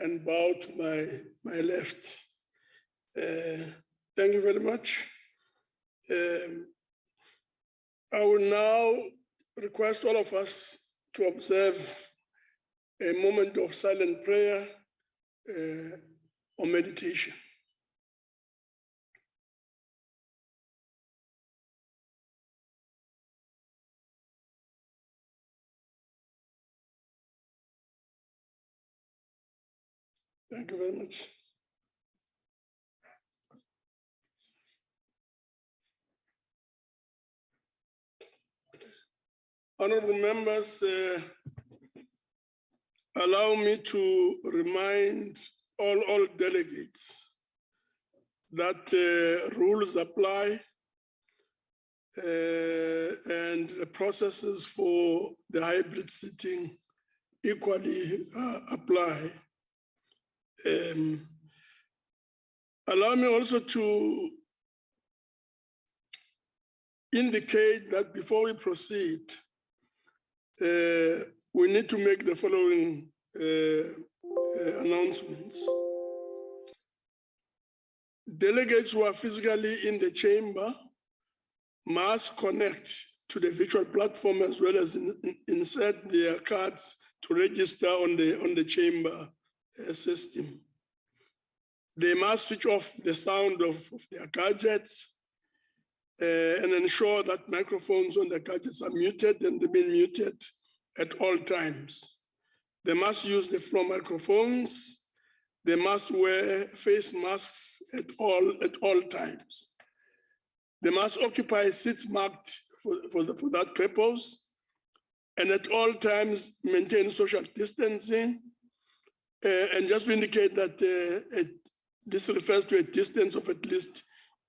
and bow to my left. Thank you very much. I will now request all of us to observe a moment of silent prayer or meditation. Thank you very much. Honorable members, allow me to remind all delegates that rules apply and the processes for the hybrid sitting equally apply. Allow me also to indicate that before we proceed, we need to make the following announcements. Delegates who are physically in the chamber must connect to the virtual platform as well as insert their cards to register on the chamber system. They must switch off the sound of their gadgets and ensure that microphones on the gadgets are muted and remain muted at all times. They must use the floor microphones. They must wear face masks at all times. They must occupy seats marked for that purpose, and at all times maintain social distancing. And just to indicate that this refers to a distance of at least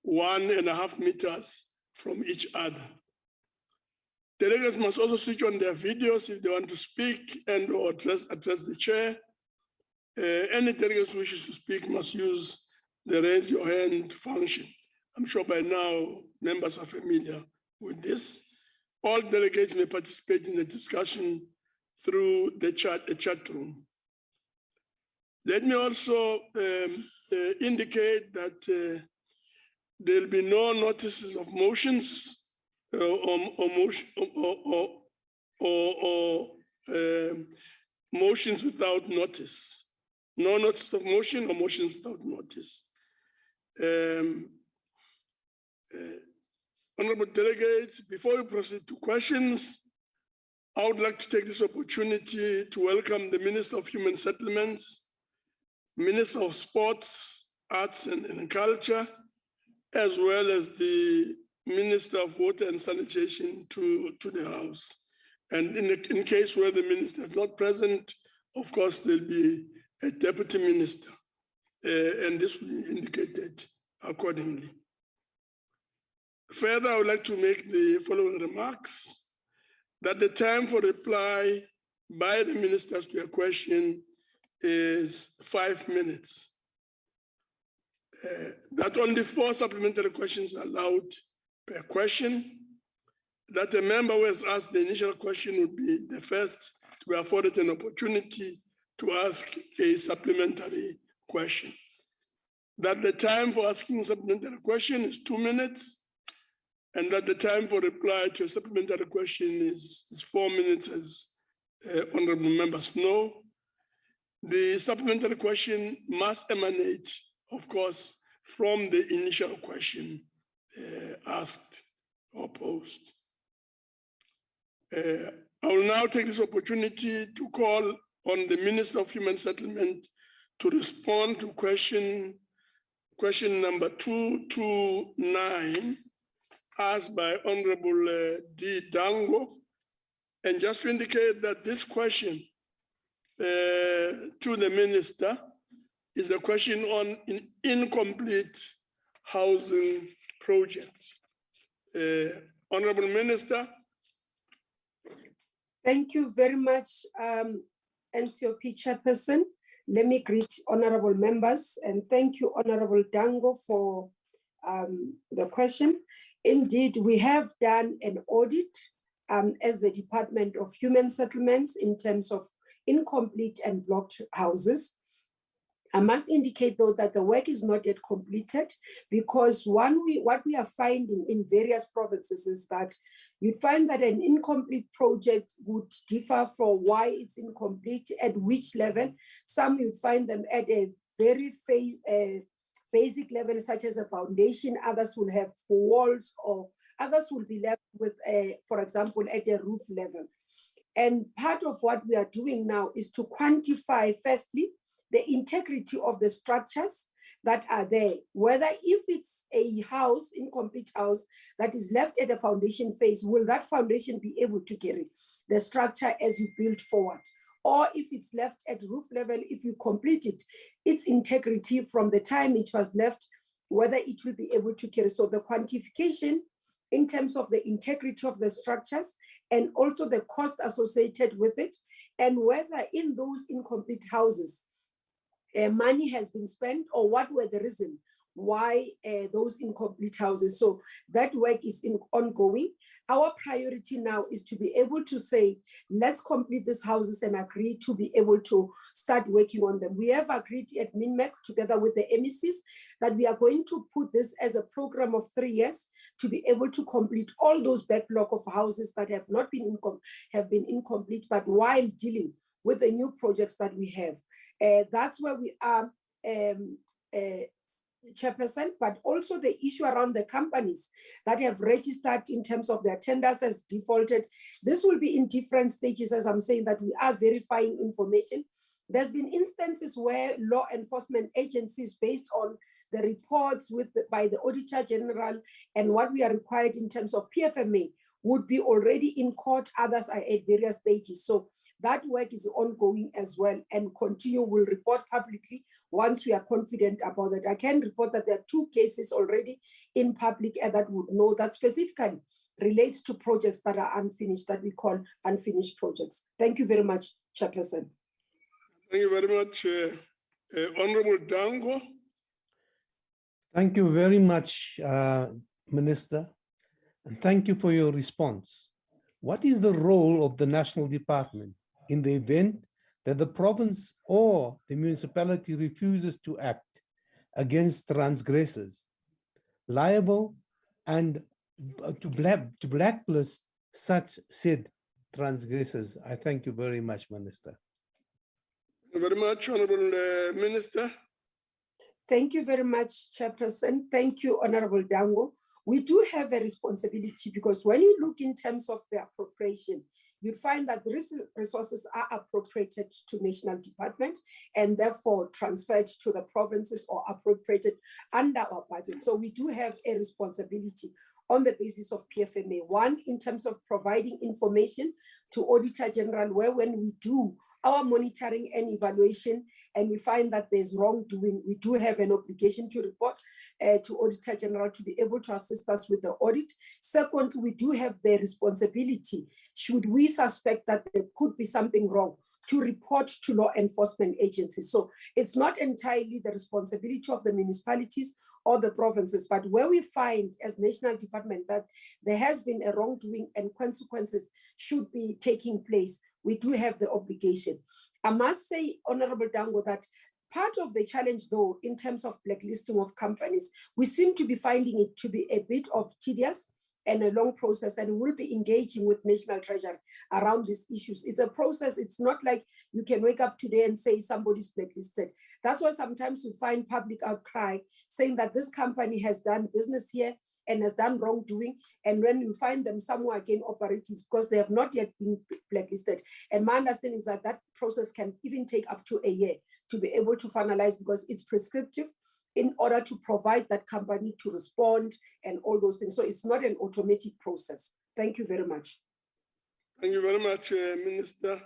1.5 meters from each other. Delegates must also switch on their videos if they want to speak and or address the chair. Any delegate who wishes to speak must use the raise your hand function. I'm sure by now members are familiar with this. All delegates may participate in the discussion through the chat room. Let me also indicate that there'll be no notices of motions motions without notice. No notice of motion or motions without notice. Honorable delegates, before we proceed to questions, I would like to take this opportunity to welcome the Minister of Human Settlements, Minister of Sports, Arts and Culture, as well as the Minister of Water and Sanitation to the House. And in case where the minister is not present, of course, there'll be a deputy minister, and this will be indicated accordingly. Further, I would like to make the following remarks: that the time for reply by the ministers to a question is 5 minutes. That only 4 supplementary questions are allowed per question. That a member who has asked the initial question would be the first to be afforded an opportunity to ask a supplementary question. That the time for asking a supplementary question is 2 minutes, and that the time for reply to a supplementary question is 4 minutes, as honorable members know. The supplementary question must emanate, of course, from the initial question asked or posed. I will now take this opportunity to call on the Minister of Human Settlement to respond to question number 229, asked by Honorable D. Dango. And just to indicate that this question to the Minister is a question on an incomplete housing project. Honorable Minister. Thank you very much, NCOP Chairperson. Let me greet honorable members and thank you, Honorable Dango, for the question. Indeed, we have done an audit as the Department of Human Settlements in terms of incomplete and blocked houses. I must indicate though that the work is not yet completed, because what we are finding in various provinces is that you'd find that an incomplete project would differ for why it's incomplete, at which level. Some you'd find them at a very basic level, such as a foundation. Others will have walls, or others will be left with, for example, at a roof level. And part of what we are doing now is to quantify, firstly, the integrity of the structures that are there, whether if it's a house, incomplete house, that is left at a foundation phase, will that foundation be able to carry the structure as you build forward? Or if it's left at roof level, if you complete it, its integrity from the time it was left, whether it will be able to carry. So the quantification in terms of the integrity of the structures, and also the cost associated with it, and whether in those incomplete houses, money has been spent, or what were the reason why those incomplete houses. So that work is ongoing. Our priority now is to be able to say, let's complete these houses and agree to be able to start working on them. We have agreed at MINMEC together with the MECs that we are going to put this as a program of 3 years to be able to complete all those backlog of houses that have not been incomplete, but while dealing with the new projects that we have. That's where we are, Chairperson, but also the issue around the companies that have registered in terms of their tenders as defaulted. This will be in different stages, as I'm saying, that we are verifying information. There's been instances where law enforcement agencies, based on the reports by the Auditor General and what we are required in terms of PFMA, would be already in court. Others are at various stages. So that work is ongoing as well, and continue. Will report publicly once we are confident about it. I can report that there are 2 cases already in public and that would know that specifically relates to projects that are unfinished, that we call unfinished projects. Thank you very much, Chairperson. Thank you very much, Honorable Dango. Thank you very much, Minister, and thank you for your response. What is the role of the National Department in the event that the province or the municipality refuses to act against transgressors, liable and to blacklist such said transgressors? I thank you very much, Minister. Thank you very much, Honorable Minister. Thank you very much, Chairperson. Thank you, Honorable Dango. We do have a responsibility, because when you look in terms of the appropriation, you find that the resources are appropriated to National Department and therefore transferred to the provinces or appropriated under our budget. So we do have a responsibility on the basis of PFMA. One, in terms of providing information to Auditor General, where when we do our monitoring and evaluation and we find that there's wrongdoing, we do have an obligation to report to Auditor General to be able to assist us with the audit. Second, we do have the responsibility, should we suspect that there could be something wrong, to report to law enforcement agencies. So it's not entirely the responsibility of the municipalities or the provinces, but where we find as National Department that there has been a wrongdoing and consequences should be taking place, we do have the obligation. I must say, Honorable Dango, that part of the challenge though, in terms of blacklisting of companies, we seem to be finding it to be a bit of tedious and a long process, and we'll be engaging with National Treasury around these issues. It's a process. It's not like you can wake up today and say somebody's blacklisted. That's why sometimes you find public outcry saying that this company has done business here and has done wrongdoing. And when you find them somewhere again operating, because they have not yet been blacklisted. And my understanding is that that process can even take up to a year to be able to finalize, because it's prescriptive in order to provide that company to respond and all those things. So it's not an automatic process. Thank you very much. Thank you very much, Minister.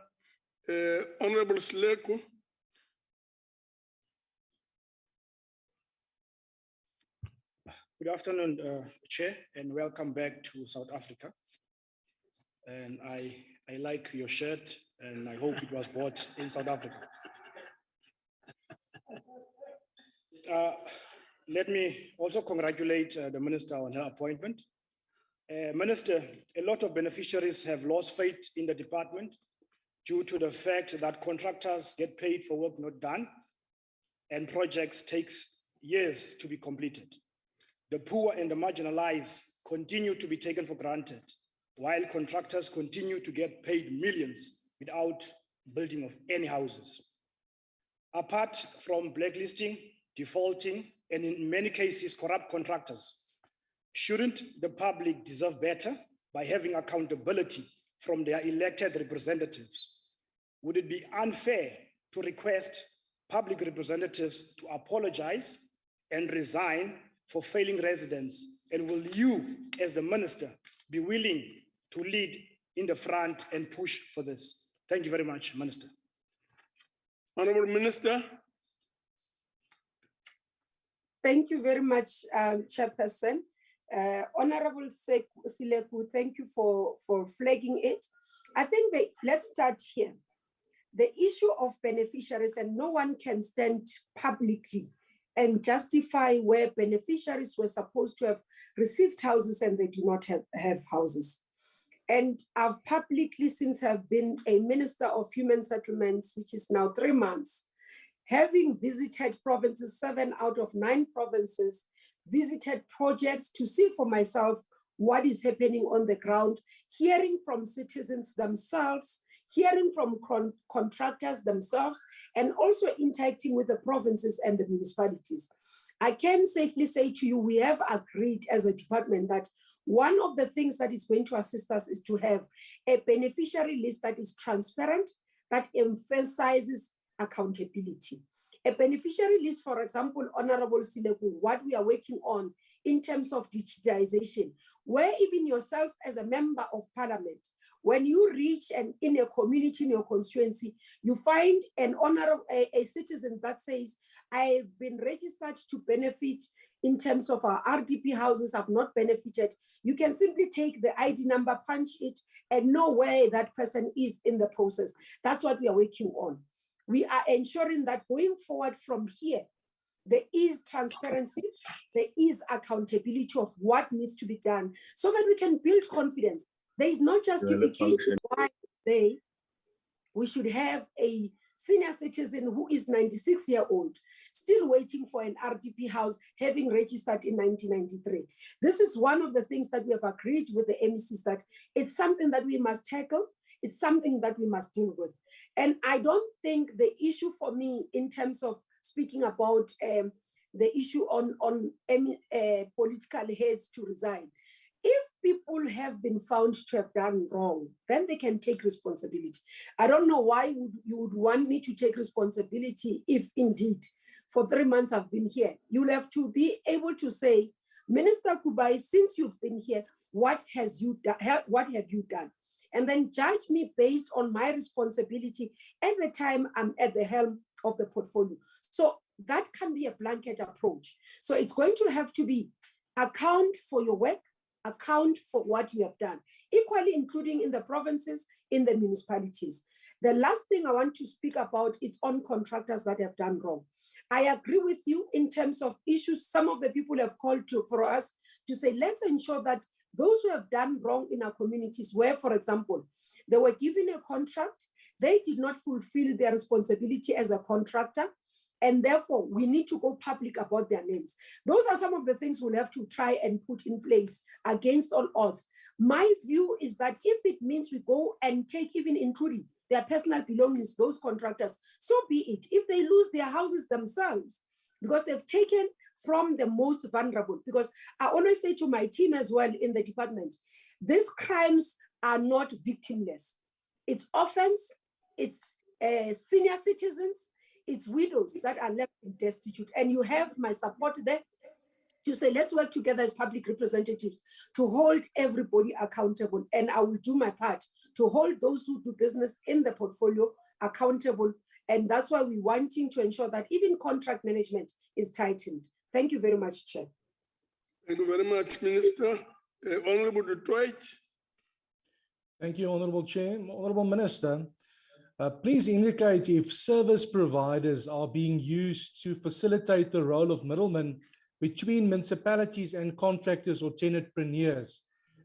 Honorable Sleko. Good afternoon, Chair, and welcome back to South Africa. And I like your shirt, and I hope it was bought in South Africa. Let me also congratulate the Minister on her appointment. Minister, a lot of beneficiaries have lost faith in the department due to the fact that contractors get paid for work not done. and projects takes years to be completed. The poor and the marginalized continue to be taken for granted, while contractors continue to get paid millions without building of any houses. Apart from blacklisting, defaulting, and in many cases, corrupt contractors, shouldn't the public deserve better by having accountability from their elected representatives? Would it be unfair to request public representatives to apologize and resign for failing residents? And will you, as the minister, be willing to lead in the front and push for this? Thank you very much, Minister. Honorable Minister. Thank you very much, Chairperson. Honorable Sileku, thank you for flagging it. I think let's start here. The issue of beneficiaries, and no one can stand publicly and justify where beneficiaries were supposed to have received houses and they do not have houses. And I've publicly, since I've been a Minister of Human Settlements, which is now 3 months, having visited provinces, 7 out of 9 provinces, visited projects to see for myself what is happening on the ground, hearing from citizens themselves, hearing from contractors themselves, and also interacting with the provinces and the municipalities. I can safely say to you, we have agreed as a department that one of the things that is going to assist us is to have a beneficiary list that is transparent, that emphasizes accountability. A beneficiary list, for example, Honorable Sileku, what we are working on in terms of digitization, where even yourself as a member of parliament, when you reach and in a community, in your constituency, you find an honorable, a citizen that says, I've been registered to benefit in terms of our RDP houses, I've not benefited. You can simply take the ID number, punch it, and know where that person is in the process. That's what we are working on. We are ensuring that going forward from here, there is transparency, there is accountability of what needs to be done so that we can build confidence. There is no justification why we should have a senior citizen who is 96-year-old, still waiting for an RDP house, having registered in 1993. This is one of the things that we have agreed with the MECs, that it's something that we must tackle. It's something that we must deal with. And I don't think the issue for me in terms of speaking about the issue on political heads to resign, if people have been found to have done wrong, then they can take responsibility. I don't know why you would want me to take responsibility if indeed for 3 months I've been here. You'll have to be able to say, Minister Kubai, since you've been here, what have you done? And then judge me based on my responsibility at the time I'm at the helm of the portfolio. So that can be a blanket approach. So it's going to have to be account for your work, account for what you have done, equally including in the provinces, in the municipalities. The last thing I want to speak about is on contractors that have done wrong. I agree with you in terms of issues. Some of the people have called for us to say, let's ensure that those who have done wrong in our communities, where, for example, they were given a contract, they did not fulfill their responsibility as a contractor, and therefore we need to go public about their names. Those are some of the things we'll have to try and put in place against all odds. My view is that if it means we go and take, even including their personal belongings, those contractors, so be it. If they lose their houses themselves, because they've taken from the most vulnerable, because I always say to my team as well in the department, these crimes are not victimless. It's orphans, it's senior citizens, it's widows that are left destitute. And you have my support there to say, let's work together as public representatives to hold everybody accountable. And I will do my part to hold those who do business in the portfolio accountable. And that's why we're wanting to ensure that even contract management is tightened. Thank you very much, Chair. Thank you very much, Minister. Honorable Detroit. Thank you, Honorable Chair. Honorable Minister, please indicate if service providers are being used to facilitate the role of middlemen between municipalities and contractors or tenantpreneurs,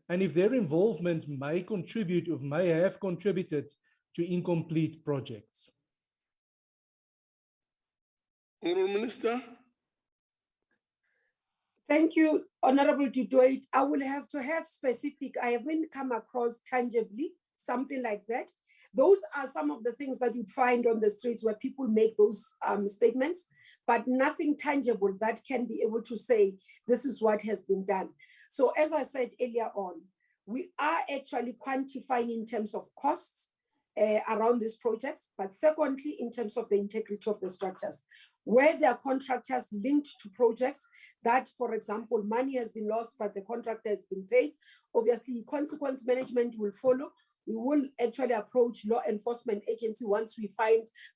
and if their involvement may contribute or may have contributed to incomplete projects. Honorable Minister. Thank you, Honorable Dudoit. I will have to have specific, I haven't come across tangibly, something like that. Those are some of the things that you'd find on the streets where people make those statements, but nothing tangible that can be able to say, this is what has been done. So as I said earlier on, we are actually quantifying in terms of costs around these projects, but secondly, in terms of the integrity of the structures. Where there are contractors linked to projects that, for example, money has been lost, but the contractor has been paid, obviously consequence management will follow. We will actually approach law enforcement agency once we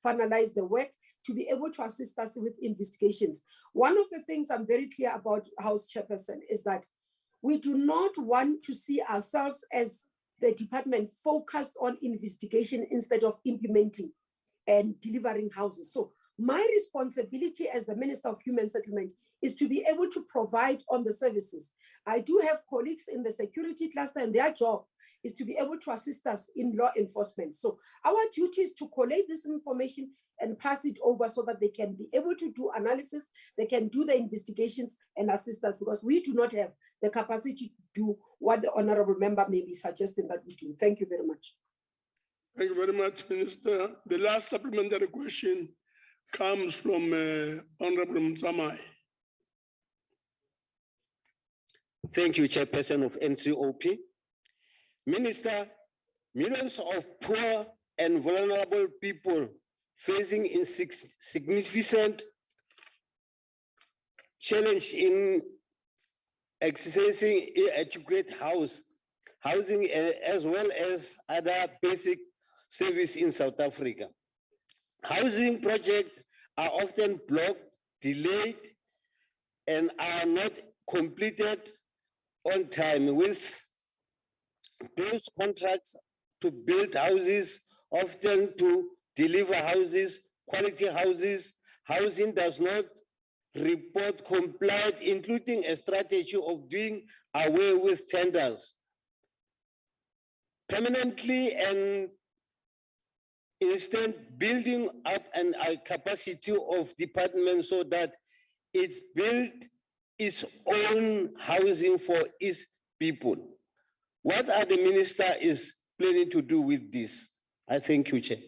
finalize the work to be able to assist us with investigations. One of the things I'm very clear about, House Chairperson, is that we do not want to see ourselves as the department focused on investigation instead of implementing and delivering houses. So my responsibility as the Minister of Human Settlement is to be able to provide on the services. I do have colleagues in the security cluster, and their job is to be able to assist us in law enforcement. So our duty is to collate this information and pass it over so that they can be able to do analysis, they can do the investigations and assist us, because we do not have the capacity to do what the honorable member may be suggesting that we do. Thank you very much. Thank you very much, Minister. The last supplementary question comes from Honorable Mtsamai. Thank you, Chairperson of NCOP. Minister, millions of poor and vulnerable people facing significant challenge in accessing adequate housing as well as other basic service in South Africa. Housing projects are often blocked, delayed, and are not completed on time, with those contracts to build houses, often to deliver houses, quality houses. Housing does not report complied, including a strategy of doing away with tenders permanently and instead building up a capacity of departments so that it's built its own housing for its people. What are the minister is planning to do with this? I thank you, Chair.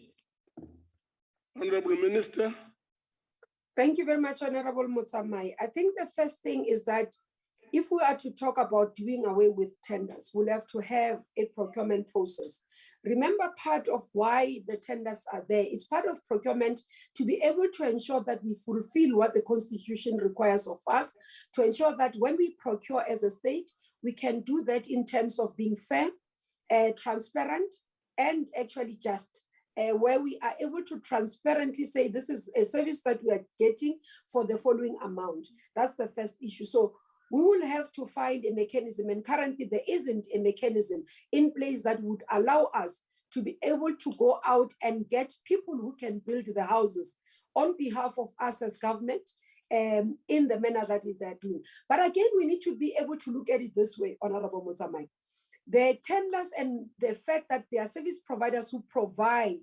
Honorable Minister. Thank you very much, Honorable Mutsamai. I think the first thing is that if we are to talk about doing away with tenders, we'll have to have a procurement process. Remember, part of why the tenders are there is part of procurement to be able to ensure that we fulfill what the Constitution requires of us, to ensure that when we procure as a state, we can do that in terms of being fair, transparent, and actually just, where we are able to transparently say this is a service that we are getting for the following amount. That's the first issue. So we will have to find a mechanism, and currently there isn't a mechanism in place that would allow us to be able to go out and get people who can build the houses on behalf of us as government in the manner that they're doing. But again, we need to be able to look at it this way, Honorable Mutsamai. The tenders and the fact that there are service providers who provide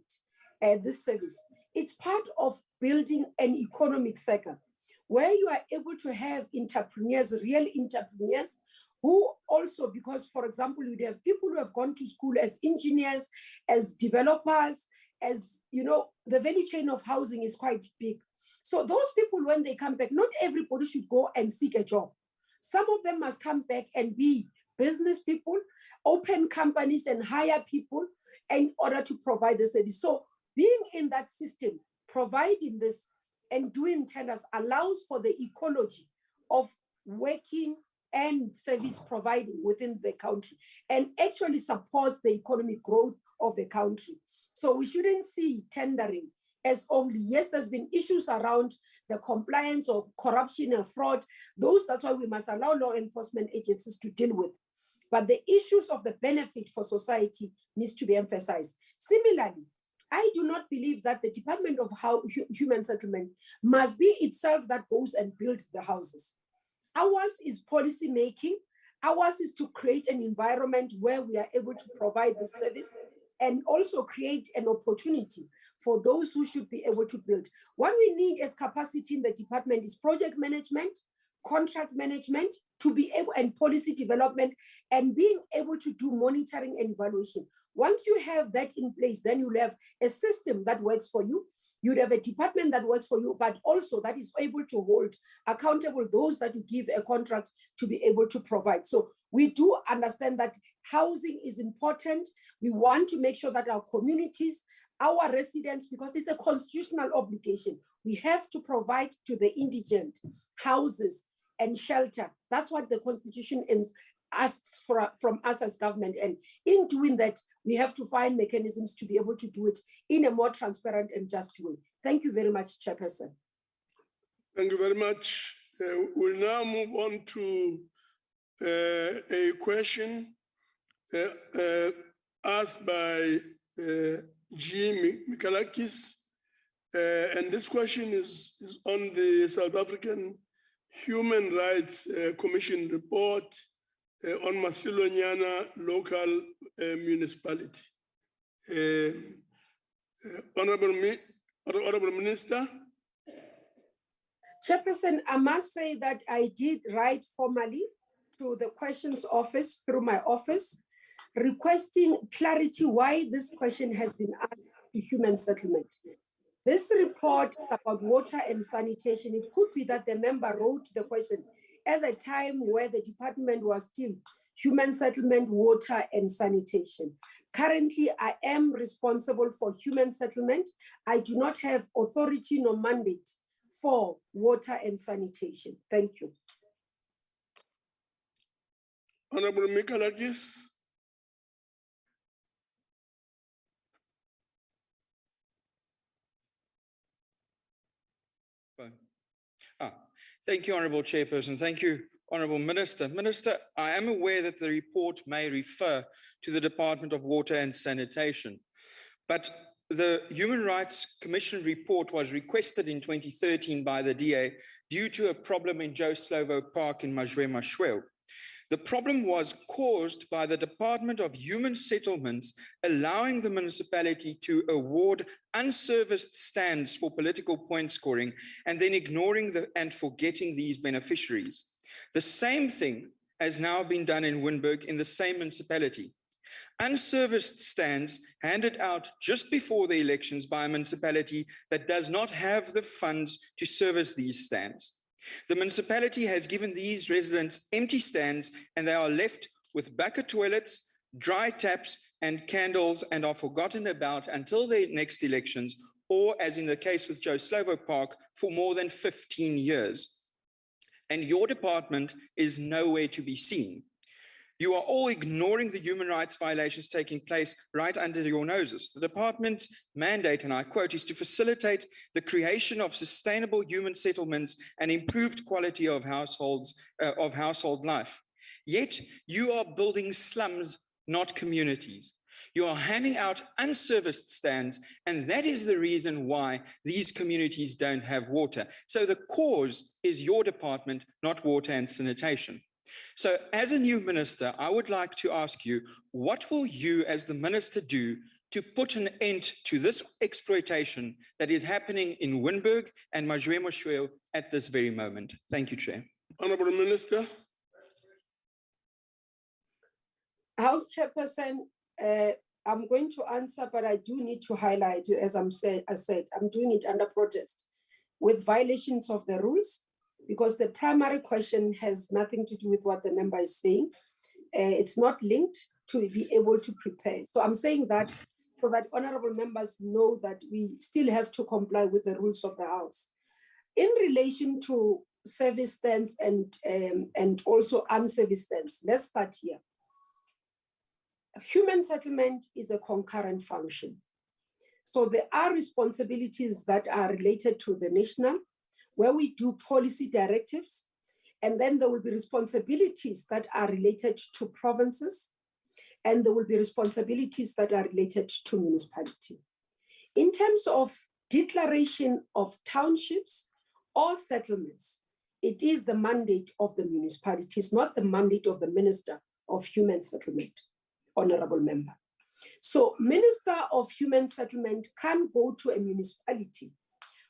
this service, it's part of building an economic sector where you are able to have entrepreneurs, real entrepreneurs, who also, because for example, you have people who have gone to school as engineers, as developers, as you know, the value chain of housing is quite big. So those people, when they come back, not everybody should go and seek a job. Some of them must come back and be business people, open companies and hire people in order to provide the service. So being in that system, providing this and doing tenders allows for the ecology of working and service providing within the country and actually supports the economic growth of the country. So we shouldn't see tendering as only, yes, there's been issues around the compliance or corruption and fraud. That's why we must allow law enforcement agencies to deal with. But the issues of the benefit for society needs to be emphasized. Similarly, I do not believe that the Department of Human Settlement must be itself that goes and builds the houses. Ours is policy making. Ours is to create an environment where we are able to provide the service and also create an opportunity for those who should be able to build. What we need as capacity in the department is project management, contract management, to be able, and policy development, and being able to do monitoring and evaluation. Once you have that in place, then you'll have a system that works for you. You'd have a department that works for you, but also that is able to hold accountable those that you give a contract to be able to provide. So we do understand that housing is important. We want to make sure that our communities, our residents, because it's a constitutional obligation, we have to provide to the indigent houses and shelter. That's what the Constitution asks from us as government. And in doing that, we have to find mechanisms to be able to do it in a more transparent and just way. Thank you very much, Chairperson. Thank you very much. We'll now move on to a question asked by G. Mikalakis. And this question is on the South African Human Rights Commission report on Masilonyana local municipality. Honorable Minister. Chairperson, I must say that I did write formally to the questions office through my office, requesting clarity why this question has been asked to human settlement. This report about water and sanitation, it could be that the member wrote the question at the time where the department was still human settlement, water and sanitation. Currently, I am responsible for human settlement. I do not have authority nor mandate for water and sanitation. Thank you. Honorable Mikalakis. Thank you, Honourable Chairperson. Thank you, Honourable Minister. Minister, I am aware that the report may refer to the Department of Water and Sanitation, but the Human Rights Commission report was requested in 2013 by the DA due to a problem in Joe Slovo Park in Majwe-Mashweu. The problem was caused by the Department of Human Settlements allowing the municipality to award unserviced stands for political point scoring and then ignoring and forgetting these beneficiaries. The same thing has now been done in Winburg in the same municipality. Unserviced stands handed out just before the elections by a municipality that does not have the funds to service these stands. The municipality has given these residents empty stands and they are left with bucket toilets, dry taps and candles and are forgotten about until the next elections, or as in the case with Joe Slovo Park, for more than 15 years. And your department is nowhere to be seen. You are all ignoring the human rights violations taking place right under your noses. The department's mandate, and I quote, is to facilitate the creation of sustainable human settlements and improved quality of household life. Yet you are building slums, not communities. You are handing out unserviced stands, and that is the reason why these communities don't have water. So the cause is your department, not water and sanitation. So as a new minister, I would like to ask you, what will you as the minister do to put an end to this exploitation that is happening in Winburg and Majwe-Mashweu at this very moment? Thank you, Chair. Honourable Minister. House Chairperson, I'm going to answer, but I do need to highlight, as I said, I'm doing it under protest with violations of the rules, because the primary question has nothing to do with what the member is saying. It's not linked to be able to prepare. So I'm saying that so that honorable members know that we still have to comply with the rules of the House. In relation to service stands and also unserviced stands, let's start here. Human settlement is a concurrent function. So there are responsibilities that are related to the national, where we do policy directives, and then there will be responsibilities that are related to provinces, and there will be responsibilities that are related to municipality. In terms of declaration of townships or settlements, it is the mandate of the municipalities, not the mandate of the Minister of Human Settlement, honorable member. So Minister of Human Settlement can go to a municipality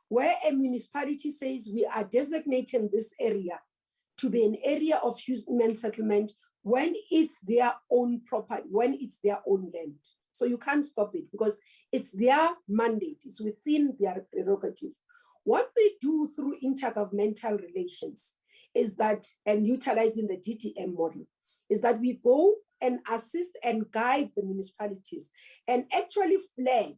where a municipality says we are designating this area to be an area of human settlement when it's their own property, when it's their own land. So you can't stop it because it's their mandate, it's within their prerogative. What we do through intergovernmental relations is that, and utilizing the DTM model, is that we go and assist and guide the municipalities and actually flag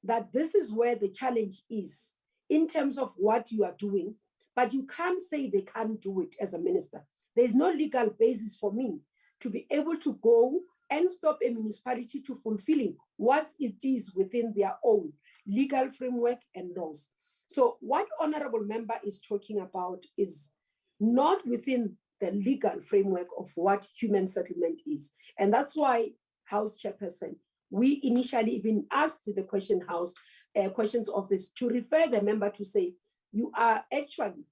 that this is where the challenge is in terms of what you are doing, but you can't say they can't do it as a minister. There's no legal basis for me to be able to go and stop a municipality to fulfilling what it is within their own legal framework and laws. So what honorable member is talking about is not within the legal framework of what human settlement is. And that's why, House Chairperson, we initially even asked the questions office to refer the member to say, you are actually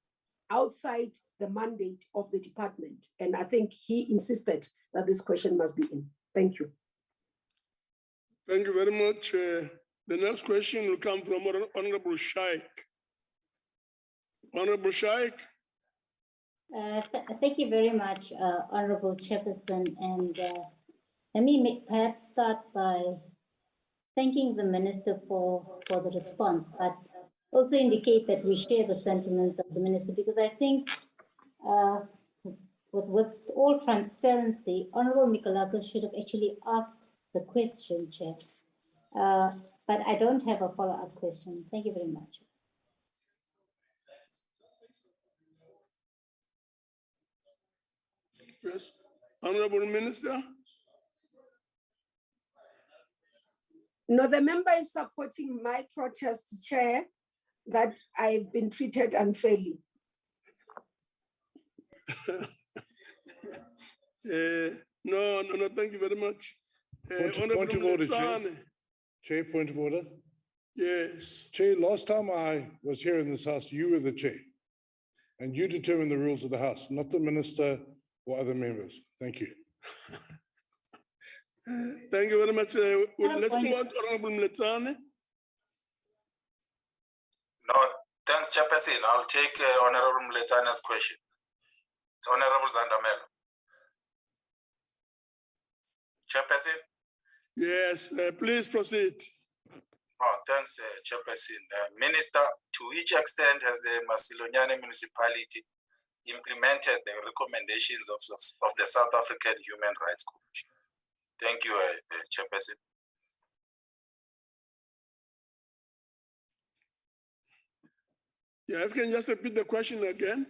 outside the mandate of the department. And I think he insisted that this question must be in. Thank you. Thank you very much. The next question will come from Honorable Shaik. Honorable Shaik. Thank you very much, Honorable Chairperson. And let me perhaps start by thanking the Minister for the response, but also indicate that we share the sentiments of the Minister, because I think with all transparency, Honorable Mikalakis should have actually asked the question, Chair. But I don't have a follow-up question. Thank you very much. Yes, Honorable Minister. No, the member is supporting my protest, Chair, that I've been treated unfairly. No, thank you very much. Point of order, Chair. Chair, point of order. Yes. Chair, last time I was here in this house, you were the chair. And you determine the rules of the house, not the minister or other members. Thank you. Thank you very much. Let's move on to Honorable Mletsane. No, thanks, Chairperson. I'll take Honorable Mletsane's question. It's Honorable Zandamela. Chairperson? Yes, please proceed. Oh, thanks, Chairperson. Minister, to which extent has the Masilonyane municipality implemented the recommendations of the South African Human Rights Commission? Thank you, Chairperson. Yeah, if you can just repeat the question again.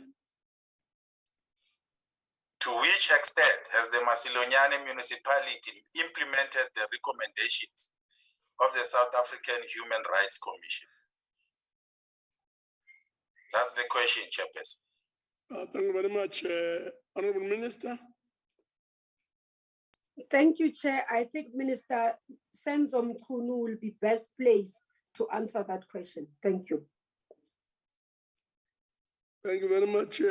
To which extent has the Masilonyane municipality implemented the recommendations of the South African Human Rights Commission? That's the question, Chairperson. Thank you very much, Honorable Minister. Thank you, Chair. I think Minister Senzo Mkhunu will be best placed to answer that question. Thank you. Thank you very much.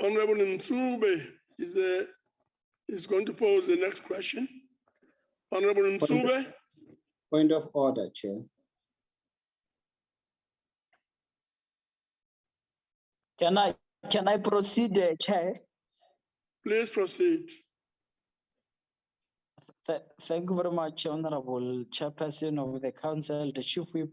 Honorable Nsube is going to pose the next question. Honorable Nsube. Point of order, Chair. Can I proceed, Chair? Please proceed. Thank you very much, Honorable Chairperson of the Council, the Chief Whip.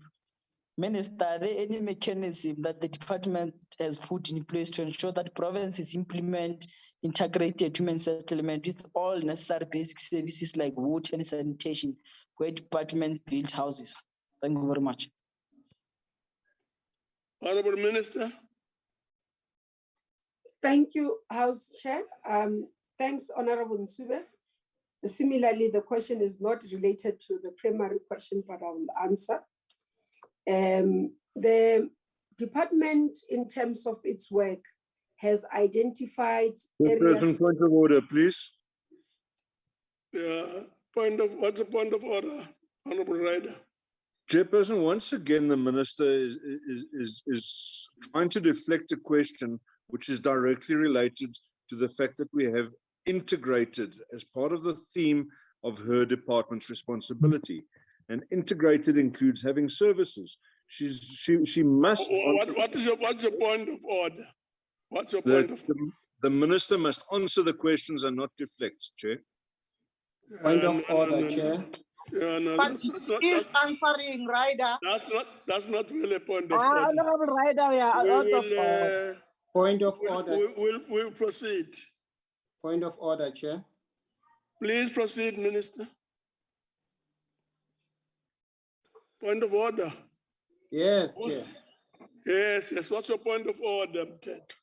Minister, are there any mechanism that the department has put in place to ensure that provinces implement integrated human settlement with all necessary basic services like water and sanitation, where departments build houses? Thank you very much. Honorable Minister. Thank you, House Chair. Thanks, Honorable Nsube. Similarly, the question is not related to the primary question, but I will answer. The department, in terms of its work, has identified areas. Point of order, please. Yeah, what's the point of order, Honorable Rider? Chairperson, once again, the minister is trying to deflect a question which is directly related to the fact that we have integrated, as part of the theme of her department's responsibility. And integrated includes having services. She must. What's your point of order? What's your The, point of the minister must answer the questions and not deflect, Chair. Point of order, Chair. Yeah, no, But that's she is answering, Ryder. That's not really a point of order. Honorable Ryder, we are out of order. Point of order. We'll proceed. Point of order, Chair. Please proceed, Minister. Point of order. Yes, Chair. Yes. What's your point of order, Ted?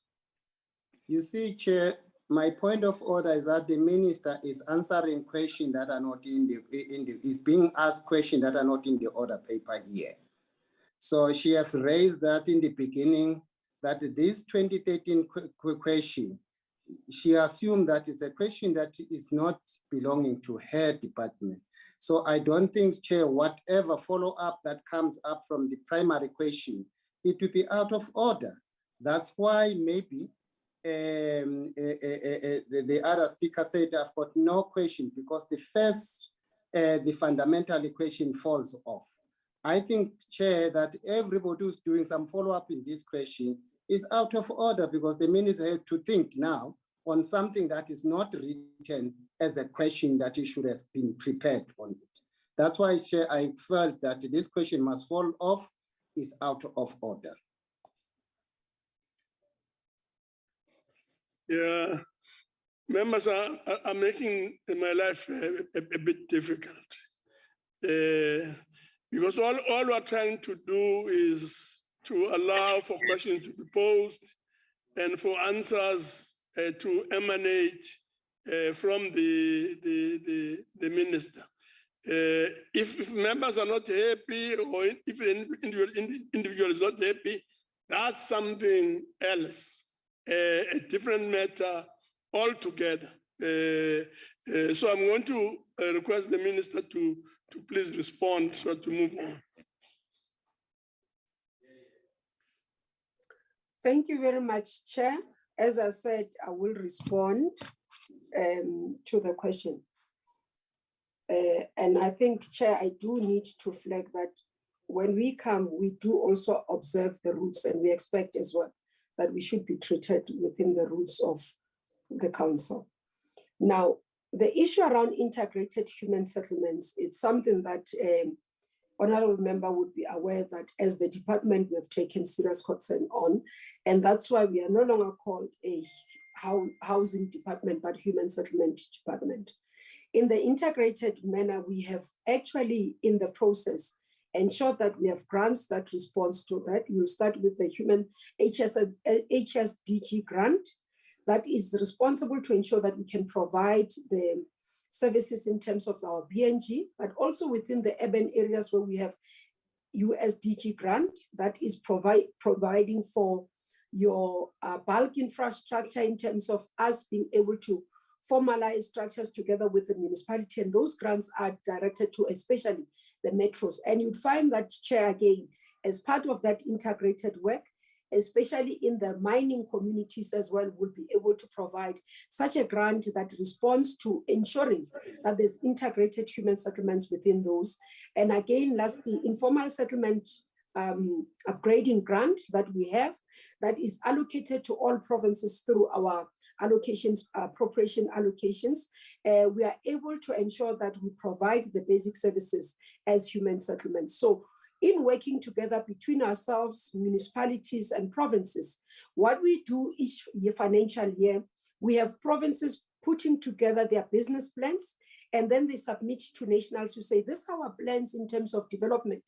You see, Chair, my point of order is that the minister is answering questions that are not is being asked questions that are not in the order paper here. So she has raised that in the beginning, that this 2013 question, she assumed that it's a question that is not belonging to her department. So I don't think, Chair, whatever follow-up that comes up from the primary question, it will be out of order. That's why maybe the other speaker said, I've got no question because the first, the fundamental question falls off. I think, Chair, that everybody who's doing some follow-up in this question is out of order because the minister had to think now on something that is not written as a question that he should have been prepared on it. That's why, Chair, I felt that this question must fall off, is out of order. Yeah, members are making my life a bit difficult because all we're trying to do is to allow for questions to be posed and for answers to emanate from the minister. If members are not happy or if an individual is not happy, that's something else. A different matter altogether. So I'm going to request the minister to please respond so to move on. Thank you very much, Chair. As I said, I will respond to the question. And I think, Chair, I do need to flag that when we come, we do also observe the rules and we expect as well that we should be treated within the rules of the council. Now, the issue around integrated human settlements, it's something that honorable member would be aware that as the department, we have taken serious concern on, and that's why we are no longer called a housing department, but human settlement department. In the integrated manner, we have actually in the process ensure that we have grants that responds to that. We'll start with the human HSDG grant that is responsible to ensure that we can provide the services in terms of our BNG, but also within the urban areas where we have USDG grant that is providing for your bulk infrastructure in terms of us being able to formalize structures together with the municipality. And those grants are directed to especially the metros. And you'd find that, Chair, again, as part of that integrated work, especially in the mining communities as well, will be able to provide such a grant that responds to ensuring that there's integrated human settlements within those. And again, lastly, informal settlement upgrading grant that we have that is allocated to all provinces through our allocations, appropriation allocations. We are able to ensure that we provide the basic services as human settlements. So in working together between ourselves, municipalities and provinces, what we do each financial year, we have provinces putting together their business plans, and then they submit to nationals to say, this are our plans in terms of development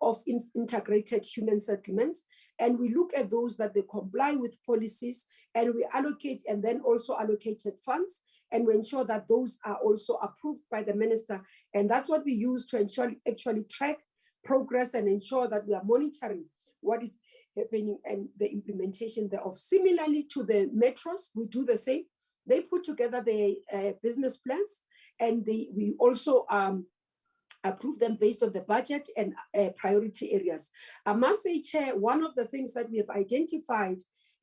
of integrated human settlements. And we look at those that they comply with policies, and we allocate and then also allocated funds, and we ensure that those are also approved by the minister. And that's what we use to ensure actually track progress and ensure that we are monitoring what is happening and the implementation thereof. Similarly to the metros, we do the same. They put together their business plans, and we also approve them based on the budget and priority areas. I must say, Chair, one of the things that we have identified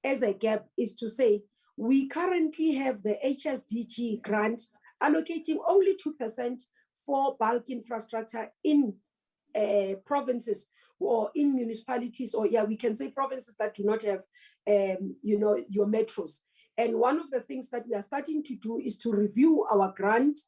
as a gap is to say, we currently have the HSDG grant allocating only 2% for bulk infrastructure in provinces or in municipalities, or we can say provinces that do not have, your metros. And one of the things that we are starting to do is to review our grant,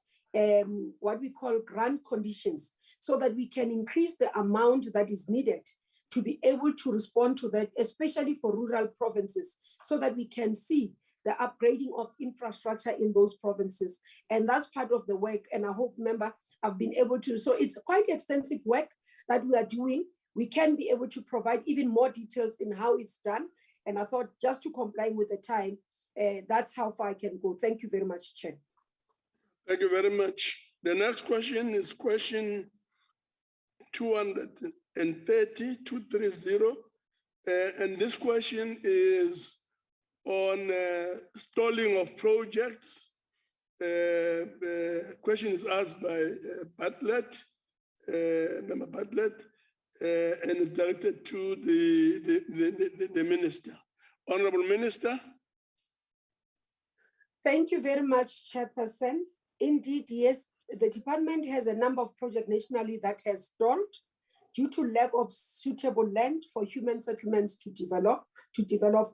what we call grant conditions, so that we can increase the amount that is needed to be able to respond to that, especially for rural provinces, so that we can see the upgrading of infrastructure in those provinces. And that's part of the work. And I hope, member, I've been able to, so it's quite extensive work that we are doing. We can be able to provide even more details in how it's done. And I thought, just to comply with the time, that's how far I can go. Thank you very much, Chair. Thank you very much. The next question is question 230. And this question is on stalling of projects. The question is asked by Bartlett, Member Bartlett, and is directed to the Minister. Honorable Minister. Thank you very much, Chairperson. Indeed, yes, the department has a number of projects nationally that has stalled due to lack of suitable land for human settlements to develop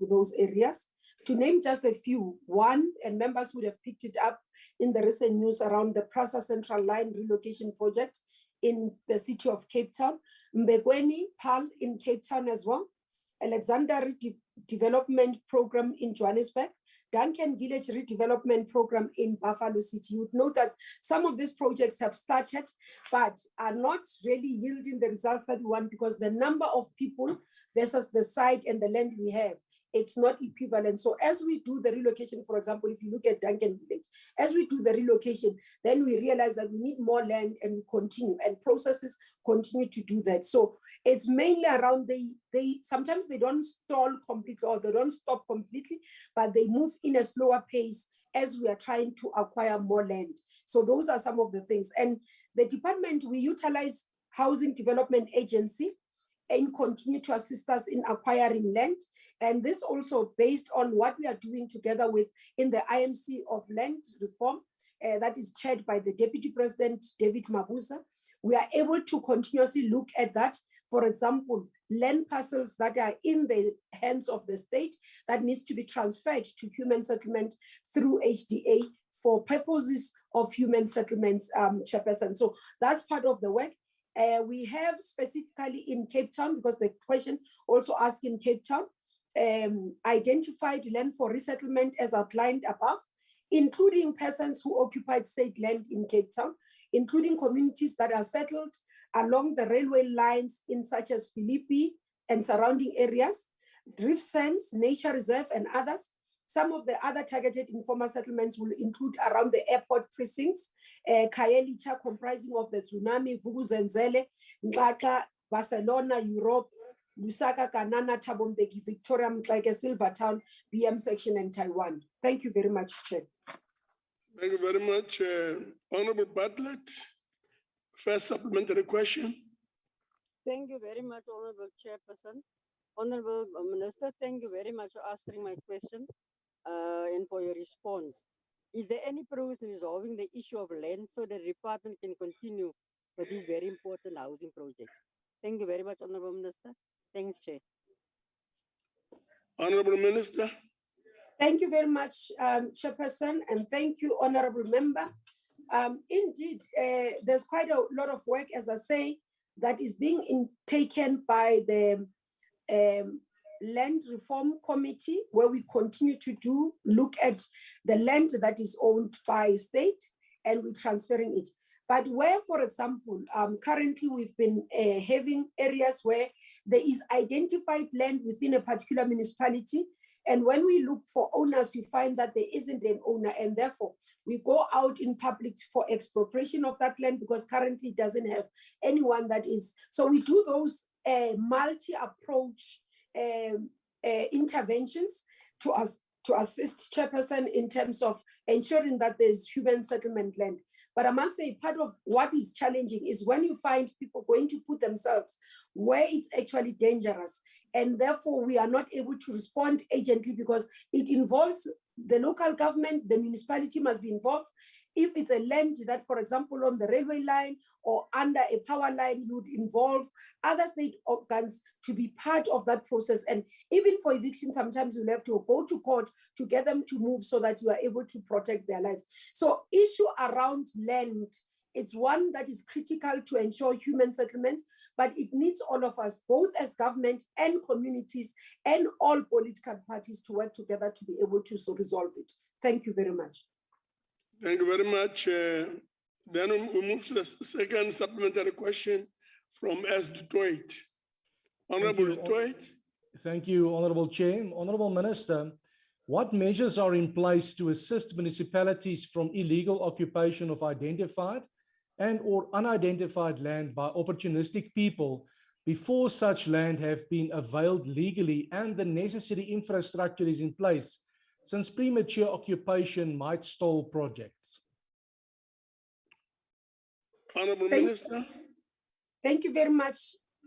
those areas. To name just a few, one, and members would have picked it up in the recent news around the Prasa Central Line relocation project in the city of Cape Town, Mbekweni, PAL in Cape Town as well, Alexander Development Program in Johannesburg, Duncan Village Redevelopment Program in Buffalo City. You would note that some of these projects have started, but are not really yielding the results that we want, because the number of people versus the site and the land we have, it's not equivalent. So as we do the relocation, for example, if you look at Duncan Village, as we do the relocation, then we realize that we need more land, and we continue, and processes continue to do that. So it's mainly around sometimes they don't stall completely, or they don't stop completely, but they move in a slower pace as we are trying to acquire more land. So those are some of the things. And the department, we utilize Housing Development Agency and continue to assist us in acquiring land. And this also based on what we are doing together with in the IMC of Land Reform, that is chaired by the Deputy President, David Mabuza. We are able to continuously look at that. For example, land parcels that are in the hands of the state that needs to be transferred to human settlement through HDA for purposes of human settlements, Chairperson. So that's part of the work. We have specifically in Cape Town, because the question also asked in Cape Town, identified land for resettlement as outlined above, including persons who occupied state land in Cape Town, including communities that are settled along the railway lines in such as Philippi and surrounding areas, drift sands, nature reserve, and others. Some of the other targeted informal settlements will include around the airport precincts, Khayelitsha, comprising of the Tsunami, Vuk'uzenzele, Ngxaxa, Barcelona, Europe, Lusaka, Kanana, Thabo Mbeki, Victoria, Mxake, Silvertown, BM section, and Taiwan. Thank you very much, Chair. Thank you very much. Honorable Bartlett, first supplementary question. Thank you very much, Honorable Chairperson. Honorable Minister, thank you very much for answering my question and for your response. Is there any progress in resolving the issue of land so the department can continue with these very important housing projects? Thank you very much, Honorable Minister. Thanks, Chair. Honorable Minister. Thank you very much, Chairperson, and thank you, Honorable Member. Indeed, there's quite a lot of work, as I say, that is being taken by the Land Reform Committee, where we continue to look at the land that is owned by state, and we're transferring it. But where, for example, currently we've been having areas where there is identified land within a particular municipality, and when we look for owners, you find that there isn't an owner, and therefore we go out in public for expropriation of that land, because currently it doesn't have anyone that is. So we do those multi-approach interventions to assist Chairperson in terms of ensuring that there's human settlement land. But I must say, part of what is challenging is when you find people going to put themselves where it's actually dangerous, and therefore we are not able to respond urgently, because it involves the local government, the municipality must be involved. If it's a land that, for example, on the railway line or under a power line, you would involve other state organs to be part of that process. And even for eviction, sometimes you'll have to go to court to get them to move so that you are able to protect their lives. So issue around land, it's one that is critical to ensure human settlements, but it needs all of us, both as government and communities and all political parties, to work together to be able to resolve it. Thank you very much. Thank you very much. Then we move to the second supplementary question from S. Dutoit. Honorable Dutoit. Thank you, Honorable Chair. Honorable Minister, what measures are in place to assist municipalities from illegal occupation of identified and or unidentified land by opportunistic people before such land have been availed legally and the necessary infrastructure is in place, since premature occupation might stall projects? Honorable Minister. Thank you very much,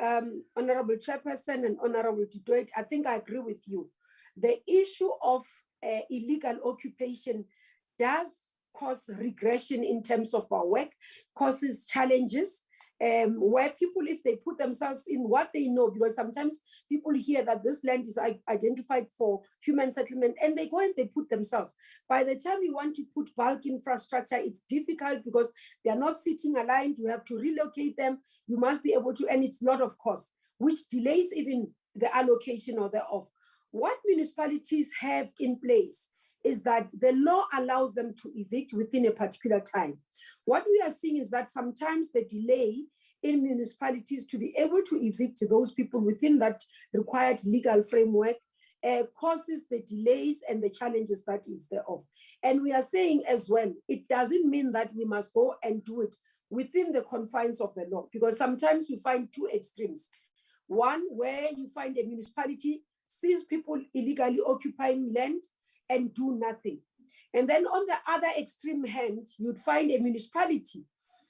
Honorable Chairperson and Honorable Dutoit. I think I agree with you. The issue of illegal occupation does cause regression in terms of our work, causes challenges, where people, if they put themselves in what they know, because sometimes people hear that this land is identified for human settlement and they go and they put themselves. By the time you want to put bulk infrastructure, it's difficult because they are not sitting aligned. You have to relocate them. You must be able to, and it's a lot of cost, which delays even the allocation or thereof. What municipalities have in place is that the law allows them to evict within a particular time. What we are seeing is that sometimes the delay in municipalities to be able to evict those people within that required legal framework causes the delays and the challenges that is thereof. And we are saying as well, it doesn't mean that we must go and do it within the confines of the law, because sometimes we find two extremes. One, where you find a municipality sees people illegally occupying land and do nothing. And then on the other extreme hand, you'd find a municipality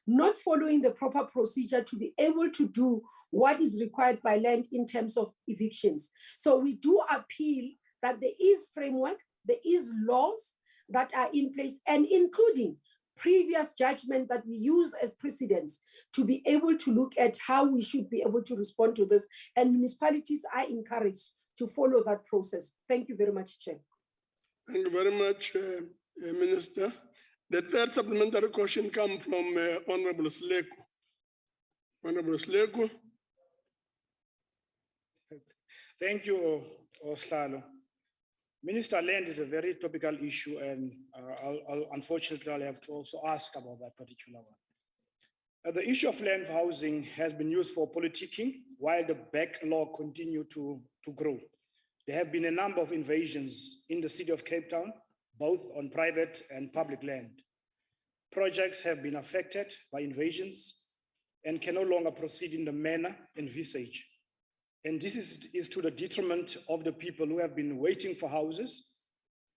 not following the proper procedure to be able to do what is required by land in terms of evictions. So we do appeal that there is framework, there is laws that are in place, and including previous judgment that we use as precedents to be able to look at how we should be able to respond to this. And municipalities are encouraged to follow that process. Thank you very much, Chair. Thank you very much, Minister. The third supplementary question comes from Honorable Sleko. Honorable Sleko. Thank you, Oslalo. Minister, land is a very topical issue, and unfortunately, I'll have to also ask about that particular one. The issue of land housing has been used for politicking while the backlog continues to grow. There have been a number of invasions in the city of Cape Town, both on private and public land. Projects have been affected by invasions and can no longer proceed in the manner envisaged. And this is to the detriment of the people who have been waiting for houses,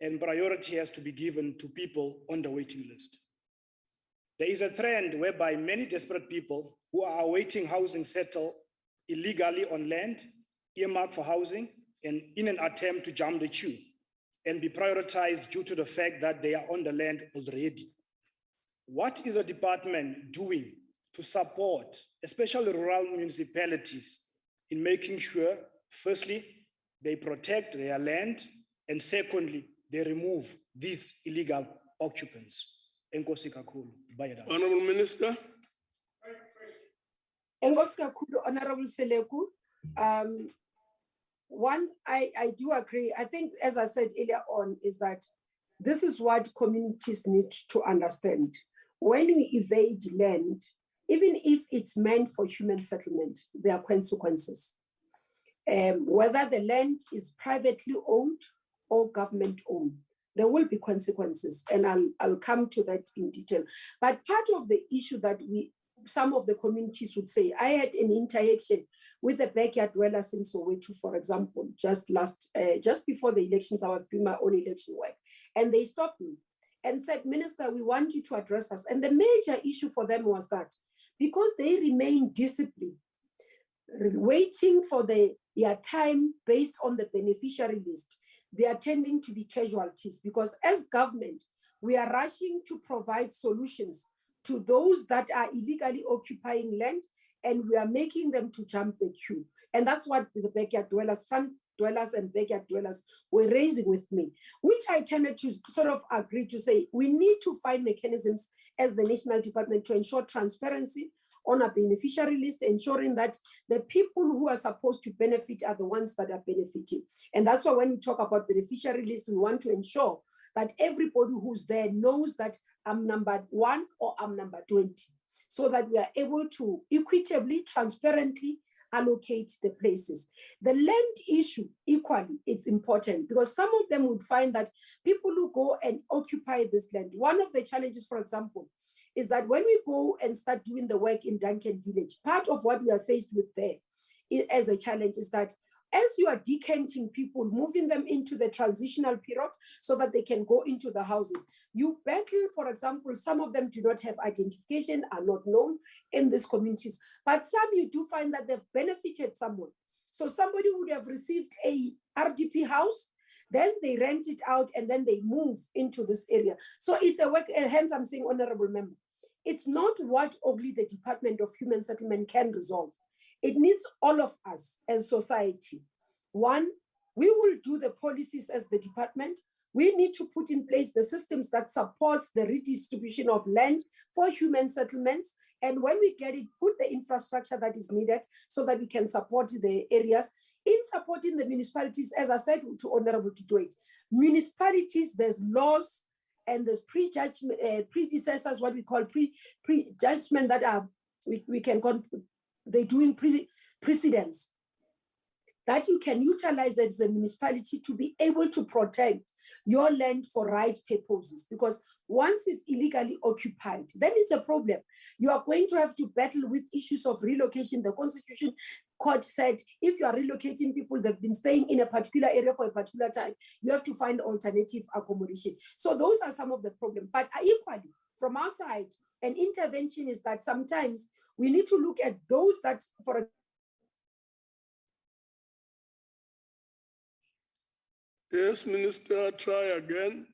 and priority has to be given to people on the waiting list. There is a trend whereby many desperate people who are awaiting housing settle illegally on land earmarked for housing, and in an attempt to jump the queue and be prioritized due to the fact that they are on the land already. What is the department doing to support, especially rural municipalities, in making sure, firstly, they protect their land, and secondly, they remove these illegal occupants? Honorable Minister. Honorable Seleku. One, I do agree. I think, as I said earlier on, is that this is what communities need to understand. When we evade land, even if it's meant for human settlement, there are consequences. Whether the land is privately owned or government owned, there will be consequences, and I'll come to that in detail. But part of the issue that some of the communities would say, I had an interaction with the backyard dwellers in Soweto, for example, just before the elections, I was doing my own election work, and they stopped me and said, Minister, we want you to address us. And the major issue for them was that because they remain disciplined, waiting for their time based on the beneficiary list, they are tending to be casualties, because as government, we are rushing to provide solutions to those that are illegally occupying land, and we are making them to jump the queue. And that's what the backyard dwellers, front dwellers and backyard dwellers were raising with me, which I tended to sort of agree to say, we need to find mechanisms as the National Department to ensure transparency on a beneficiary list, ensuring that the people who are supposed to benefit are the ones that are benefiting. And that's why when we talk about beneficiary list, we want to ensure that everybody who's there knows that I'm number 1 or I'm number 20, so that we are able to equitably, transparently allocate the places. The land issue, equally, it's important because some of them would find that people who go and occupy this land, one of the challenges, for example, is that when we go and start doing the work in Duncan Village, part of what we are faced with there as a challenge is that as you are decanting people, moving them into the transitional period so that they can go into the houses, you battle, for example, some of them do not have identification, are not known in these communities, but some you do find that they've benefited someone. So somebody would have received a RDP house, then they rent it out and then they move into this area. So it's a work, hence I'm saying, Honorable Member, it's not what only the Department of Human Settlement can resolve. It needs all of us as society. One, we will do the policies as the department. We need to put in place the systems that supports the redistribution of land for human settlements. And when we get it, put the infrastructure that is needed so that we can support the areas. In supporting the municipalities, as I said to Honorable Tutoit, municipalities, there's laws and there's prejudgment, predecessors, what we call prejudgment that are, we can call, they're doing precedents that you can utilize as a municipality to be able to protect your land for right purposes. Because once it's illegally occupied, then it's a problem. You are going to have to battle with issues of relocation. The Constitution Court said, if you are relocating people that have been staying in a particular area for a particular time, you have to find alternative accommodation. So those are some of the problems. But equally, from our side, an intervention is that sometimes we need to look at those that, for Yes, Minister, try again.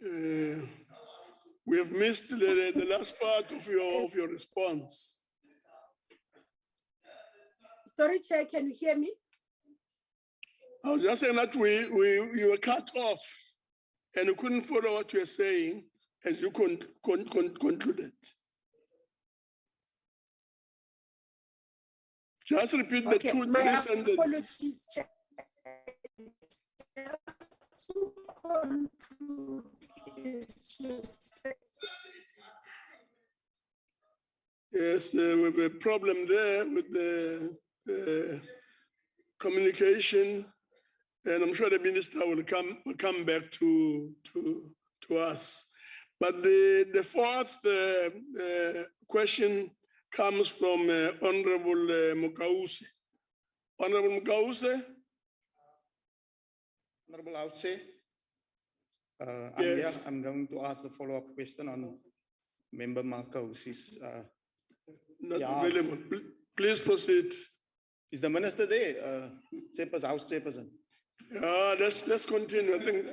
We have missed the last part of your response. Sorry, Chair, can you hear me? I was just saying that you were cut off and you couldn't follow what you were saying as you concluded. Just repeat the two, three sentences. Apologies, Chair. Yes, we have a problem there with the communication, and I'm sure the minister will come back to us. But the fourth question comes from Honorable Mukause. Honorable Mukause. Honorable House, Yes. I'm going to ask the follow-up question on Member Makausi's. Not available. Please proceed. Is the minister there? House Chairperson. Let's continue. I think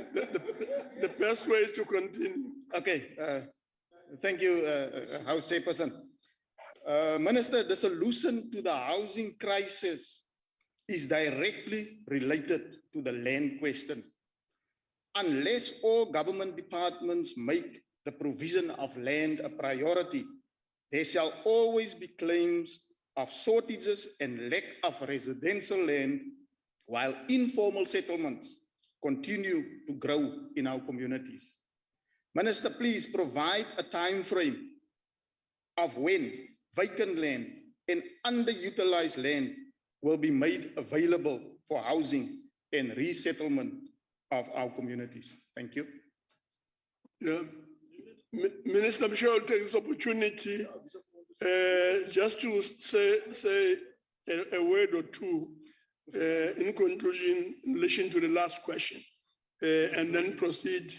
the best way is to continue. Okay. Thank you, House Chairperson. Minister, the solution to the housing crisis is directly related to the land question. Unless all government departments make the provision of land a priority, there shall always be claims of shortages and lack of residential land, while informal settlements continue to grow in our communities. Minister, please provide a time frame of when vacant land and underutilized land will be made available for housing and resettlement of our communities. Thank you. Yeah. Minister, I'm sure I'll take this opportunity just to say a word or two in conclusion in relation to the last question, and then proceed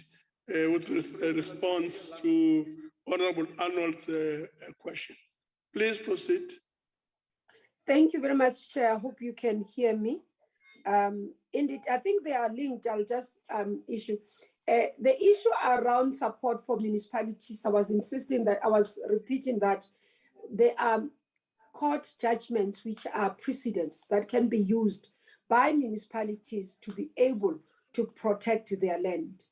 with a response to Honorable Arnold's question. Please proceed. Thank you very much, Chair. I hope you can hear me. Indeed, I think they are linked. I'll just issue. The issue around support for municipalities, I was repeating that there are court judgments which are precedents that can be used by municipalities to be able to protect their land.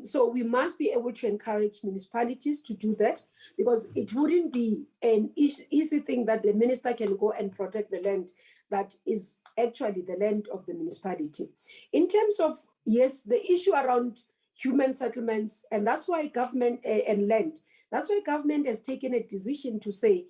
So we must be able to encourage municipalities to do that, because it wouldn't be an easy thing that the minister can go and protect the land that is actually the land of the municipality. In terms of, yes, the issue around human settlements, and that's why government and land, that's why government has taken a decision to say,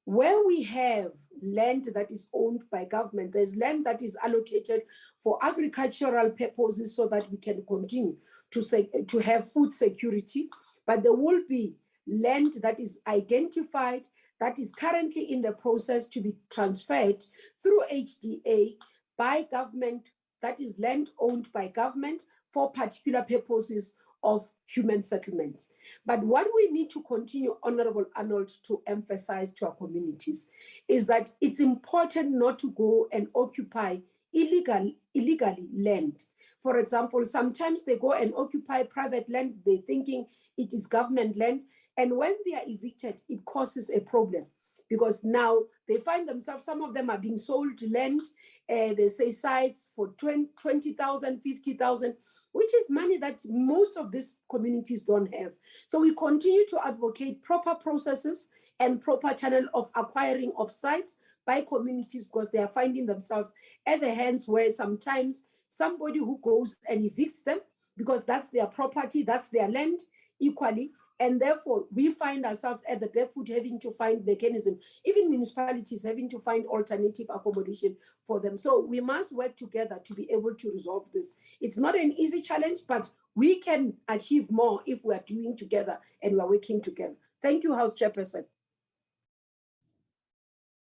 where we have land that is owned by government, there's land that is allocated for agricultural purposes so that we can continue to have food security, but there will be land that is identified that is currently in the process to be transferred through HDA by government, that is land owned by government for particular purposes of human settlements. But what we need to continue, Honorable Arnold, to emphasize to our communities is that it's important not to go and occupy illegally land. For example, sometimes they go and occupy private land, they're thinking it is government land, and when they are evicted, it causes a problem, because now they find themselves, some of them are being sold land, they say sites for 20,000, 50,000, which is money that most of these communities don't have. So we continue to advocate proper processes and proper channel of acquiring of sites by communities, because they are finding themselves at the hands where sometimes somebody who goes and evicts them, because that's their property, that's their land equally, and therefore we find ourselves at the back foot having to find mechanism, even municipalities having to find alternative accommodation for them. So we must work together to be able to resolve this. It's not an easy challenge, but we can achieve more if we are doing together and we are working together. Thank you, House Chairperson.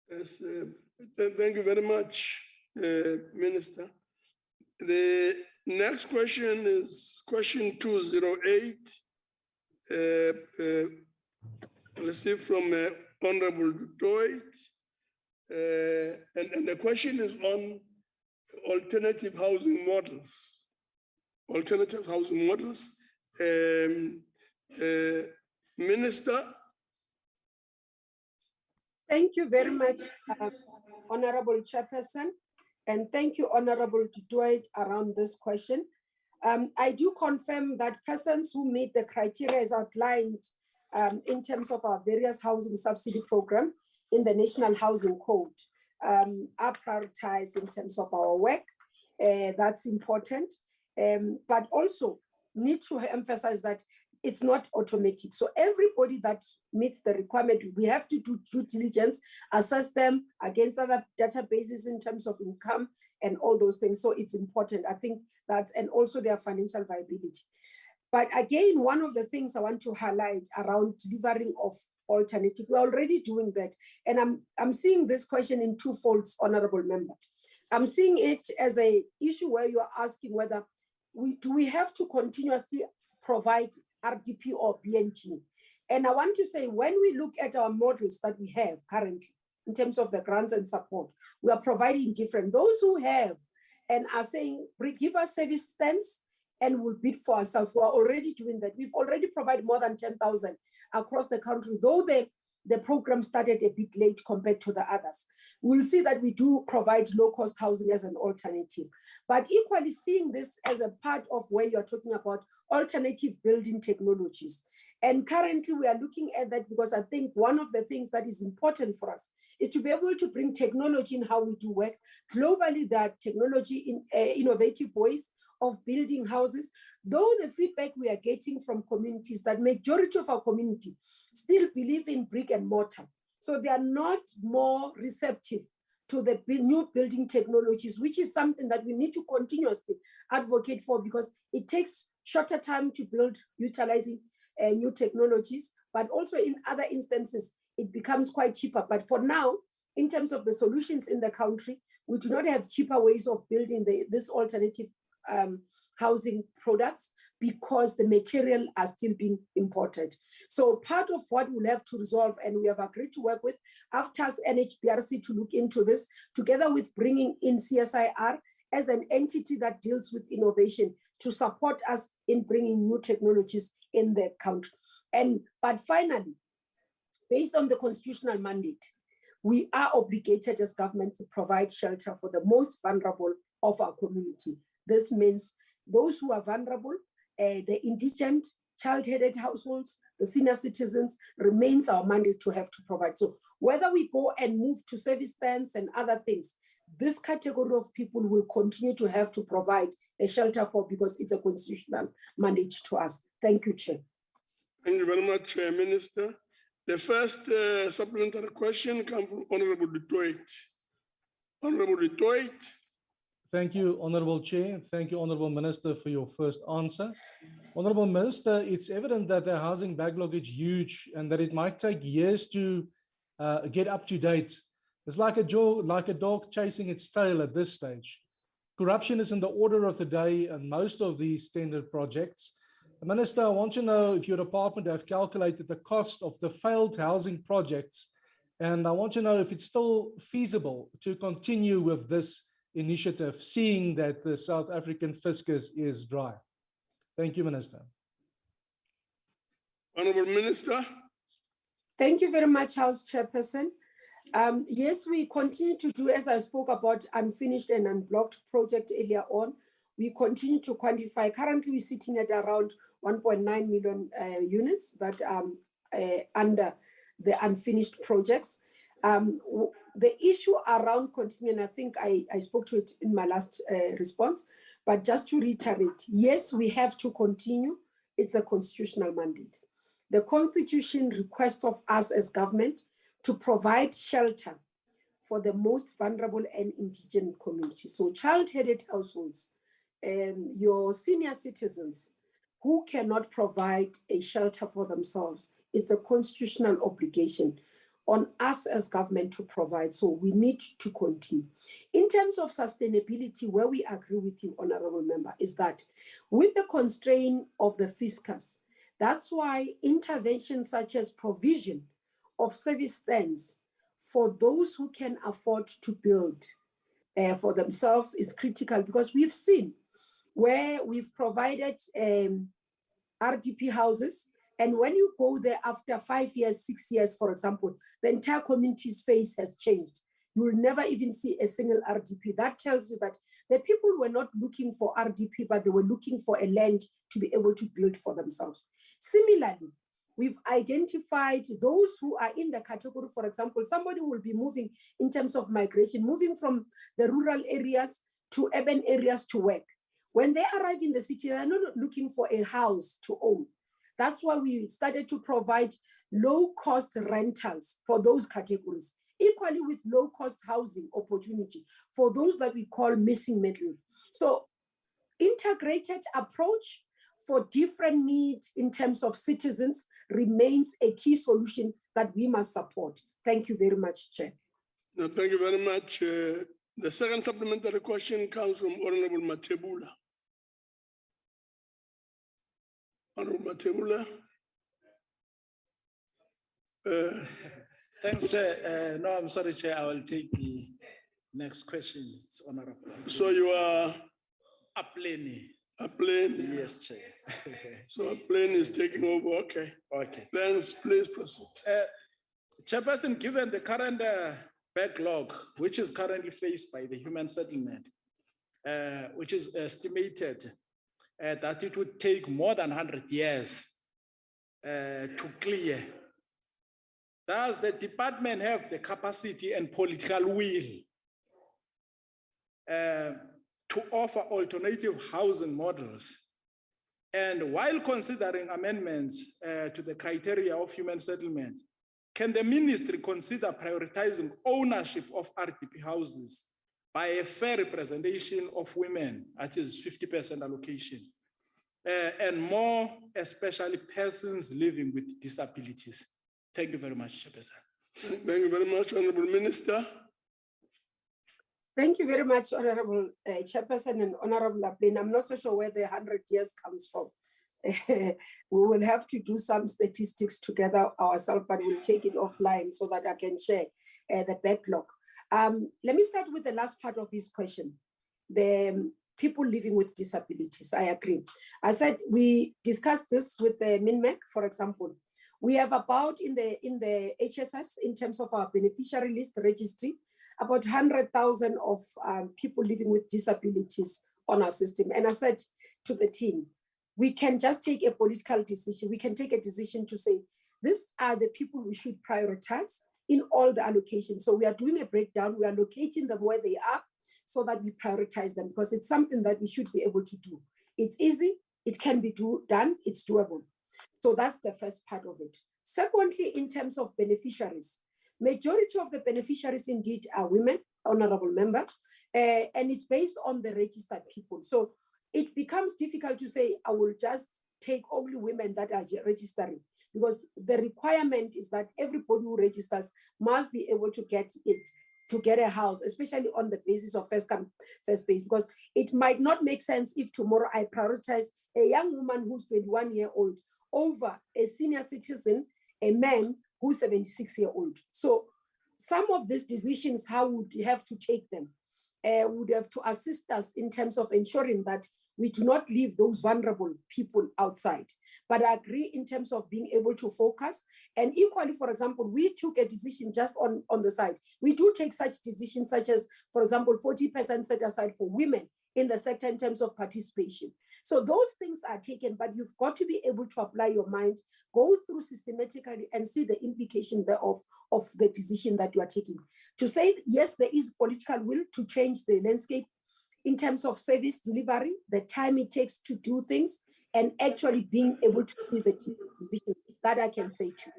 Yes, thank you very much, Minister. The next question is question 208, received from Honorable Doit. And the question is on alternative housing models. Alternative housing models. Minister. Thank you very much, Honorable Chairperson, and thank you, Honorable Dwight, around this question. I do confirm that persons who meet the criteria as outlined in terms of our various housing subsidy program in the National Housing Code are prioritized in terms of our work. That's important, but also need to emphasize that it's not automatic. So everybody that meets the requirement, we have to do due diligence, assess them against other databases in terms of income and all those things. So it's important. I think that's, and also their financial viability. But again, one of the things I want to highlight around delivering of alternative, we're already doing that. And I'm seeing this question in two folds, Honorable Member. I'm seeing it as an issue where you are asking whether do we have to continuously provide RDP or BNG. And I want to say, when we look at our models that we have currently, in terms of the grants and support, we are providing different. Those who have and are saying, give us service stands and we'll bid for ourselves. We are already doing that. We've already provided more than 10,000 across the country, though the program started a bit late compared to the others. We'll see that we do provide low-cost housing as an alternative. But equally seeing this as a part of where you're talking about alternative building technologies. And currently we are looking at that because I think one of the things that is important for us is to be able to bring technology in how we do work. Globally, there are technology in innovative ways of building houses, though the feedback we are getting from communities that majority of our community still believe in brick and mortar. So they are not more receptive to the new building technologies, which is something that we need to continuously advocate for because it takes shorter time to build utilizing new technologies, but also in other instances, it becomes quite cheaper. But for now, in terms of the solutions in the country, we do not have cheaper ways of building this alternative housing products because the material are still being imported. So part of what we'll have to resolve, and we have agreed to work with AFTAS NHBRC to look into this, together with bringing in CSIR as an entity that deals with innovation to support us in bringing new technologies in the country. But finally, based on the constitutional mandate, we are obligated as government to provide shelter for the most vulnerable of our community. This means those who are vulnerable, the indigent, child-headed households, the senior citizens, remains our mandate to have to provide. So whether we go and move to service stands and other things, this category of people will continue to have to provide a shelter for, because it's a constitutional mandate to us. Thank you, Chair. Thank you very much, Minister. The first supplementary question comes from Honorable Detroit. Honorable Detroit. Thank you, Honorable Chair. Thank you, Honorable Minister, for your first answer. Honorable Minister, it's evident that the housing backlog is huge and that it might take years to get up to date. It's like a dog chasing its tail at this stage. Corruption is in the order of the day in most of these tendered projects. Minister, I want to know if your department have calculated the cost of the failed housing projects, and I want to know if it's still feasible to continue with this initiative, seeing that the South African fiscus is dry. Thank you, Minister. Honorable Minister. Thank you very much, House Chairperson. Yes, we continue to do, as I spoke about, unfinished and unblocked project earlier on. We continue to quantify. Currently, we're sitting at around 1.9 million units that under the unfinished projects. The issue around continuing, I think I spoke to it in my last response, but just to reiterate, yes, we have to continue. It's a constitutional mandate. The Constitution requests of us as government to provide shelter for the most vulnerable and indigent communities. So child-headed households, your senior citizens who cannot provide a shelter for themselves, it's a constitutional obligation on us as government to provide. So we need to continue. In terms of sustainability, where we agree with you, Honorable Member, is that with the constraint of the fiscus, that's why interventions such as provision of service stands for those who can afford to build for themselves is critical, because we've seen where we've provided RDP houses, and when you go there after 5 years, 6 years, for example, the entire community's face has changed. You will never even see a single RDP. That tells you that the people were not looking for RDP, but they were looking for a land to be able to build for themselves. Similarly, we've identified those who are in the category, for example, somebody will be moving in terms of migration, moving from the rural areas to urban areas to work. When they arrive in the city, they're not looking for a house to own. That's why we started to provide low-cost rentals for those categories, equally with low-cost housing opportunity for those that we call missing middle. So integrated approach for different needs in terms of citizens remains a key solution that we must support. Thank you very much, Chair. No, thank you very much. The second supplementary question comes from Honorable Matebula. Honorable Matebula. Thanks, Chair. No, I'm sorry, Chair. I will take the next question. It's honorable. So you are? A Plenary. A Plenary. Yes, Chair. So a Plenary is taking over. Okay. Okay. Thanks. Please proceed. Chairperson, given the current backlog, which is currently faced by the human settlement, which is estimated that it would take more than 100 years to clear, does the department have the capacity and political will to offer alternative housing models? And while considering amendments to the criteria of human settlement, can the ministry consider prioritizing ownership of RDP houses by a fair representation of women, that is 50% allocation, and more especially persons living with disabilities? Thank you very much, Chairperson. Thank you very much, Honorable Minister. Thank you very much, Honorable Chairperson and Honorable Aplin. I'm not so sure where the 100 years comes from. We will have to do some statistics together ourselves, but we'll take it offline so that I can share the backlog. Let me start with the last part of his question. The people living with disabilities. I agree. I said we discussed this with the MINMEC, for example. We have about in the HSS, in terms of our beneficiary list registry, about 100,000 of people living with disabilities on our system. And I said to the team, we can just take a political decision. We can take a decision to say, these are the people we should prioritize in all the allocations. So we are doing a breakdown. We are locating them where they are so that we prioritize them, because it's something that we should be able to do. It's easy. It can be done. It's doable. So that's the first part of it. Secondly, in terms of beneficiaries, majority of the beneficiaries indeed are women, honorable member, and it's based on the registered people. So it becomes difficult to say, I will just take only women that are registering, because the requirement is that everybody who registers must be able to get it, to get a house, especially on the basis of first come, first pay, because it might not make sense if tomorrow I prioritize a young woman who's 21 years old over a senior citizen, a man who's 76-year-old. So some of these decisions, how would you have to take them? Would have to assist us in terms of ensuring that we do not leave those vulnerable people outside. But I agree in terms of being able to focus. And equally, for example, we took a decision just on the side. We do take such decisions such as, for example, 40% set aside for women in the sector in terms of participation. So those things are taken, but you've got to be able to apply your mind, go through systematically and see the implication thereof of the decision that you are taking. To say, yes, there is political will to change the landscape in terms of service delivery, the time it takes to do things, and actually being able to see the decision, that I can say too.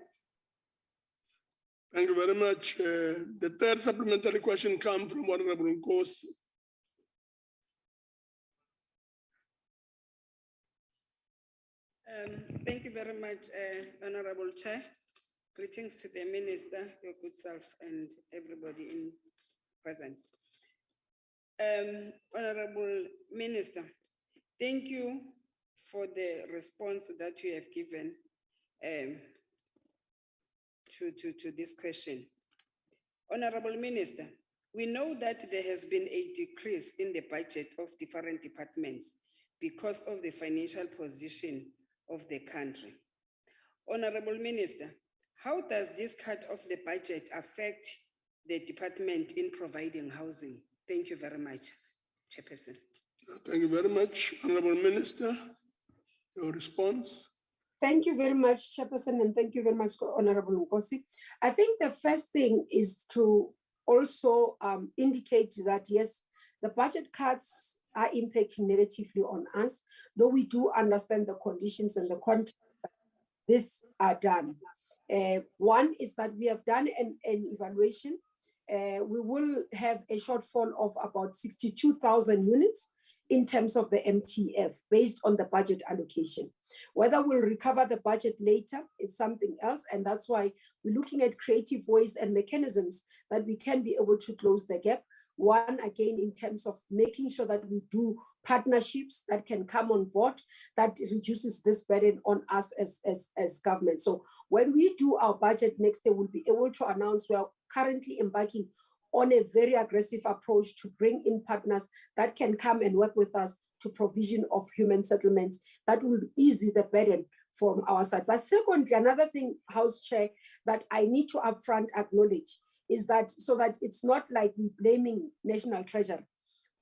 Thank you very much. The third supplementary question comes from Honorable Nkosi. Thank you very much, Honorable Chair. Greetings to the Minister, your good self, and everybody in presence. Honorable Minister, thank you for the response that you have given to this question. Honorable Minister, we know that there has been a decrease in the budget of different departments because of the financial position of the country. Honorable Minister, how does this cut of the budget affect the department in providing housing? Thank you very much, Chairperson. Thank you very much. Honorable Minister, your response. Thank you very much, Chairperson, and thank you very much, Honorable Nkosi. I think the first thing is to also indicate that, yes, the budget cuts are impacting negatively on us, though we do understand the conditions and the context that this are done. One is that we have done an evaluation. We will have a shortfall of about 62,000 units in terms of the MTF based on the budget allocation. Whether we'll recover the budget later is something else, and that's why we're looking at creative ways and mechanisms that we can be able to close the gap. One, again, in terms of making sure that we do partnerships that can come on board that reduces this burden on us as government. So when we do our budget next year, we'll be able to announce we are currently embarking on a very aggressive approach to bring in partners that can come and work with us to provision of human settlements that will ease the burden from our side. But secondly, another thing, House Chair, that I need to upfront acknowledge is that so that it's not like we're blaming National Treasury.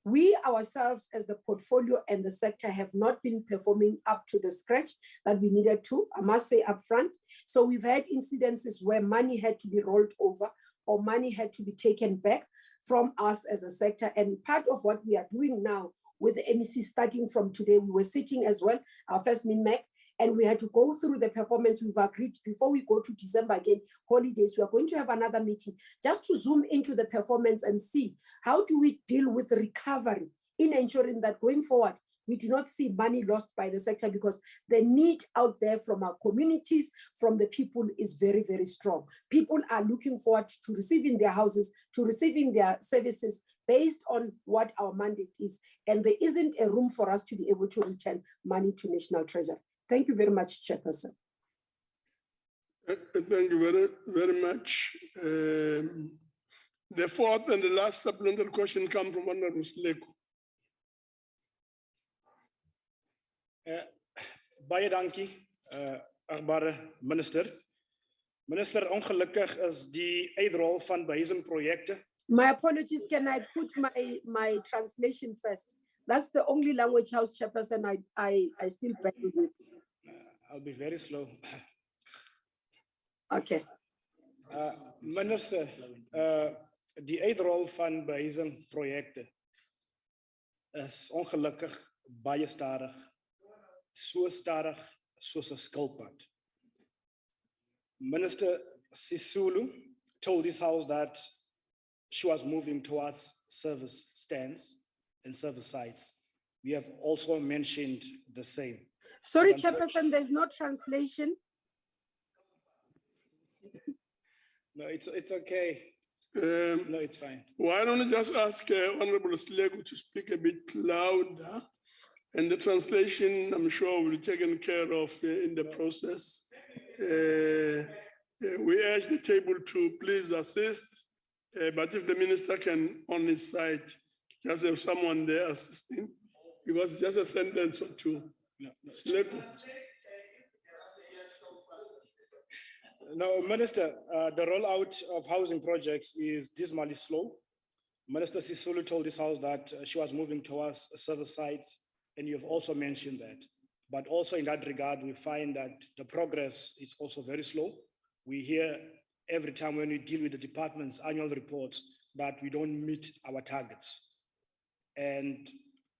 We ourselves as the portfolio and the sector have not been performing up to the scratch that we needed to, I must say upfront. So we've had incidences where money had to be rolled over or money had to be taken back from us as a sector. And part of what we are doing now with the MEC starting from today, we were sitting as well, our first MINMEC, and we had to go through the performance. We've agreed before we go to December again, holidays, we are going to have another meeting just to zoom into the performance and see how do we deal with the recovery in ensuring that going forward, we do not see money lost by the sector, because the need out there from our communities, from the people is very, very strong. People are looking forward to receiving their houses, to receiving their services based on what our mandate is. And there isn't a room for us to be able to return money to National Treasury. Thank you very much, Chairperson. Thank you very, very much. The fourth and the last supplemental question comes from Honorable Sleko. Baie dankie, achtbare minister. Minister, ongelukkig is die uitrol van behuisingprojekte My apologies, can I put my translation first? That's the only language, House Chairperson, I still battle with. I'll be very slow. Okay. Minister, die uitrol van behuisingprojekte is ongelukkig baie stadig, so stadig soos 'n skilpad. Minister Sisulu told this house that she was moving towards service stands and service sites. We have also mentioned the same. Sorry, But Chairperson, there's no translation. No, it's okay. No, it's fine. Why don't I just ask Honorable Slego to speak a bit louder? And the translation, I'm sure, will be taken care of in the process. We urge the table to please assist, but if the minister can on his side, just have someone there assisting, because it's just a sentence or two. Slego. No, Minister, the rollout of housing projects is dismally slow. Minister Sisulu told this house that she was moving towards service sites, and you've also mentioned that. But also in that regard, we find that the progress is also very slow. We hear every time when we deal with the department's annual reports that we don't meet our targets. And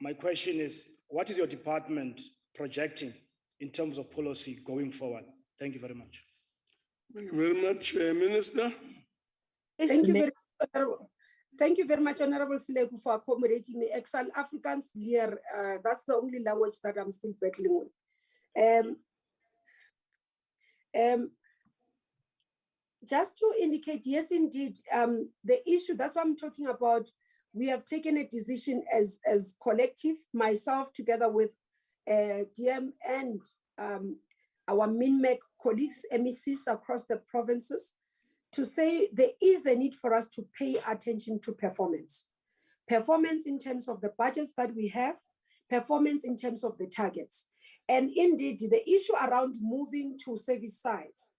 my question is, what is your department projecting in terms of policy going forward? Thank you very much. Thank you very much, Minister. Thank you very much, Honorable Slego, for accommodating me. Excellent Afrikaans here. That's the only language that I'm still battling with. Just to indicate, yes, indeed, the issue, that's what I'm talking about. We have taken a decision as collective, myself together with DM and our MINMEC colleagues, MECs across the provinces, to say there is a need for us to pay attention to performance. Performance in terms of the budgets that we have, performance in terms of the targets. And indeed, the issue around moving to service sites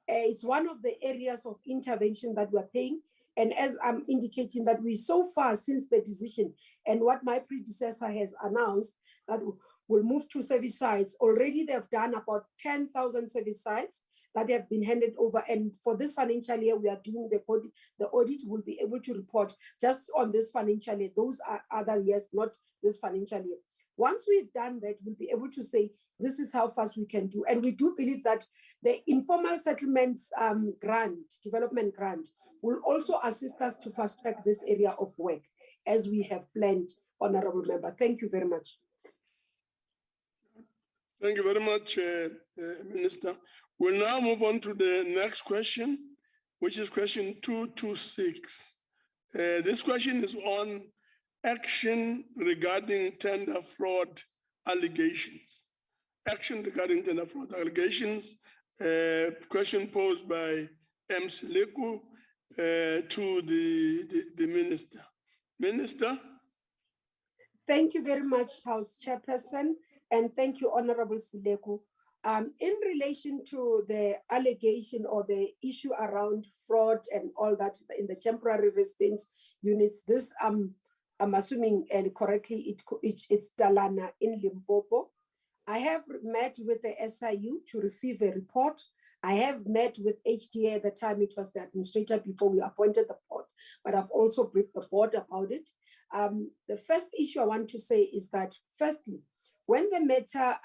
is one of the areas of intervention that we're paying. And as I'm indicating that we so far since the decision and what my predecessor has announced that we'll move to service sites, already they've done about 10,000 service sites that have been handed over. And for this financial year, we are doing the audit. The audit will be able to report just on this financial year. Those are other years, not this financial year. Once we've done that, we'll be able to say, this is how fast we can do. And we do believe that the informal settlements development grant, will also assist us to fast track this area of work as we have planned, Honorable Member. Thank you very much. Thank you very much, Minister. We'll now move on to the next question, which is question 226. This question is on action regarding tender fraud allegations. Action regarding tender fraud allegations. Question posed by M. Seleku to the Minister. Minister? Thank you very much, House Chairperson, and thank you, Honorable Seleku. In relation to the allegation or the issue around fraud and all that in the temporary residence units, this I'm assuming and correctly it's Talana in Limpopo. I have met with the SIU to receive a report. I have met with HDA at the time it was the administrator before we appointed the board, but I've also briefed the board about it. The first issue I want to say is that firstly, when the matter,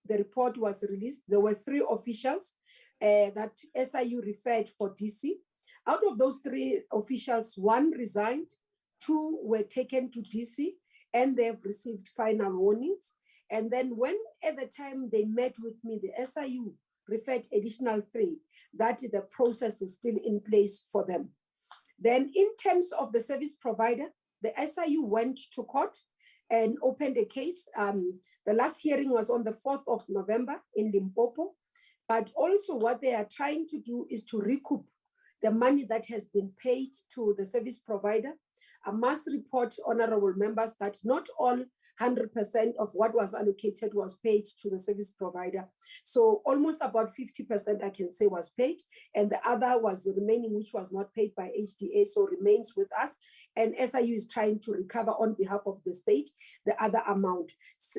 the report was released, there were 3 officials that SIU referred for DC. Out of those 3 officials, 1 resigned, 2 were taken to DC, and they've received final warnings. And then when at the time they met with me, the SIU referred additional 3, that the process is still in place for them. Then in terms of the service provider, the SIU went to court and opened a case. The last hearing was on the 4th of November in Limpopo. But also what they are trying to do is to recoup the money that has been paid to the service provider. I must report, honorable members, that not all 100% of what was allocated was paid to the service provider. So almost about 50% I can say was paid, and the other was the remaining, which was not paid by HDA, so remains with us. And SIU is trying to recover on behalf of the state the other amount.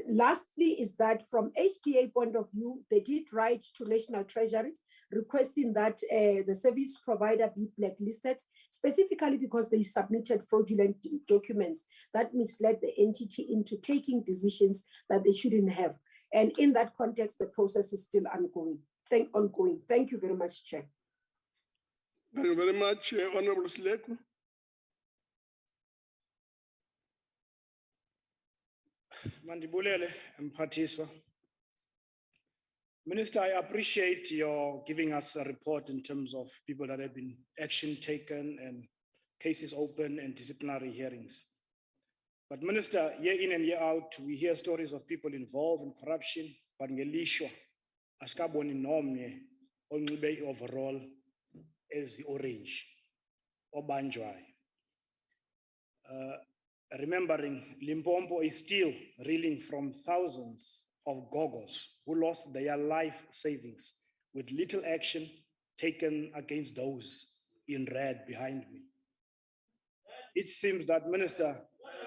Lastly, is that from HDA point of view, they did write to National Treasury requesting that the service provider be blacklisted, specifically because they submitted fraudulent documents that misled the entity into taking decisions that they shouldn't have. And in that context, the process is still ongoing. Thank you very much, Chair. Thank you very much, Honorable Sleko. Mandibulele, Mphathiswa. Minister, I appreciate your giving us a report in terms of people that have been action taken and cases open and disciplinary hearings. But Minister, year in and year out, we hear stories of people involved in corruption, but ngelishwa, askaboni nomnye, onxibe overall as the orange, obanjwai. Remembering Limpopo is still reeling from thousands of gogos who lost their life savings with little action taken against those in red behind me. It seems that, Minister,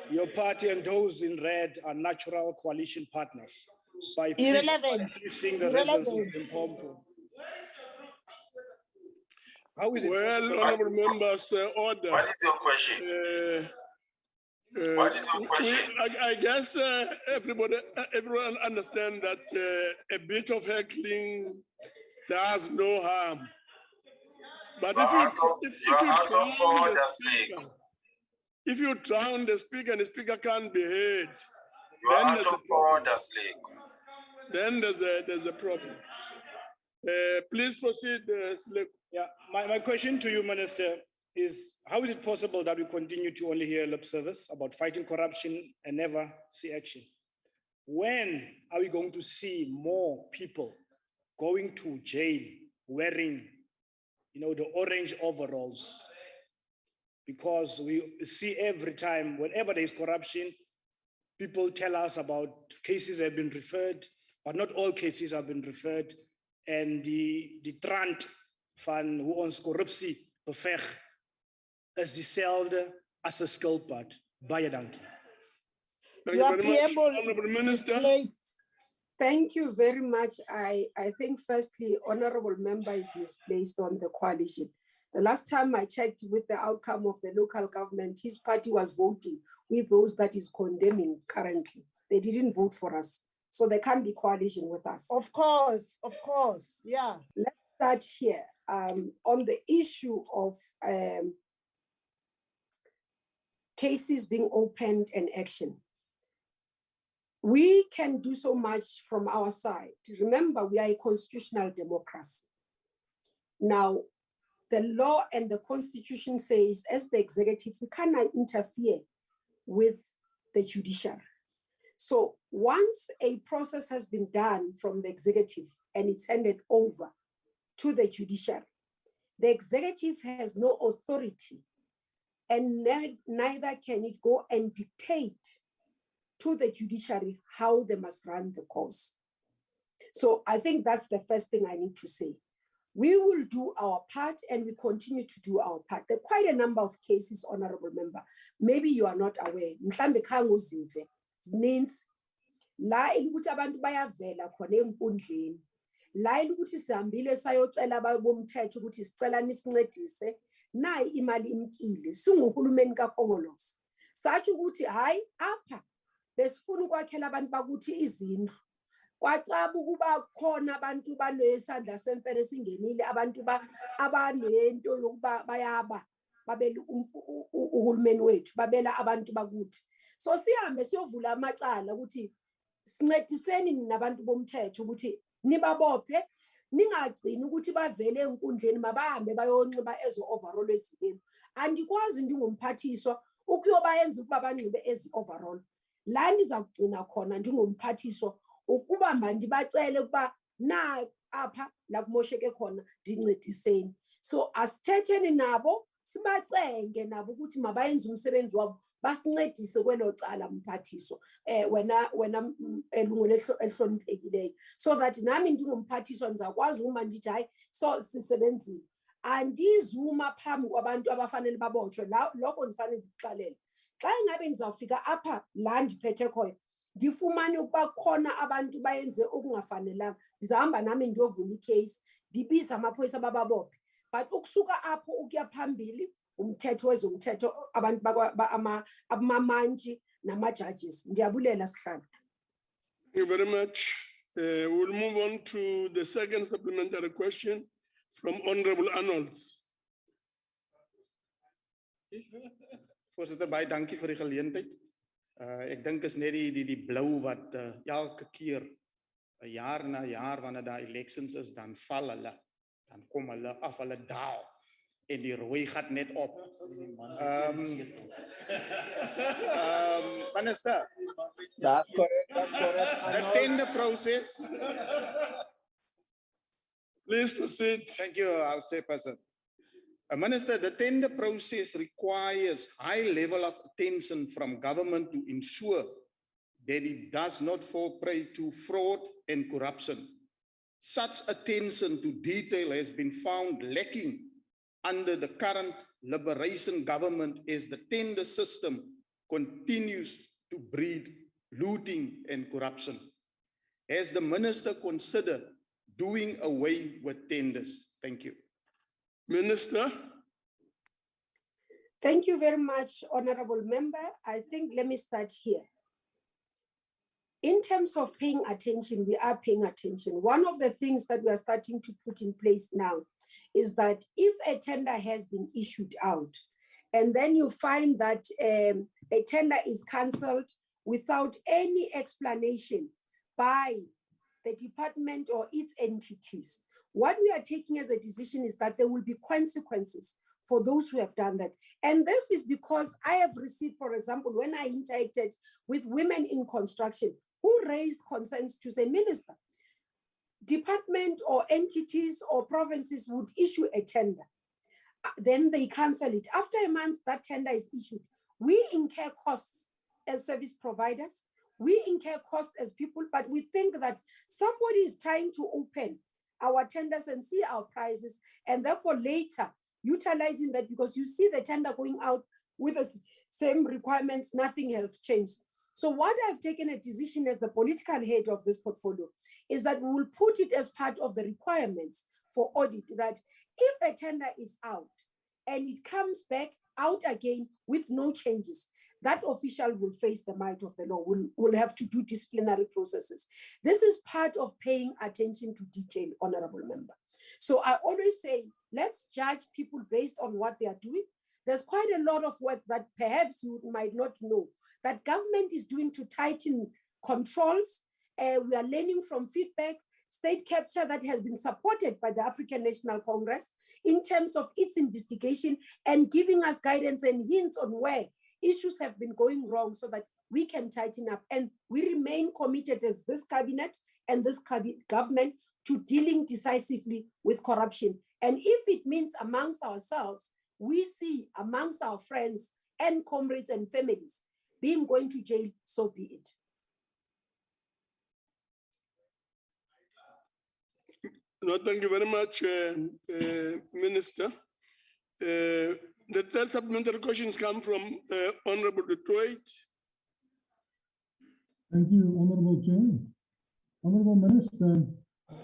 your party and those in red are natural coalition partners by increasing the residents of Limpopo. How is it? Well, honorable members, order. What is your question? What is your question? I guess everyone understands that a bit of heckling does no harm. But if you drown the speaker and the speaker can't be heard, then there's a problem. Please proceed, Sleko. Yeah, my question to you, Minister, is how is it possible that we continue to only hear lip service about fighting corruption and never see action? When are we going to see more people going to jail wearing, the orange overalls? Because we see every time, whenever there is corruption, people tell us about cases have been referred, but not all cases have been referred. And the trant van who owns corruptie beveg is dieselfde as 'n skilpad. Baie dankie. Thank you very much, Honorable Minister. Thank you very much. I think firstly, honorable member is misplaced on the coalition. The last time I checked with the outcome of the local government, his party was voting with those that is condemning currently. They didn't vote for us. So they can't be coalition with us. Of course, yeah. Let's start here on the issue of cases being opened and action. We can do so much from our side. Remember, we are a constitutional democracy. Now, the law and the constitution says, as the executive, we cannot interfere with the judiciary. So once a process has been done from the executive and it's handed over to the judiciary, the executive has no authority and neither can it go and dictate to the judiciary how they must run the course. So I think that's the first thing I need to say. We will do our part and we continue to do our part. There are quite a number of cases, honorable member. Maybe you are not aware. Means la ukuthi abantu bayavela khona enkundleni la ukuthi sihambile sayocela bomthetho ukuthi sicela nisincedise nayi imali imkile singuhulumeni kaKhongolose sathi ukuthi hayi apha besifuna ukwakhela abantu bakuthi izindlu kwacaba ukuba khona abantu balesandla semfene singenile abantu abanento yokuba bayaba babela uhulumeni wethu babela abantu bakuthi. So sihambe siyovula amacala ukuthi sincediseni nabantu bomthetho ukuthi nibabophe ningagcini ukuthi bavele enkundleni mabahambe bayonxiba ezo overall ezileni. Andikwazi ndingomphathiswa ukuyobayenza ukuba banxibe ezi overall. La ndizakugcina khona ndingomphathiswa ukuba mandibacele ukuba na apha la kumosheke khona ndincediseni. So asithetheni nabo sibacenge nabo ukuthi mabayenze umsebenzi wabo basincedise kwelo cala mphathiso wena elungu elihloniphekileyo, so that nami ndingumphathiswa ndizakwazi uma ndithi hayi so sisebenzile, andizuma phambi kwabantu abafanele babotshwe. Lokho ndifanele ndikuxelele. Xa ngabe ndizawufika apha la ndiphethe khoyo ndifumane ukuba khona abantu bayenze okungafanelanga, ndizahamba nami ndiyovula icase, ndibize amaphoyisa bababophe. But ukusuka apho ukuya phambili umthetho wezomthetho abantu abamamantshi nama-judges. Ndiyabulela sihlalo. Thank you very much. We'll move on to the second supplementary question from Honorable Arnolds. Voorzitter, baie dankie vir die geleentheid. Ek dink is net die blou wat elke keer, jaar na jaar, wanneer daar elections is, dan val hulle, dan kom hulle af, hulle daal, en die rooi gaat net op. Minister. That's correct, that's correct. The tender process. Please proceed. Thank you, House Chairperson. Minister, the tender process requires high level of attention from government to ensure that it does not fall prey to fraud and corruption. Such attention to detail has been found lacking under the current Liberation government as the tender system continues to breed looting and corruption. Has the minister considered doing away with tenders? Thank you. Minister. Thank you very much, Honorable Member. I think let me start here. In terms of paying attention, we are paying attention. One of the things that we are starting to put in place now is that if a tender has been issued out, and then you find that a tender is cancelled without any explanation by the department or its entities, what we are taking as a decision is that there will be consequences for those who have done that. And this is because I have received, for example, when I interacted with women in construction who raised concerns to say, Minister, department or entities or provinces would issue a tender. Then they cancel it. After a month, that tender is issued. We incur costs as service providers. We incur costs as people, but we think that somebody is trying to open our tenders and see our prices, and therefore later utilizing that, because you see the tender going out with the same requirements, nothing has changed. So what I've taken a decision as the political head of this portfolio is that we will put it as part of the requirements for audit, that if a tender is out and it comes back out again with no changes, that official will face the might of the law, will have to do disciplinary processes. This is part of paying attention to detail, Honorable Member. So I always say, let's judge people based on what they are doing. There's quite a lot of work that perhaps you might not know that government is doing to tighten controls. We are learning from feedback, state capture that has been supported by the African National Congress in terms of its investigation and giving us guidance and hints on where issues have been going wrong so that we can tighten up. And we remain committed as this cabinet and this government to dealing decisively with corruption. And if it means amongst ourselves, we see amongst our friends and comrades and families being going to jail, so be it. No, thank you very much, Minister. The third supplementary questions come from Honorable Detroit. Thank you, Honorable Chair. Honorable Minister.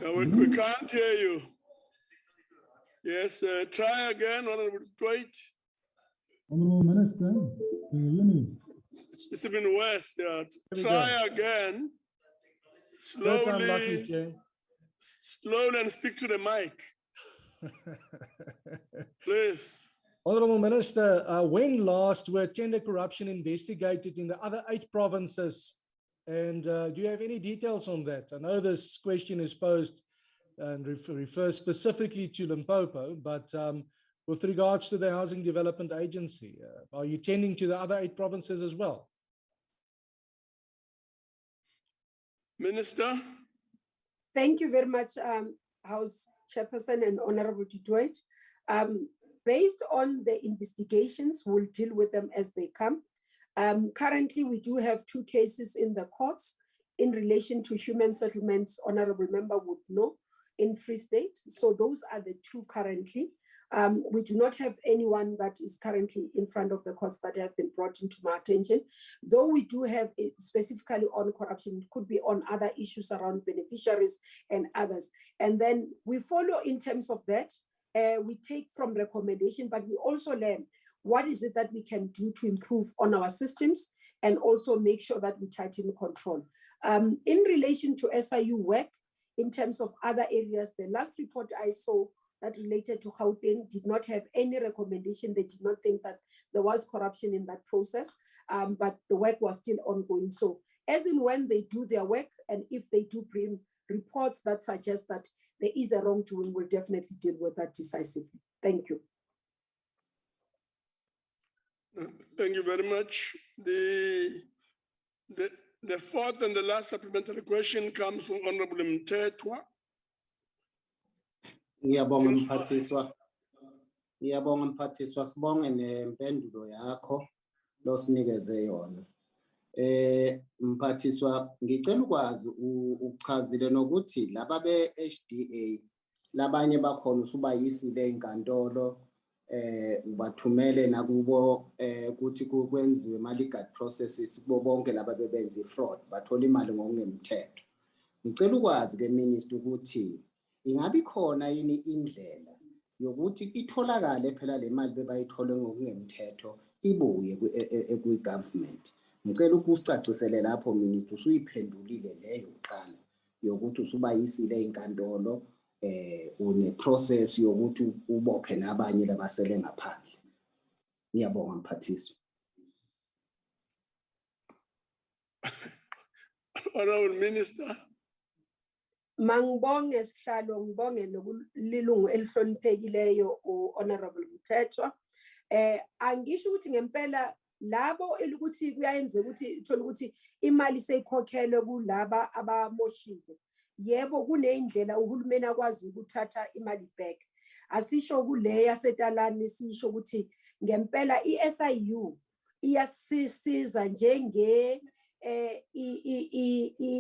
We can't hear you. Yes, try again, Honorable Detroit. Honorable Minister, can you hear me? It's even worse. Yeah. Try again. Slowly, slowly and speak to the mic. Please. Honorable Minister, when last were tender corruption investigated in the other 8 provinces? And do you have any details on that? I know this question is posed and refers specifically to Limpopo, but with regards to the Housing Development Agency, are you tending to the other 8 provinces as well? Minister. Thank you very much, House Chairperson and Honorable Detroit. Based on the investigations, we'll deal with them as they come. Currently, we do have 2 cases in the courts in relation to human settlements, honorable member would know, in Free State. So those are the 2 currently. We do not have anyone that is currently in front of the courts that have been brought into my attention, though we do have it specifically on corruption. It could be on other issues around beneficiaries and others. And then we follow in terms of that. We take from recommendation, but we also learn what is it that we can do to improve on our systems and also make sure that we tighten control. In relation to SIU work, in terms of other areas, the last report I saw that related to Gauteng did not have any recommendation. They did not think that there was corruption in that process, but the work was still ongoing. So as in when they do their work, and if they do bring reports that suggest that there is a wrongdoing, we'll definitely deal with that decisively. Thank you. Thank you very much. The 4th and the last supplementary question comes from Honorable Mthethwa. Ngiyabonga mphathiswa. Ngiyabonga mphathiswa, sibonge nempendulo yakho losinikeze yona. Mphathiswa, ngicela ukwazi ukuchazile nokuthi laba be-HDA labanye bakhona usubayisile enkantolo ubathumele nakubo ukuthi kwenziwe ama-legal processes kubo bonke laba bebenza i-fraud bathola imali ngokungemthetho. Ngicela ukwazi ke minister ukuthi ingabe khona yini indlela yokuthi itholakale phela le mali bebayithole ngokungemthetho ibuye kwi-government. Ngicela ukusicacisele lapho minister usuyiphendulile leyo uqala yokuthi usubayisile enkantolo une process yokuthi ubophe nabanye labasele ngaphandle. Ngiyabonga mphathiswa. Honorable Minister. Mangibonge sihlalo, ngibonge nokulilungu elihloniphekileyo Honorable Mthethwa. Angisho ukuthi ngempela labo elukuthi kuyayenza ukuthi uthola ukuthi imali seyikhokhelwe kulaba abamoshile. Yebo, kuneyindlela uhulumeni akwazi ukuthatha imali back. Asisho kule yasetalani, sisho ukuthi ngempela iSIU iyasisiza njenge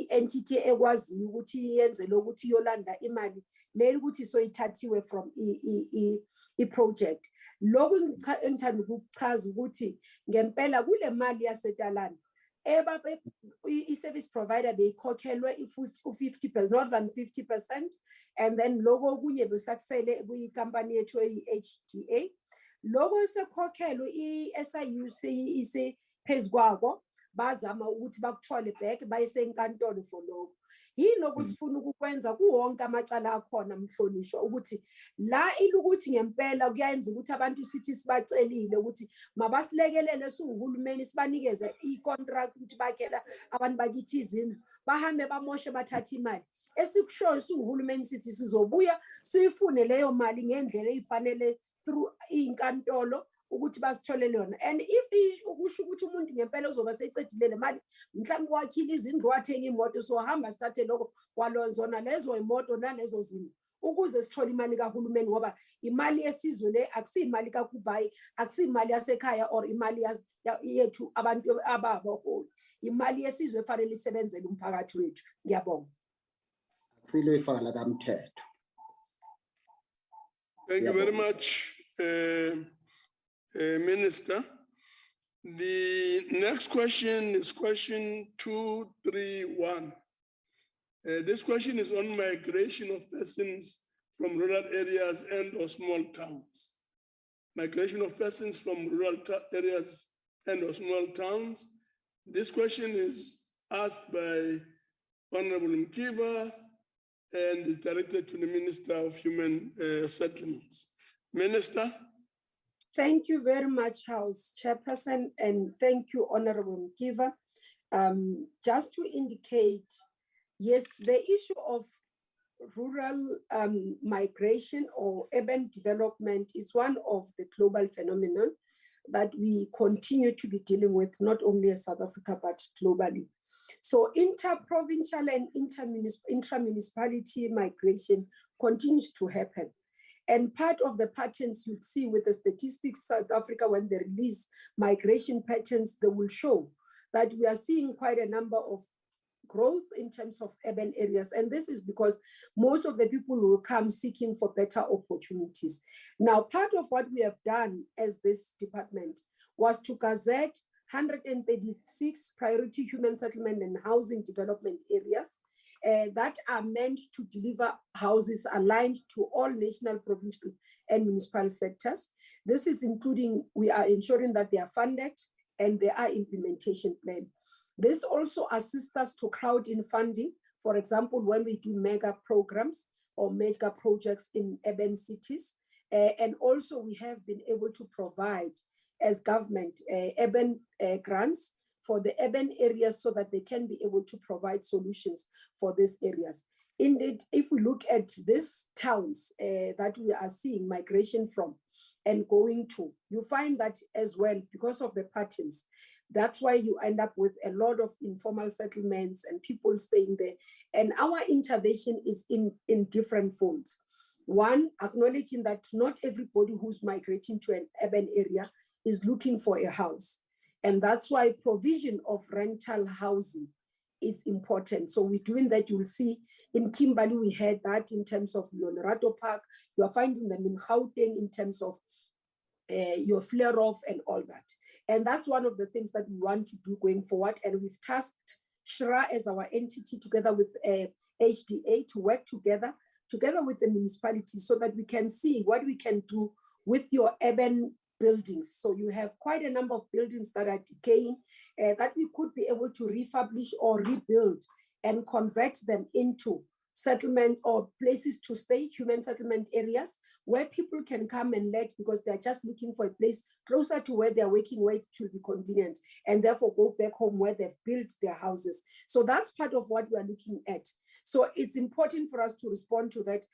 entity ekwazi ukuthi yenze lokuthi yolanda imali leyo ukuthi soyithathiwe from project. Lokhu ngithanda ukuchaza ukuthi ngempela kule mali yasetalani i-service provider beyikhokhelwe u-50%, more than 50%, and then logo kunye besakusele kwi-company yethu eyi-HDA. Logo sekhokhelwe i-SIU ise phezu kwako, bazama ukuthi bakuthole back bayise enkantolo for lokho. Yilokho sifuna ukukwenza kuwonke amacala akhona mhlonishwa ukuthi la ilukuthi ngempela kuyayenza ukuthi abantu sithi sibacelile ukuthi mabasilekelele suhulumeni sibanikeze i-contract ukuthi bakhela abantu bakithi izindlu bahambe bamoshe bathatha imali. Esikushoyo suhulumeni sithi sizobuya siyifune leyo mali ngendlela ezifanele through inkantolo ukuthi basitholele yona. And if ukusho ukuthi umuntu ngempela uzoba seyicedile le mali mhlawumbe wakhila izindlu wathenga imoto so hamba sithathe lokho kwalonzona lezo imoto nalezo zindlu ukuze sithole imali kahulumeni ngoba imali yesizwe le akusiyimali kaKubayi, akusiyimali yasekhaya or imali yethu abantu ababaholi. Imali yesizwe efanele isebenzele umphakathi wethu. Ngiyabonga. Akusilo ifala kamthetho. Thank you very much. Minister. The next question is question 231. This question is on migration of persons from rural areas and or small towns. Migration of persons from rural areas and or small towns. This question is asked by Honorable Mkiva and is directed to the Minister of Human Settlements. Minister. Thank you very much, House Chairperson, and thank you, Honorable Mkiva. Just to indicate, yes, the issue of rural migration or urban development is one of the global phenomenon that we continue to be dealing with, not only in South Africa, but globally. So inter-provincial and intra-municipality migration continues to happen. And part of the patterns you'd see with the statistics South Africa, when they release migration patterns, they will show that we are seeing quite a number of growth in terms of urban areas. And this is because most of the people will come seeking for better opportunities. Now, part of what we have done as this department was to gazette 136 priority human settlement and housing development areas that are meant to deliver houses aligned to all national, provincial, and municipal sectors. This is including, we are ensuring that they are funded and there are implementation plans. This also assists us to crowd in funding. For example, when we do mega programs or mega projects in urban cities. And also we have been able to provide as government urban grants for the urban areas so that they can be able to provide solutions for these areas. Indeed, if we look at these towns that we are seeing migration from and going to, you find that as well, because of the patterns, that's why you end up with a lot of informal settlements and people staying there. And our intervention is in different folds. One, acknowledging that not everybody who's migrating to an urban area is looking for a house. And that's why provision of rental housing is important. So we're doing that. You'll see in Kimberley, we had that in terms of Leonardo Park. You are finding them in Gauteng in terms of your flare off and all that. And that's one of the things that we want to do going forward. And we've tasked SHRA as our entity together with HDA to work together with the municipalities so that we can see what we can do with your urban buildings. So you have quite a number of buildings that are decaying that we could be able to refurbish or rebuild and convert them into settlement or places to stay, human settlement areas where people can come and let, because they're just looking for a place closer to where they're working, where it will be convenient, and therefore go back home where they've built their houses. So that's part of what we're looking at. So it's important for us to respond to that.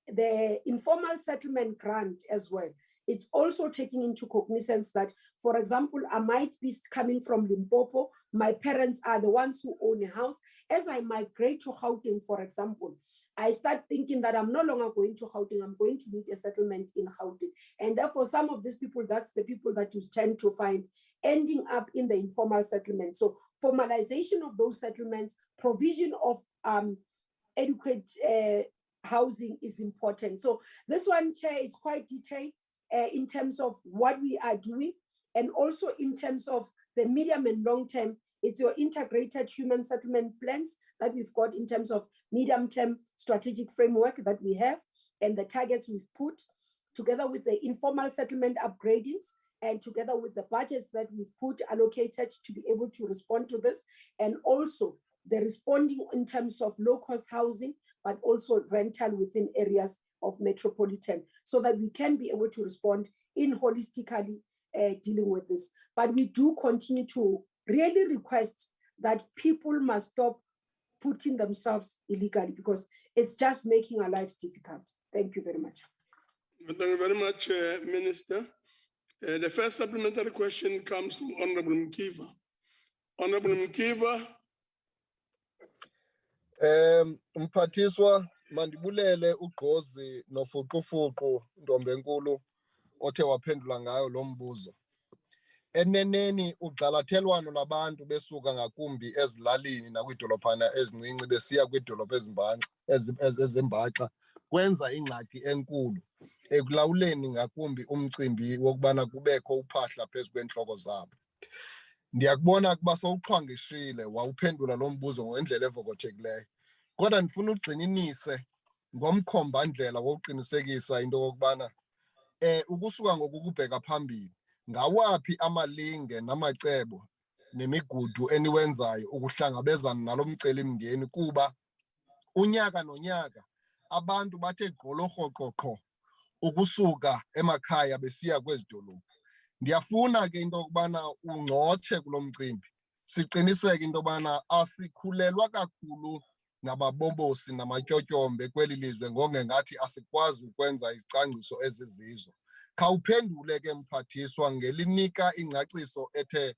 The informal settlement grant as well, it's also taking into cognizance that, for example, I might be coming from Limpopo. My parents are the ones who own a house. As I migrate to Gauteng, for example, I start thinking that I'm no longer going to Gauteng. I'm going to need a settlement in Gauteng. And therefore, some of these people, that's the people that you tend to find ending up in the informal settlement. So formalization of those settlements, provision of adequate housing is important. So this one, Chair, is quite detailed in terms of what we are doing, and also in terms of the medium and long term. It's your integrated human settlement plans that we've got in terms of medium-term strategic framework that we have and the targets we've put, together with the informal settlement upgradings and together with the budgets that we've put allocated to be able to respond to this, and also the responding in terms of low-cost housing, but also rental within areas of metropolitan, so that we can be able to respond in holistically dealing with this. But we do continue to really request that people must stop putting themselves illegally, because it's just making our lives difficult. Thank you very much. Thank you very much, Minister. The first supplementary question comes from Honorable Mkiva. Honorable Mkiva. Mphathiswa, mandibulele uGqozi nofuqufuqu Ntombenkulu othe waphendula ngayo lo mbuzo. Eneneni ugxalathelwano labantu besuka ngakumbi ezilalini nakwidolophana ezincinci besiya kwidolophu ezimbaxa kwenza ingxaki enkulu ekulawuleni ngakumbi umcimbi wokubana kubekho uphahla phezu kweentloko zabo. Ndiyakubona ukuba sowuqhwangishile wawuphendula lo mbuzo ngendlela evokothekileyo, kodwa ndifuna ugxininise ngomkhombandlela wokuqinisekisa into yokubana ukusuka ngokukubheka phambili, ngawaphi amalinge namacebo nemigudu eniwenzayo ukuhlangabezana nalo mcelimngeni, kuba unyaka nonyaka abantu bathe gqolo rhoqoqho ukusuka emakhaya besiya kwezi dolophu. Ndiyafuna ke into yokubana ungcotshe kulo mcimbi, siqiniseke into yokubana asikhulelwa kakhulu ngababombosi namatyotyombe kweli lizwe ngongengathi asikwazi ukwenza izicwangciso ezizizo. Khawuphendule ke Mphathiswa ngelinika ingcaciso ethe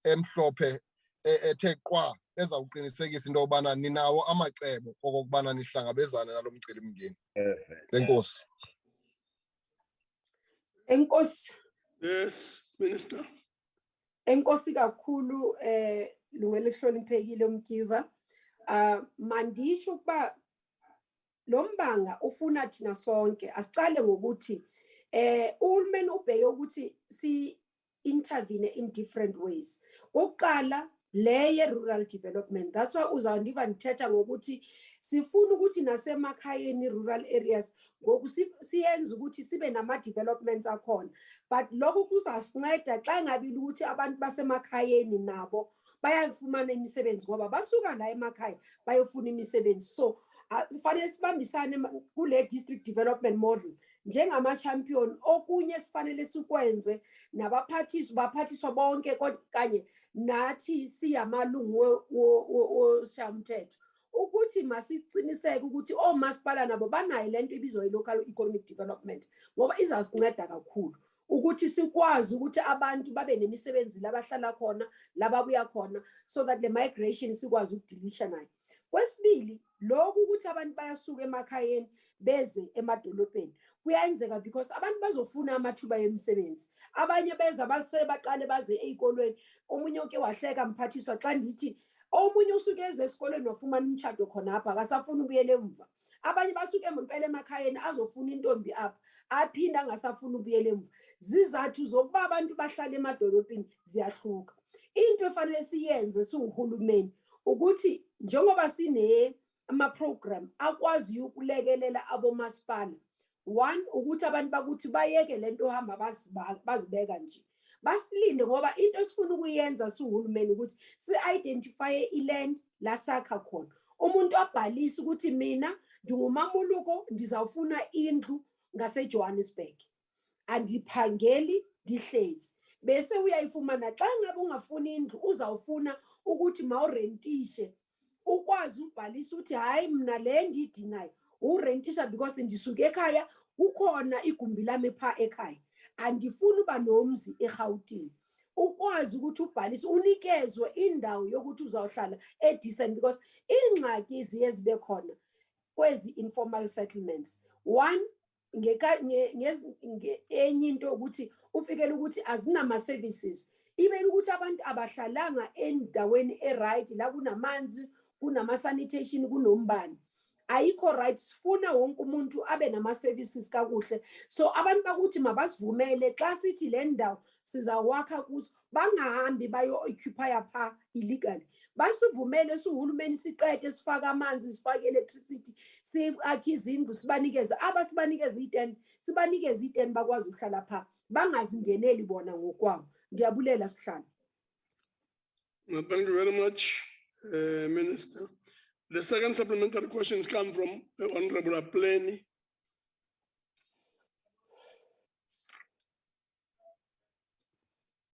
emhlophe ethe qwa ezawuqinisekisa into yobana ninawo amacebo okokubana nihlangabezane nalo mcelimngeni. Enkosi. Enkosi. Yes, Minister. Enkosi kakhulu lungelo hloniphekile umkiva. Mandisho ukuba lo mbanga ufuna thina sonke asicale ngokuthi uhulumeni ubheke ukuthi si intervene in different ways. Oqala leye rural development. That's why uzawundiva ndithetha ngokuthi sifuna ukuthi nasemakhayeni rural areas ngoku siyenza ukuthi sibe nama developments akhona. But lokho kuzasinceda xa ngabe ukuthi abantu basemakhayeni nabo bayafumana imisebenzi ngoba basuka la emakhaya bayofuna imisebenzi. So kufanele sibambisane kule district development model njengama champion okunye sifanele sikwenze baphathiswa bonke kanye nathi siyamalungu woshamthetho ukuthi masiqiniseke ukuthi omasipala nabo banayo lento ibizwa local economic development ngoba izasinceda kakhulu ukuthi sikwazi ukuthi abantu babe nemisebenzi labahlala khona lababuya khona so that the migration sikwazi ukudilisha nayo. Kwesibili lokhu ukuthi abantu bayasuka emakhayeni beze emadolobheni kuyenzeka because abantu bazofuna amathuba yemisebenzi. Abanye beza baqale baze ezikolweni. Omunye oke wahleka mphathiswa xa ndithi omunye usuke eze esikolweni wafumana umtshado khona apha akasafuna ubuyele emva. Abanye basuke empela emakhayeni azofuna intombi apha aphinda angasafuna ubuyele emva. Zizathu zokuba abantu bahlala emadolobheni ziyahluka. Into efanele siyenze singuhulumeni ukuthi njengoba sine ama program akwazi ukulekelela abomasipala. One ukuthi abantu bakuthi bayeke lento hamba bazibeka nje. Basilinde ngoba into esifuna ukuyenza sihulumeni ukuthi si-identify iland la sakha khona. Umuntu abhalise ukuthi mina ngingumamuluko ndizawufuna indlu ngase Johannesburg. Andiphangeli ndihlezi. Bese uyayifumana xa ngabe ungafuni indlu uzawufuna ukuthi mawurentishe ukwazi ubhalisa ukuthi hayi mina le ndidinayo urentisha because ndisuke ekhaya ukhona igumbi lami pha ekhaya andifuni uba nomzi eGauteng. Ukwazi ukuthi ubhalise unikezwe indawo yokuthi uzawuhlala decent because ingxaki ziye zibe khona kwezi informal settlements. One enye into ukuthi ufikele ukuthi azinama services ibe ukuthi abantu abahlalanga endaweni eright la kunamanzi kunama sanitation kunombani ayikho right. Sifuna wonke umuntu abe nama services kakuhle. So abantu bakuthi mabasivumele xa sithi le ndawo sizawakha kuzo bangahambi bayo occupy pha illegally. Basivumele suhulumeni siqede sifaka amanzi sifake electricity sifake izindlu sibanikeze abasibanikeze i10 sibanikeze i10 bakwazi ukuhlala pha bangazingeneli bona ngokwabo. Ndiyabulela sihlalo. Thank you very much, Minister. The second supplementary questions come from the Honorable Plenary.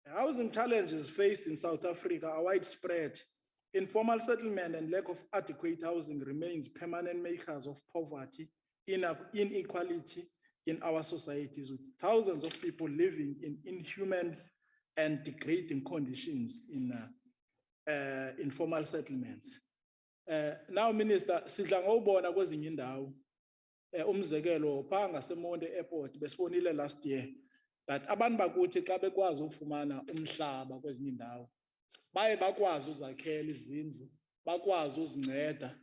Housing challenges faced in South Africa are widespread. Informal settlement and lack of adequate housing remains permanent makers of poverty, inequality in our societies, with thousands of people living in inhuman and degrading conditions in informal settlements. Now, Minister, sidla ngobona kwezinye indawo umzekelo pha ngaseMonde Airport besibonile last year that abantu bakuthi xa bekwazi ufumana umhlaba kwezinye indawo baye bakwazi uzakhela izindlu bakwazi uzinceda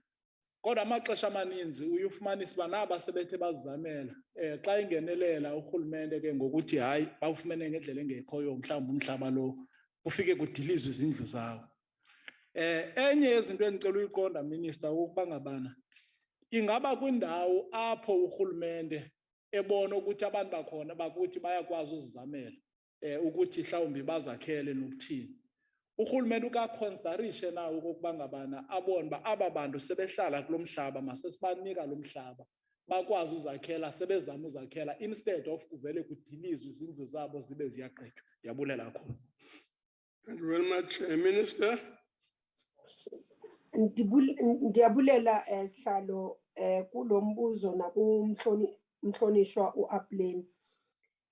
kodwa amaxesha amaninzi uyifumanisa uba naba sebethe bazizamela xa ingenelela urhulumente ke ngokuthi hayi bawufumene ngendlela engekhoyo mhlawumbi umhlaba lo ufike kudilizwe izindlu zawo. Enye yezinto endicela uyiqonda Minister ukuba ngabana ingaba kwindawo apho urhulumente ebona ukuthi abantu bakhona bakuthi bayakwazi uzizamela ukuthi mhlawumbi bazakhele nokuthini. Urhulumente ukaconsiderishe na ukuba ngabana abone ba aba bantu sebehlala kulomhlaba masesibanika lo mhlaba bakwazi uzakhela sebezama uzakhela instead of kuvele kudilizwe izindlu zabo zibe ziyaqetywa. Ndiyabulela kakhulu. Thank you very much, Minister. Ndiyabulela sihlalo kulombuzo nakumhlonishwa uApleni.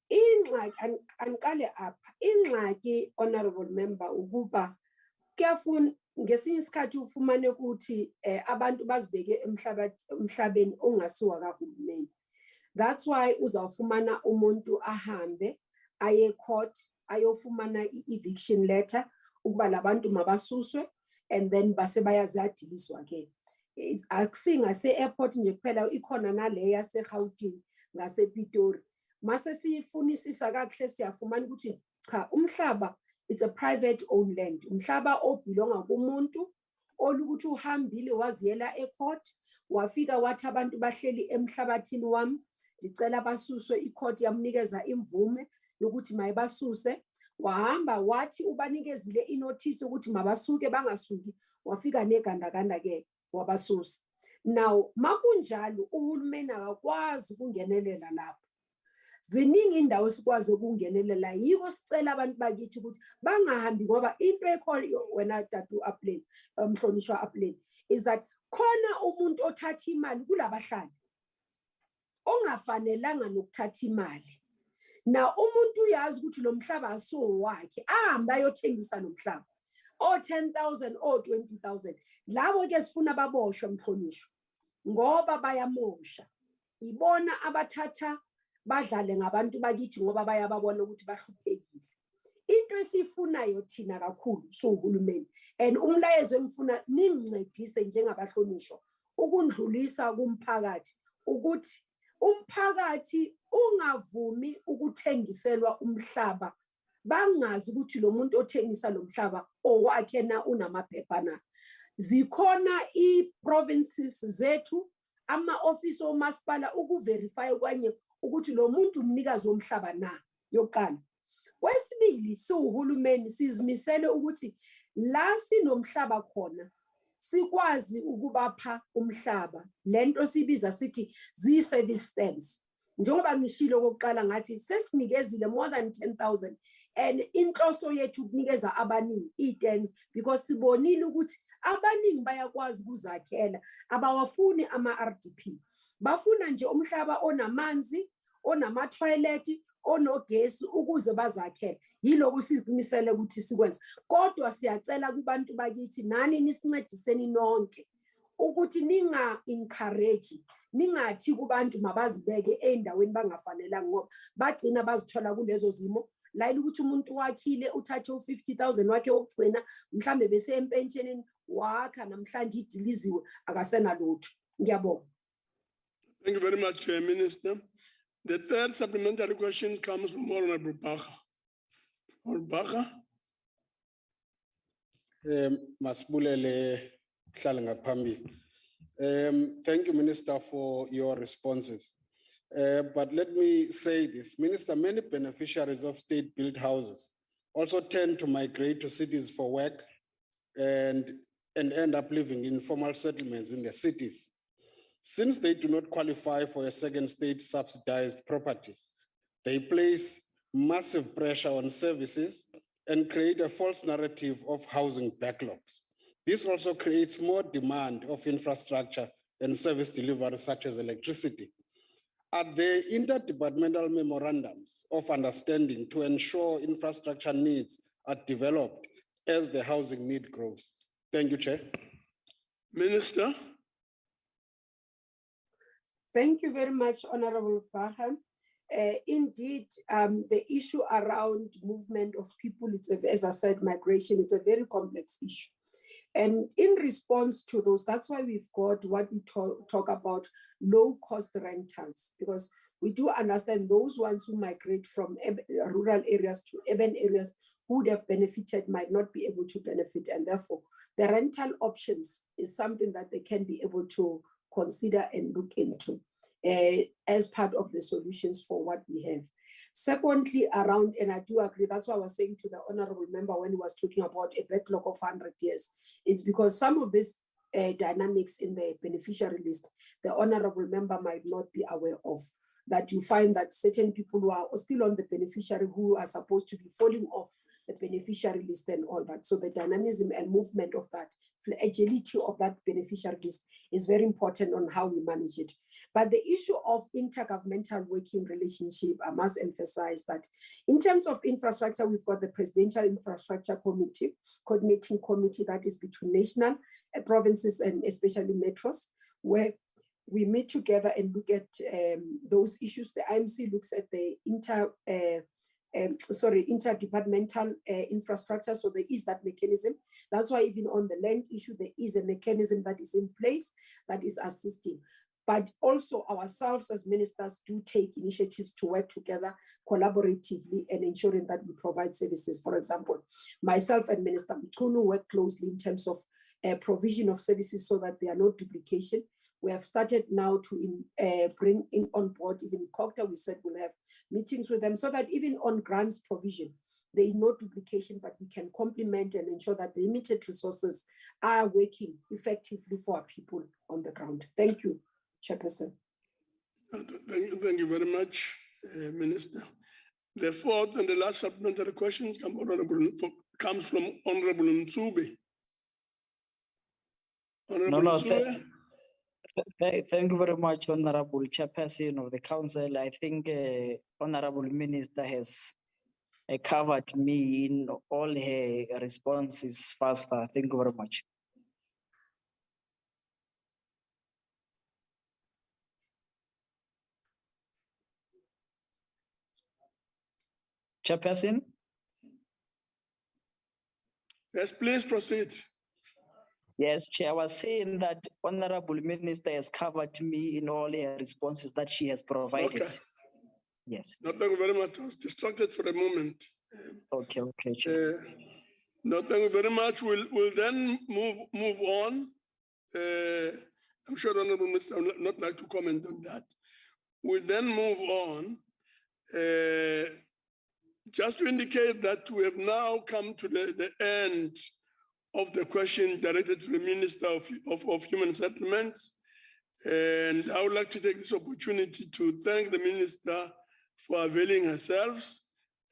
Ingxaki anqale apha ingxaki honorable member ukuba Kuyafuna ngesinye isikhathi ufumane ukuthi abantu bazibeke emhlabeni ongasiwa kahulumeni. That's why uzawufumana umuntu ahambe aye court ayofumana eviction letter ukuba labantu mabasuswe and then base bayazadiliswa ke. Akusingase airport nje kuphela ikhona nale yase Gauteng ngase Pitori. Mase sifunisisa kahle siyafumana ukuthi cha umhlaba it's a private owned land. Umhlaba obelonga kumuntu olukuthi uhambile waziyela ecourt wafika wathi abantu bahleli emhlabathini wami ndicela basuswe icourt yamnikeza imvume yokuthi mayibasuse wahamba wathi ubanikezile inotice ukuthi mabasuke bangasuki wafika negandaganda ke wabasusa. Now makunjalo uhulumeni akakwazi ukungenelela lapho. Ziningi indawo sikwazi ukungenelela yiko sicela abantu bakithi ukuthi bangahambi ngoba into ekhona wena tatu uplane mhlonishwa uplane is that khona umuntu othatha imali kulabahlali ongafanelanga nokuthatha imali. Na umuntu uyazi ukuthi lo mhlaba aso wakhe ahamba ayothengisa lo mhlaba o 10,000 o 20,000 labo ke sifuna baboshwe mhlonishwa ngoba bayamosha ibona abathatha badlale ngabantu bakithi ngoba bayababona ukuthi bahluphekile. Into esifunayo thina kakhulu sohulumeni and umlayezo engifuna ningincedise njengabahlonishwa ukundlulisa kumphakathi ukuthi umphakathi ungavumi ukuthengiselwa umhlaba bangazi ukuthi lo muntu othengisa lo mhlaba owakhe na unamaphepha na. Zikhona i-provinces zethu ama-office omasipala ukuverify kwanye ukuthi lo muntu umnikazi womhlaba na yokuqala. Kwesibili siwuhulumeni sizimisele ukuthi la sinomhlaba khona sikwazi ukubapha umhlaba lento sibiza sithi zi-service stands. Njengoba ngishilo kokuqala ngathi sesinikezile more than 10,000 and inhloso yethu ukunikeza abaningi i-10 because sibonile ukuthi abaningi bayakwazi ukuzakhela abawafuni ama-RDP bafuna nje umhlaba onamanzi onama-toilet onogesi ukuze bazakhele. Yiloko sizimisele ukuthi sikwenze kodwa siyacela kubantu bakithi nani nisincediseni nonke ukuthi ninga-encourage ningathi kubantu mabazibeke endaweni bangafanelanga ngoba bagcina bazithola kulezo zimo layile ukuthi umuntu wakhile uthathe u50,000 wakhe wokugcina mhlambe bese empensionini wakha namhlanje idiliziwe akasenalutho. Ngiyabonga. Thank you very much, Minister. The third supplementary question comes from Honorable Baga. Honorable Baga. Masibulele hlala ngaphambili. Thank you, Minister, for your responses. But let me say this, Minister, many beneficiaries of state-built houses also tend to migrate to cities for work and end up living in informal settlements in the cities. Since they do not qualify for a second state subsidized property, they place massive pressure on services and create a false narrative of housing backlogs. This also creates more demand of infrastructure and service delivery such as electricity. Are there interdepartmental memorandums of understanding to ensure infrastructure needs are developed as the housing need grows? Thank you, Chair. Minister. Thank you very much, Honorable Baha. Indeed, the issue around movement of people, as I said, migration is a very complex issue. And in response to those, that's why we've got what we talk about low-cost rentals, because we do understand those ones who migrate from rural areas to urban areas who would have benefited might not be able to benefit. And therefore, the rental options is something that they can be able to consider and look into as part of the solutions for what we have. Secondly, around, and I do agree, that's what I was saying to the honorable member when he was talking about a backlog of 100 years, is because some of these dynamics in the beneficiary list, the honorable member might not be aware of, that you find that certain people who are still on the beneficiary who are supposed to be falling off the beneficiary list and all that. So the dynamism and movement of that, the agility of that beneficiary list is very important on how we manage it. But the issue of intergovernmental working relationship, I must emphasize that in terms of infrastructure, we've got the Presidential Infrastructure Committee, coordinating committee that is between national provinces and especially metros, where we meet together and look at those issues. The IMC looks at the interdepartmental infrastructure. So there is that mechanism. That's why even on the land issue, there is a mechanism that is in place that is assisting. But also ourselves as ministers do take initiatives to work together collaboratively and ensuring that we provide services. For example, myself and Minister Mchunu work closely in terms of provision of services so that there are no duplication. We have started now to bring in on board even COGTA. We said we'll have meetings with them so that even on grants provision, there is no duplication, but we can complement and ensure that the limited resources are working effectively for our people on the ground. Thank you, Chairperson. Thank you very much, Minister. The fourth and the last supplementary question comes from Honorable Nsube. Honorable Nsube. Thank you very much, Honorable Chairperson of the Council. I think Honorable Minister has covered me in all her responses faster. Thank you very much. Chairperson? Yes, please proceed. Yes, Chair, I was saying that Honorable Minister has covered me in all her responses that she has provided. Okay. Yes. No, thank you very much. I was distracted for a moment. Okay, Chair. No, thank you very much. We'll then move on. I'm sure Honorable Minister would not like to comment on that. We'll then move on. Just to indicate that we have now come to the end of the question directed to the Minister of Human Settlements. And I would like to take this opportunity to thank the Minister for availing herself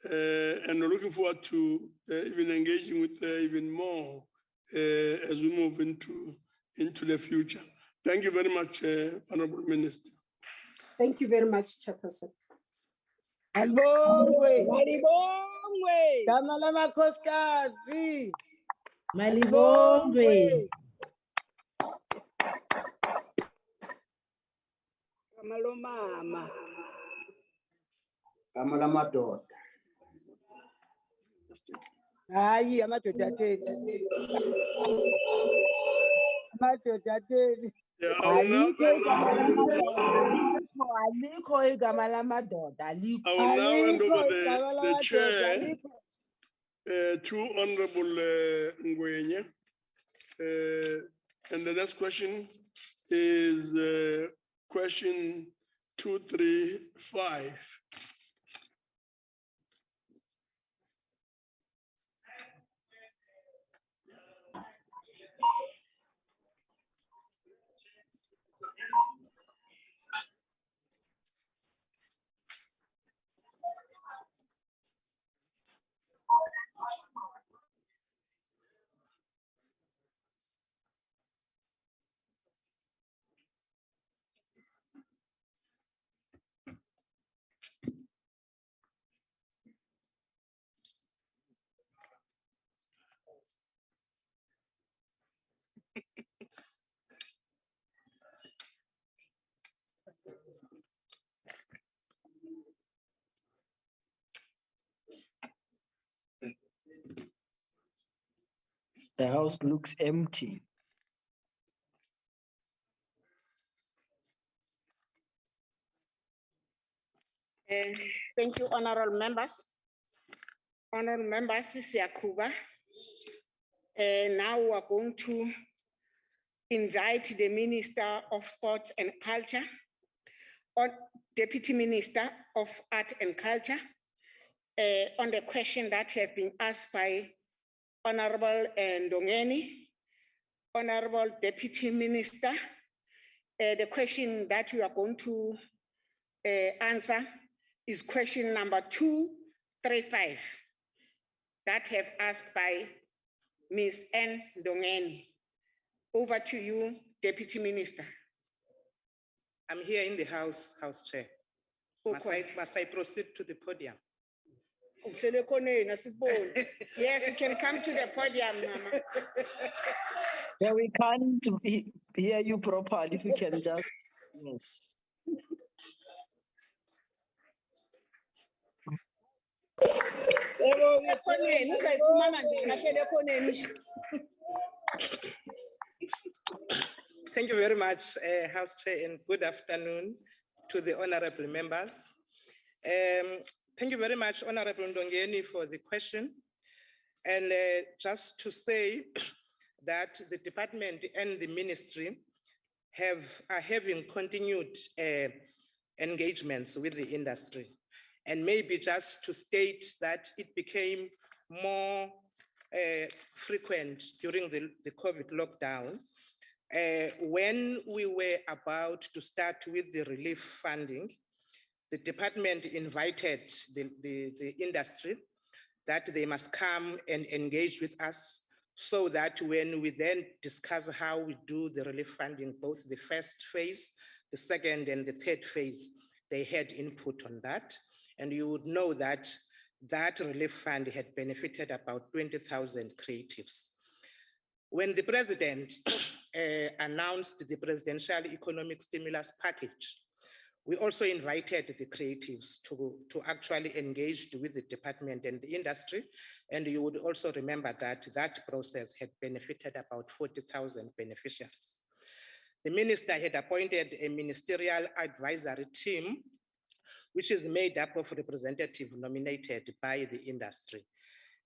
and looking forward to even engaging with her even more as we move into the future. Thank you very much, Honorable Minister. Thank you very much, Chairperson. Malibongwe. Malibongwe. Gama lamakhosikazi. Malibongwe. Gama lomama. Gama lamadoda. Hayi amadoda atheni. Amadoda atheni. Alikho igama lamadoda, alikho. I will now hand over the chair to Honorable Ngwenya. And the next question is question 235. The house looks empty. Thank you, honorable members. Honorable members, Siyakuba. Now we are going to invite the Minister of Sports and Culture, or Deputy Minister of Art and Culture, on the question that have been asked by Honorable Ndongeni, Honorable Deputy Minister. The question that we are going to answer is question number 235 that have asked by Ms. N. Ndongeni. Over to you, Deputy Minister. I'm here in the House Chair. Must I proceed to the podium? Uhlele khoneni asiboni. Yes, you can come to the podium, Mama. Yeah, we can't hear you properly. If you can just, yes. Uhlele khoneni, uzayiphuma manje, uhlele khoneni. Thank you very much, House Chair, and good afternoon to the honorable members. Thank you very much, Honorable Ndongeni, for the question. And just to say that the department and the ministry are having continued engagements with the industry. And maybe just to state that it became more frequent during the COVID lockdown. When we were about to start with the relief funding, the department invited the industry that they must come and engage with us so that when we then discuss how we do the relief funding, both the first phase, the second and the third phase, they had input on that. And you would know that that relief fund had benefited about 20,000 creatives. When the president announced the presidential economic stimulus package, we also invited the creatives to actually engage with the department and the industry. And you would also remember that that process had benefited about 40,000 beneficiaries. The minister had appointed a ministerial advisory team, which is made up of representatives nominated by the industry.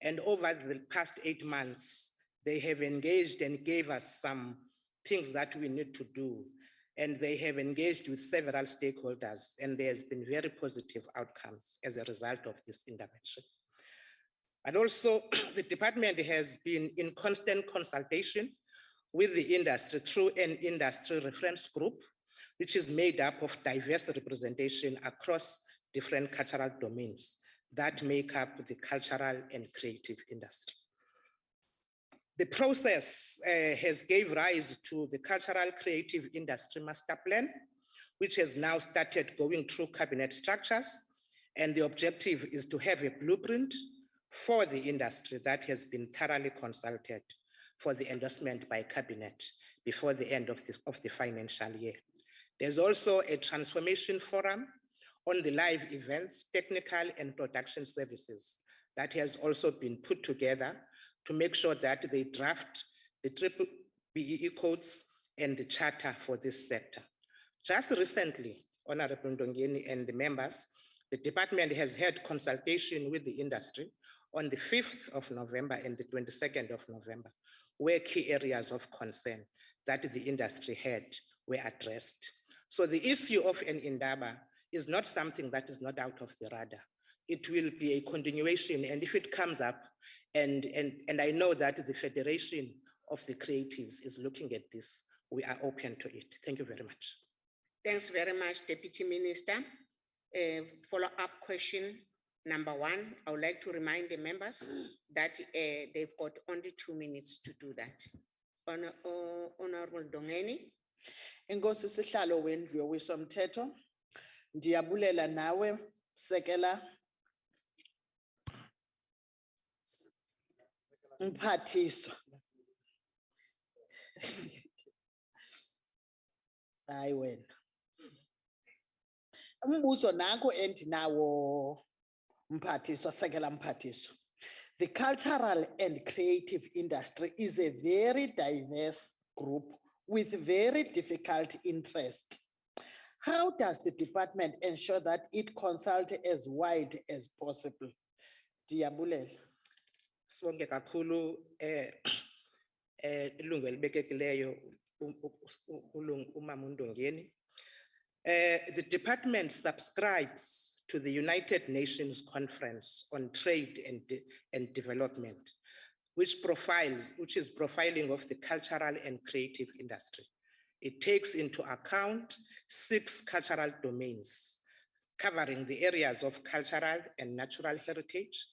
And over the past 8 months, they have engaged and gave us some things that we need to do. And they have engaged with several stakeholders, and there's been very positive outcomes as a result of this intervention. And also, the department has been in constant consultation with the industry through an industry reference group, which is made up of diverse representation across different cultural domains that make up the cultural and creative industry. The process has gave rise to the Cultural Creative Industry Master Plan, which has now started going through cabinet structures. And the objective is to have a blueprint for the industry that has been thoroughly consulted for the endorsement by cabinet before the end of the financial year. There's also a transformation forum on the live events, technical and production services that has also been put together to make sure that they draft the triple BEE codes and the charter for this sector. Just recently, Honorable Ndongeni and the members, the department has had consultation with the industry on the 5th of November and the 22nd of November, where key areas of concern that the industry had were addressed. So the issue of an indaba is not something that is not out of the radar. It will be a continuation, and if it comes up, and I know that the Federation of the Creatives is looking at this, we are open to it. Thank you very much. Thanks very much, Deputy Minister. Follow-up question number 1, I would like to remind the members that they've got only 2 minutes to do that. Honorable Ndongeni. Enkosi sihlalo wendlu yowisomthetho, ndiyabulela nawe sekela mphathiswa. Hayi wena. Umbuzo nanko endinawo mphathiswa, sekela mphathiswa. The cultural and creative industry is a very diverse group with very difficult interest. How does the department ensure that it consults as wide as possible? Ndiyabulela. Sibonge kakhulu ilungu elibekekileyo uMama Ndongeni. The department subscribes to the United Nations Conference on Trade and Development, which is profiling of the cultural and creative industry. It takes into account 6 cultural domains, covering the areas of cultural and natural heritage,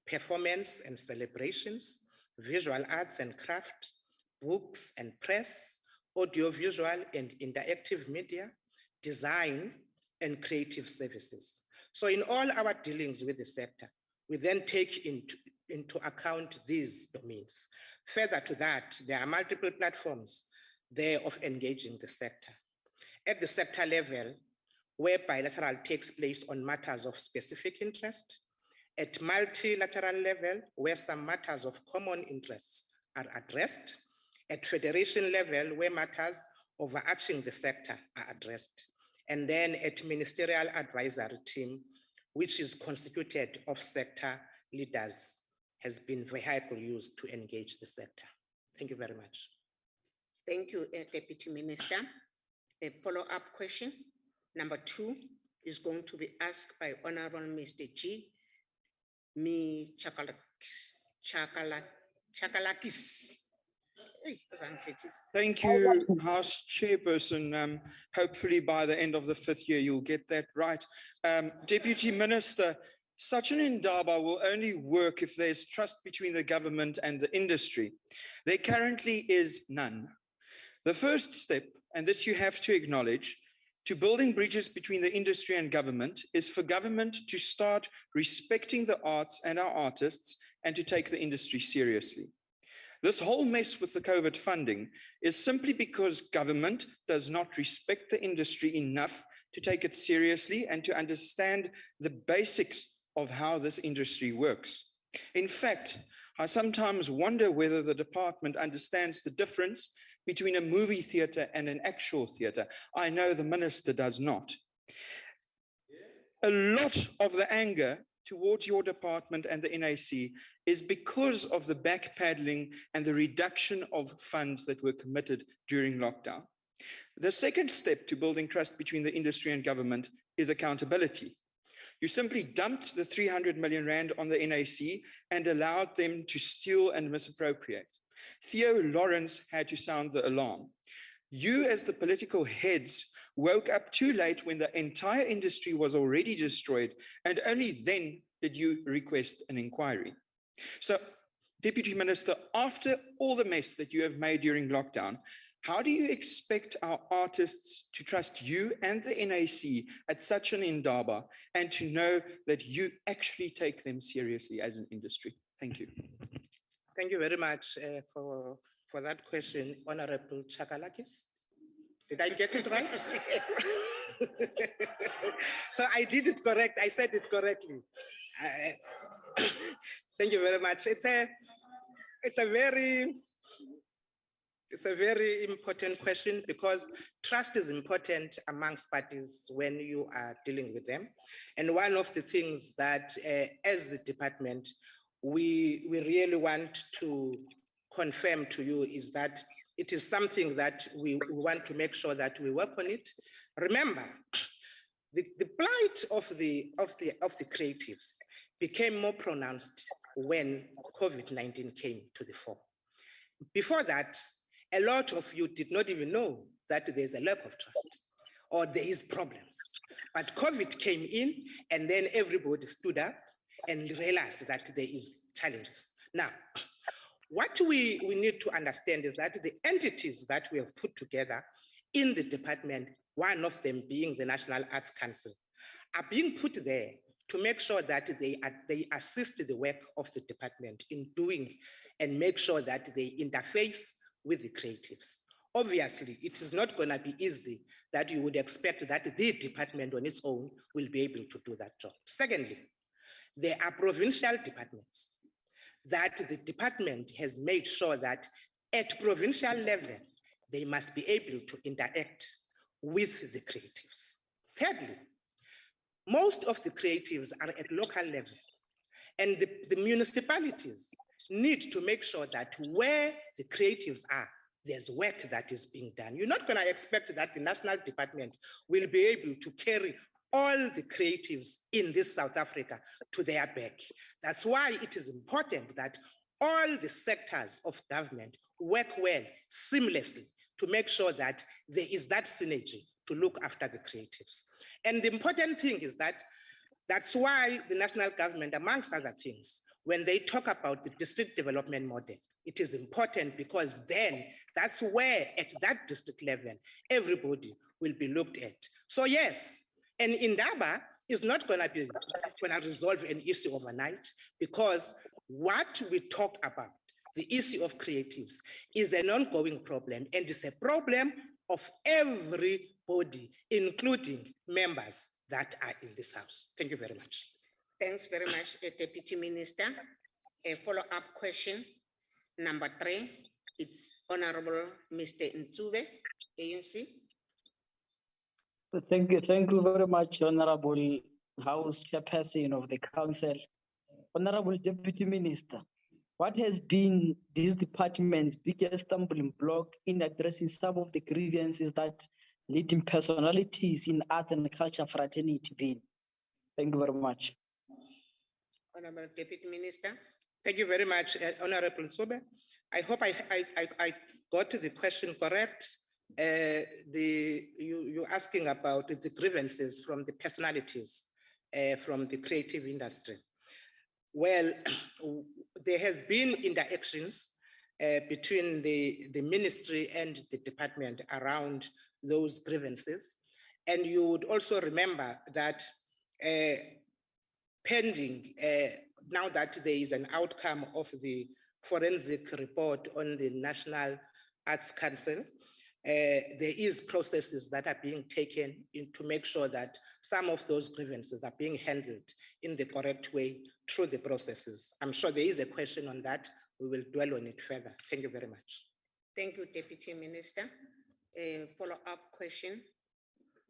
performance and celebrations, visual arts and craft, books and press, audiovisual and interactive media, design, and creative services. So in all our dealings with the sector, we then take into account these domains. Further to that, there are multiple platforms there of engaging the sector. At the sector level, where bilateral takes place on matters of specific interest, at multilateral level, where some matters of common interests are addressed, at federation level, where matters overarching the sector are addressed, and then at ministerial advisory team, which is constituted of sector leaders, has been vehicle used to engage the sector. Thank you very much. Thank you, Deputy Minister. A follow-up question. Number 2 is going to be asked by Honorable Mr. G. Me Chakalakis. Hey, Thank you, House Chairperson. Hopefully by the end of the 5th year, you'll get that right. Deputy Minister, such an indaba will only work if there's trust between the government and the industry. There currently is none. The first step, and this you have to acknowledge, to building bridges between the industry and government is for government to start respecting the arts and our artists and to take the industry seriously. This whole mess with the COVID funding is simply because government does not respect the industry enough to take it seriously and to understand the basics of how this industry works. In fact, I sometimes wonder whether the department understands the difference between a movie theater and an actual theater. I know the minister does not. A lot of the anger towards your department and the NAC is because of the backpedaling and the reduction of funds that were committed during lockdown. The second step to building trust between the industry and government is accountability. You simply dumped the 300 million rand on the NAC and allowed them to steal and misappropriate. Theo Lawrence had to sound the alarm. You, as the political heads, woke up too late when the entire industry was already destroyed, and only then did you request an inquiry. So, Deputy Minister, after all the mess that you have made during lockdown, how do you expect our artists to trust you and the NAC at such an indaba and to know that you actually take them seriously as an industry? Thank you. Thank you very much for that question, Honorable Chakalakis. Did I get it right? So I did it correct. I said it correctly. Thank you very much. It's a very important question because trust is important amongst parties when you are dealing with them. And one of the things that as the department, we really want to confirm to you is that it is something that we want to make sure that we work on it. Remember, the plight of the creatives became more pronounced when COVID-19 came to the fore. Before that, a lot of you did not even know that there's a lack of trust or there is problems. But COVID came in and then everybody stood up and realized that there is challenges. Now, what we need to understand is that the entities that we have put together in the department, one of them being the National Arts Council, are being put there to make sure that they assist the work of the department in doing and make sure that they interface with the creatives. Obviously, it is not going to be easy that you would expect that the department on its own will be able to do that job. Secondly, there are provincial departments that the department has made sure that at provincial level, they must be able to interact with the creatives. Thirdly, most of the creatives are at local level, and the municipalities need to make sure that where the creatives are, there's work that is being done. You're not going to expect that the national department will be able to carry all the creatives in this South Africa to their back. That's why it is important that all the sectors of government work well, seamlessly, to make sure that there is that synergy to look after the creatives. And the important thing is that that's why the national government, amongst other things, when they talk about the district development model, it is important because then that's where at that district level, everybody will be looked at. So yes, an indaba is not going to resolve an issue overnight, because what we talk about, the issue of creatives, is an ongoing problem, and it's a problem of everybody, including members that are in this house. Thank you very much. Thanks very much, Deputy Minister. A follow-up question, number 3, it's Honorable Mr. Ntube, ANC. Thank you very much, Honorable House Chairperson of the Council. Honorable Deputy Minister, what has been this department's biggest stumbling block in addressing some of the grievances that leading personalities in art and culture fraternity been? Thank you very much. Honorable Deputy Minister. Thank you very much, Honorable Ntube. I hope I got the question correct. You're asking about the grievances from the personalities from the creative industry. Well, there has been interactions between the ministry and the department around those grievances. And you would also remember that pending, now that there is an outcome of the forensic report on the National Arts Council, there is processes that are being taken to make sure that some of those grievances are being handled in the correct way through the processes. I'm sure there is a question on that. We will dwell on it further. Thank you very much. Thank you, Deputy Minister. A follow-up question,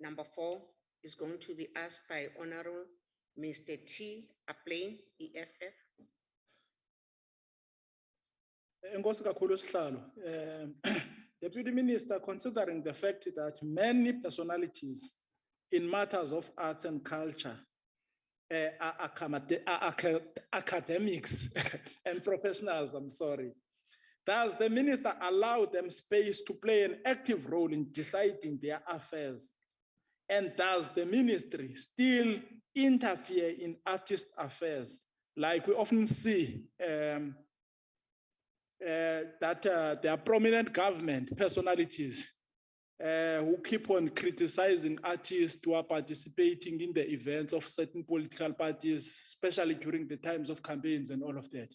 number 4, is going to be asked by Honorable Mr. T. Aplain, EFF. Enkosi kakhulu sihlalo. Deputy Minister, considering the fact that many personalities in matters of arts and culture are academics and professionals, I'm sorry, does the minister allow them space to play an active role in deciding their affairs? And does the ministry still interfere in artist affairs, like we often see that there are prominent government personalities who keep on criticizing artists who are participating in the events of certain political parties, especially during the times of campaigns and all of that.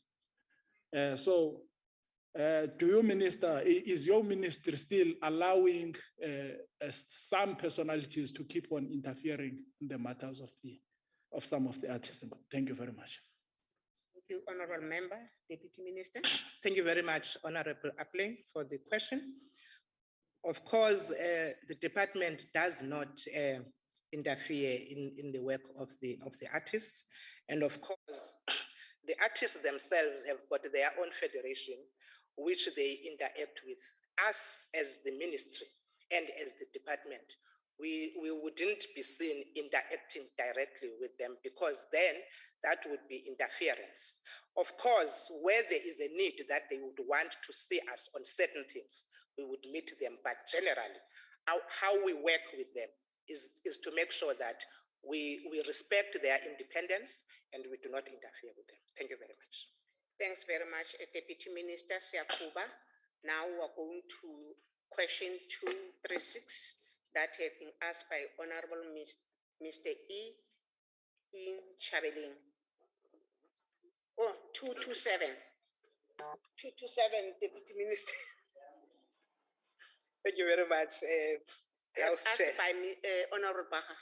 Do you, Minister, is your ministry still allowing some personalities to keep on interfering in the matters of some of the artists? Thank you very much. Thank you, Honorable Member, Deputy Minister. Thank you very much, Honorable Aplain, for the question. Of course, the department does not interfere in the work of the artists. And of course, the artists themselves have got their own federation, which they interact with. Us as the ministry and as the department, we wouldn't be seen interacting directly with them, because then that would be interference. Of course, where there is a need that they would want to see us on certain things, we would meet them. But generally, how we work with them is to make sure that we respect their independence and we do not interfere with them. Thank you very much. Thanks very much, Deputy Minister Siakuba. Now we're going to question 236 that have been asked by Honorable Mr. E. In Chabeling. Oh, 227. 227, Deputy Minister. Thank you very much. House asked Chair. by Honorable Baha.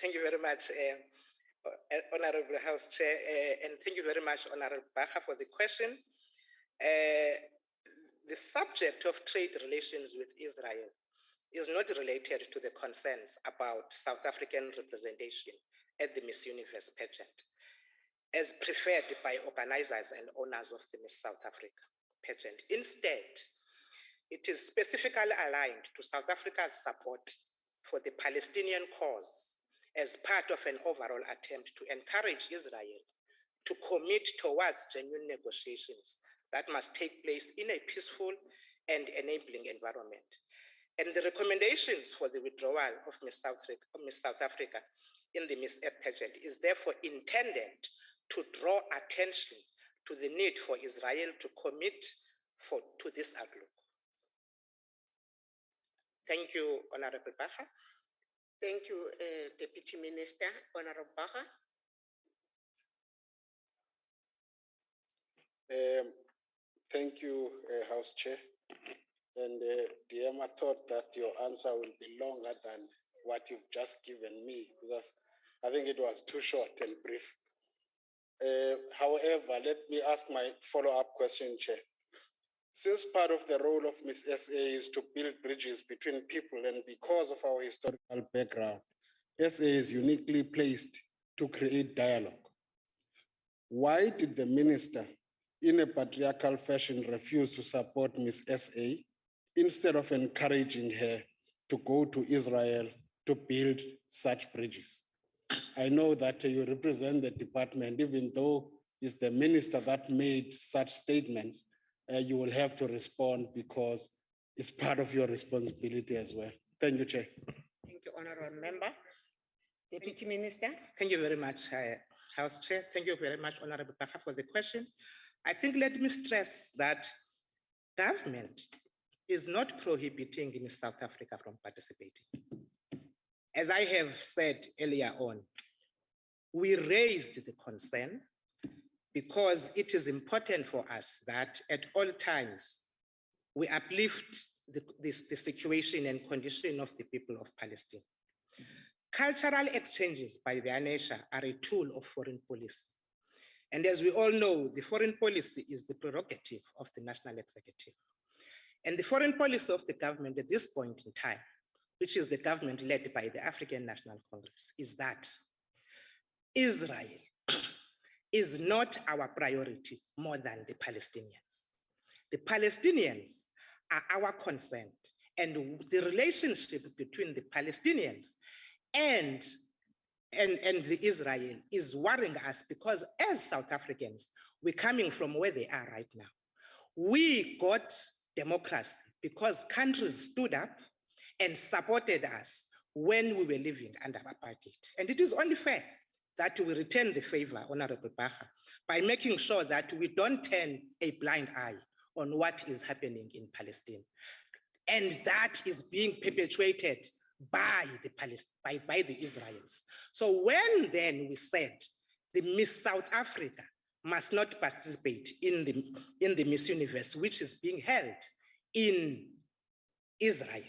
Thank you very much, Honorable House Chair, and thank you very much, Honorable Baha, for the question. The subject of trade relations with Israel is not related to the concerns about South African representation at the Miss Universe pageant, as preferred by organizers and owners of the Miss South Africa pageant. Instead, it is specifically aligned to South Africa's support for the Palestinian cause as part of an overall attempt to encourage Israel to commit towards genuine negotiations that must take place in a peaceful and enabling environment. And the recommendations for the withdrawal of Miss South Africa in the Miss Earth pageant is therefore intended to draw attention to the need for Israel to commit to this outlook. Thank you, Honorable Baha. Thank you, Deputy Minister, Honorable Baha. Thank you, House Chair. And DM, I thought that your answer will be longer than what you've just given me, because I think it was too short and brief. However, let me ask my follow-up question, Chair. Since part of the role of Ms. SA is to build bridges between people, and because of our historical background, SA is uniquely placed to create dialogue. Why did the minister, in a patriarchal fashion, refuse to support Ms. SA instead of encouraging her to go to Israel to build such bridges? I know that you represent the department, even though it's the minister that made such statements, you will have to respond because it's part of your responsibility as well. Thank you, Chair. Thank you, Honorable Member. Deputy Minister. Thank you very much, House Chair. Thank you very much, Honorable Baha, for the question. I think let me stress that government is not prohibiting in South Africa from participating. As I have said earlier on, we raised the concern because it is important for us that at all times we uplift the situation and condition of the people of Palestine. Cultural exchanges by their nature are a tool of foreign policy. And as we all know, the foreign policy is the prerogative of the national executive. And the foreign policy of the government at this point in time, which is the government led by the African National Congress, is that Israel is not our priority more than the Palestinians. The Palestinians are our concern, and the relationship between the Palestinians and the Israel is worrying us because as South Africans, we're coming from where they are right now. We got democracy because countries stood up and supported us when we were living under apartheid. And it is only fair that we return the favor, Honorable Baha, by making sure that we don't turn a blind eye on what is happening in Palestine. And that is being perpetuated by the Israelis. So when then we said the Miss South Africa must not participate in the Miss Universe, which is being held in Israel,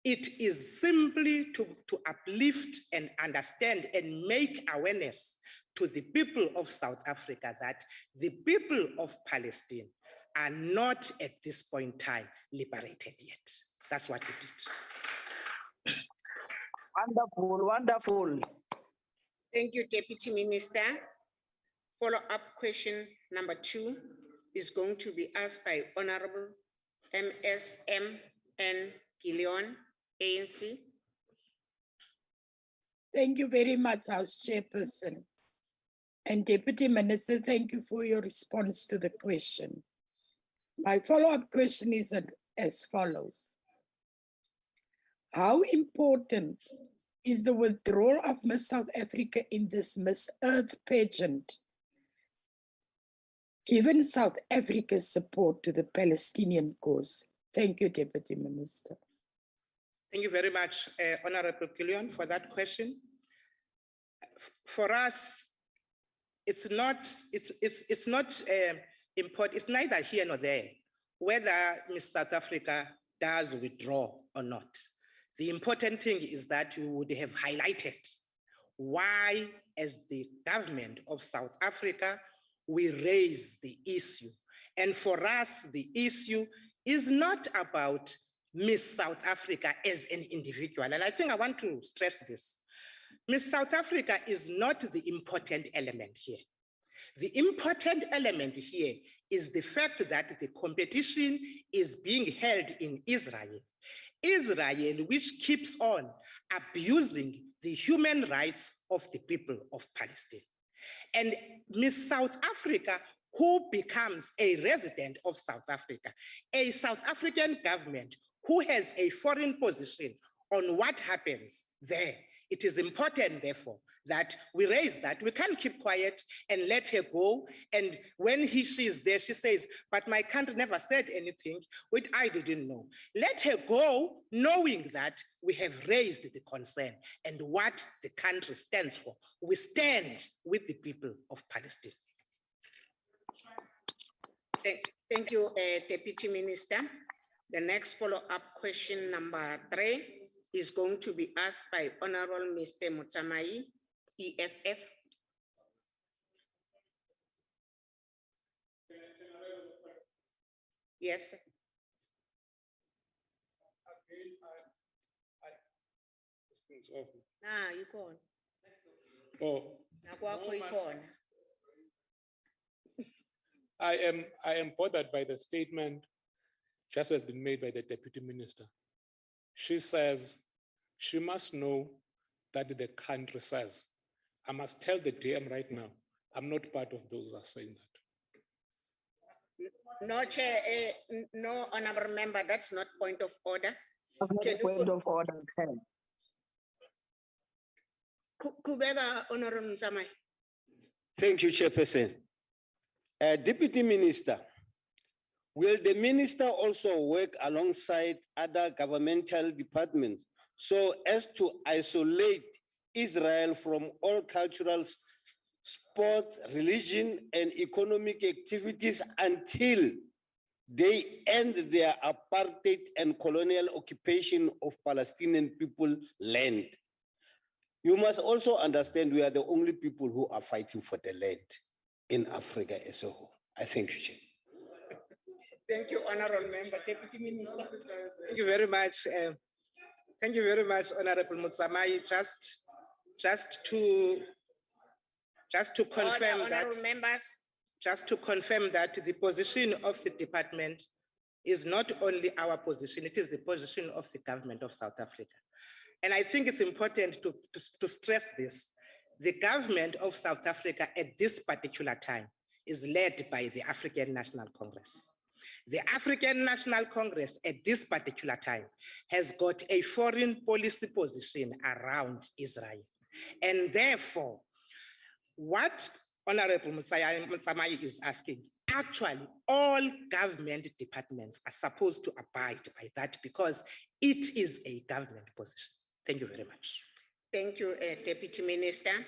it is simply to uplift and understand and make awareness to the people of South Africa that the people of Palestine are not at this point in time liberated yet. That's what we did. Wonderful, wonderful. Thank you, Deputy Minister. Follow-up question number 2 is going to be asked by Honorable MSMN Gillion, ANC. Thank you very much, House Chairperson. And Deputy Minister, thank you for your response to the question. My follow-up question is as follows. How important is the withdrawal of Miss South Africa in this Miss Earth pageant, given South Africa's support to the Palestinian cause? Thank you, Deputy Minister. Thank you very much, Honorable Gillion, for that question. For us, it's not important. It's neither here nor there whether Miss South Africa does withdraw or not. The important thing is that you would have highlighted why, as the government of South Africa, we raise the issue. And for us, the issue is not about Miss South Africa as an individual. And I think I want to stress this. Miss South Africa is not the important element here. The important element here is the fact that the competition is being held in Israel. Israel, which keeps on abusing the human rights of the people of Palestine. And Miss South Africa, who becomes a resident of South Africa, a South African government who has a foreign position on what happens there, It is important, therefore, that we raise that. We can't keep quiet and let her go. And when she is there, she says, but my country never said anything, which I didn't know. Let her go, knowing that we have raised the concern and what the country stands for. We stand with the people of Palestine. Thank you, Deputy Minister. The next follow-up question number 3 is going to be asked by Honorable Mr. Mutsamai, EFF. Yes. Sir. Nah, you go on. Oh. I am bothered by the statement just has been made by the Deputy Minister. She says she must know that the country says. I must tell the DM right now, I'm not part of those who are saying that. No, Chair, no, Honorable Member, that's not point of order. Point of order, Chair. Kubega, Honorable Mutsamai. Thank you, Chairperson. Deputy Minister, will the minister also work alongside other governmental departments so as to isolate Israel from all cultural, sport, religion, and economic activities until they end their apartheid and colonial occupation of Palestinian people land? You must also understand we are the only people who are fighting for the land in Africa as a whole. I thank you, Chair. Thank you, Honorable Member. Deputy Minister. Thank you very much. Thank you very much, Honorable Mutsamai. Just to confirm Honorable members. Just to confirm that the position of the department is not only our position, it is the position of the government of South Africa. And I think it's important to stress this. The government of South Africa at this particular time is led by the African National Congress. The African National Congress at this particular time has got a foreign policy position around Israel. And therefore, what Honorable Mutsamai is asking, actually all government departments are supposed to abide by that because it is a government position. Thank you very much. Thank you, Deputy Minister.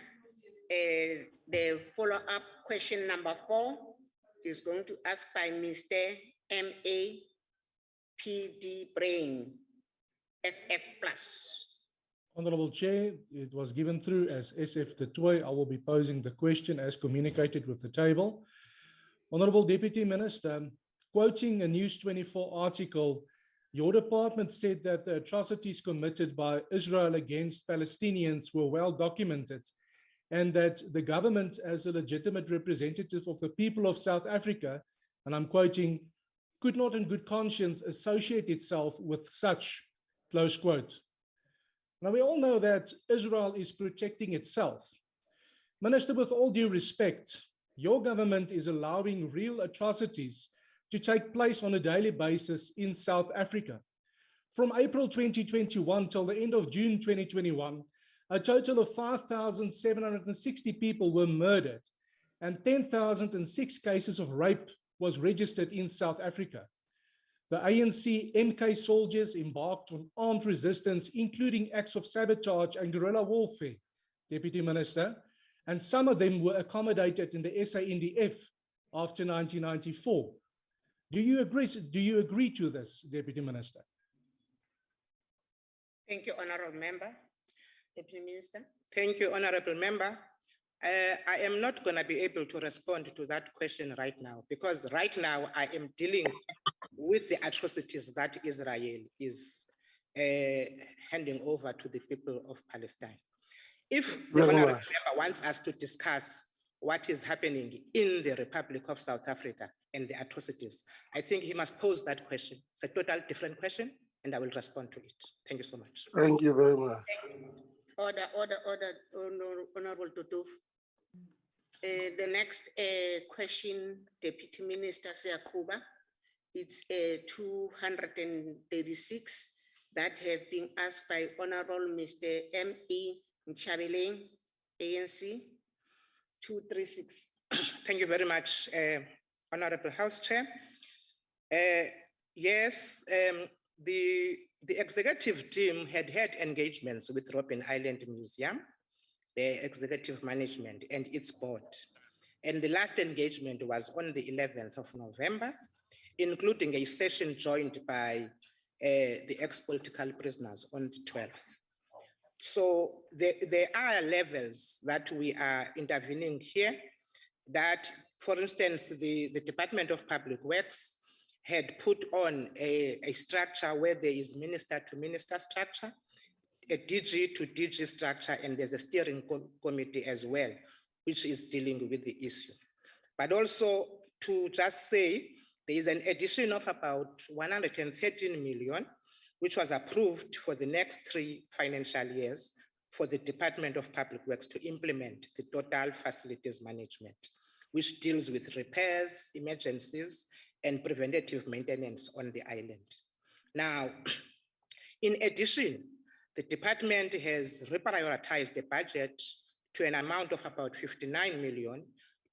The follow-up question number 4 is going to ask by Mr. M.A. P.D. Brain, FF+. Honorable Chair, it was given through as SF de Toy. I will be posing the question as communicated with the table. Honorable Deputy Minister, quoting a News 24 article, your department said that the atrocities committed by Israel against Palestinians were well documented and that the government, as a legitimate representative of the people of South Africa, and I'm quoting, could not in good conscience associate itself with such, close quote. Now, we all know that Israel is protecting itself. Minister, with all due respect, your government is allowing real atrocities to take place on a daily basis in South Africa. From April 2021 till the end of June 2021, a total of 5,760 people were murdered and 10,006 cases of rape was registered in South Africa. The ANC MK soldiers embarked on armed resistance, including acts of sabotage and guerrilla warfare, Deputy Minister, and some of them were accommodated in the SANDF after 1994. Do you agree to this, Deputy Minister? Thank you, Honorable Member. Deputy Minister. Thank you, Honorable Member. I am not going to be able to respond to that question right now because right now I am dealing with the atrocities that Israel is handing over to the people of Palestine. If the Honorable Member wants us to discuss what is happening in the Republic of South Africa and the atrocities, I think he must pose that question. It's a total different question and I will respond to it. Thank you so much. Thank you very much. Order, Honorable Tutuf. The next question, Deputy Minister Siyakuba, it's 236 that have been asked by Honorable Mr. M.E. Nchabeleng, ANC, 236. Thank you very much, Honorable House Chair. Yes, the executive team had engagements with Robben Island Museum, the executive management and its board. And the last engagement was on the 11th of November, including a session joined by the ex-political prisoners on the 12th. So there are levels that we are intervening here that, for instance, the Department of Public Works had put on a structure where there is minister to minister structure, a DG to DG structure, and there's a steering committee as well, which is dealing with the issue. But also to just say, there is an addition of about 113 million, which was approved for the next 3 financial years for the Department of Public Works to implement the total facilities management, which deals with repairs, emergencies, and preventative maintenance on the island. Now, in addition, the department has reprioritized the budget to an amount of about 59 million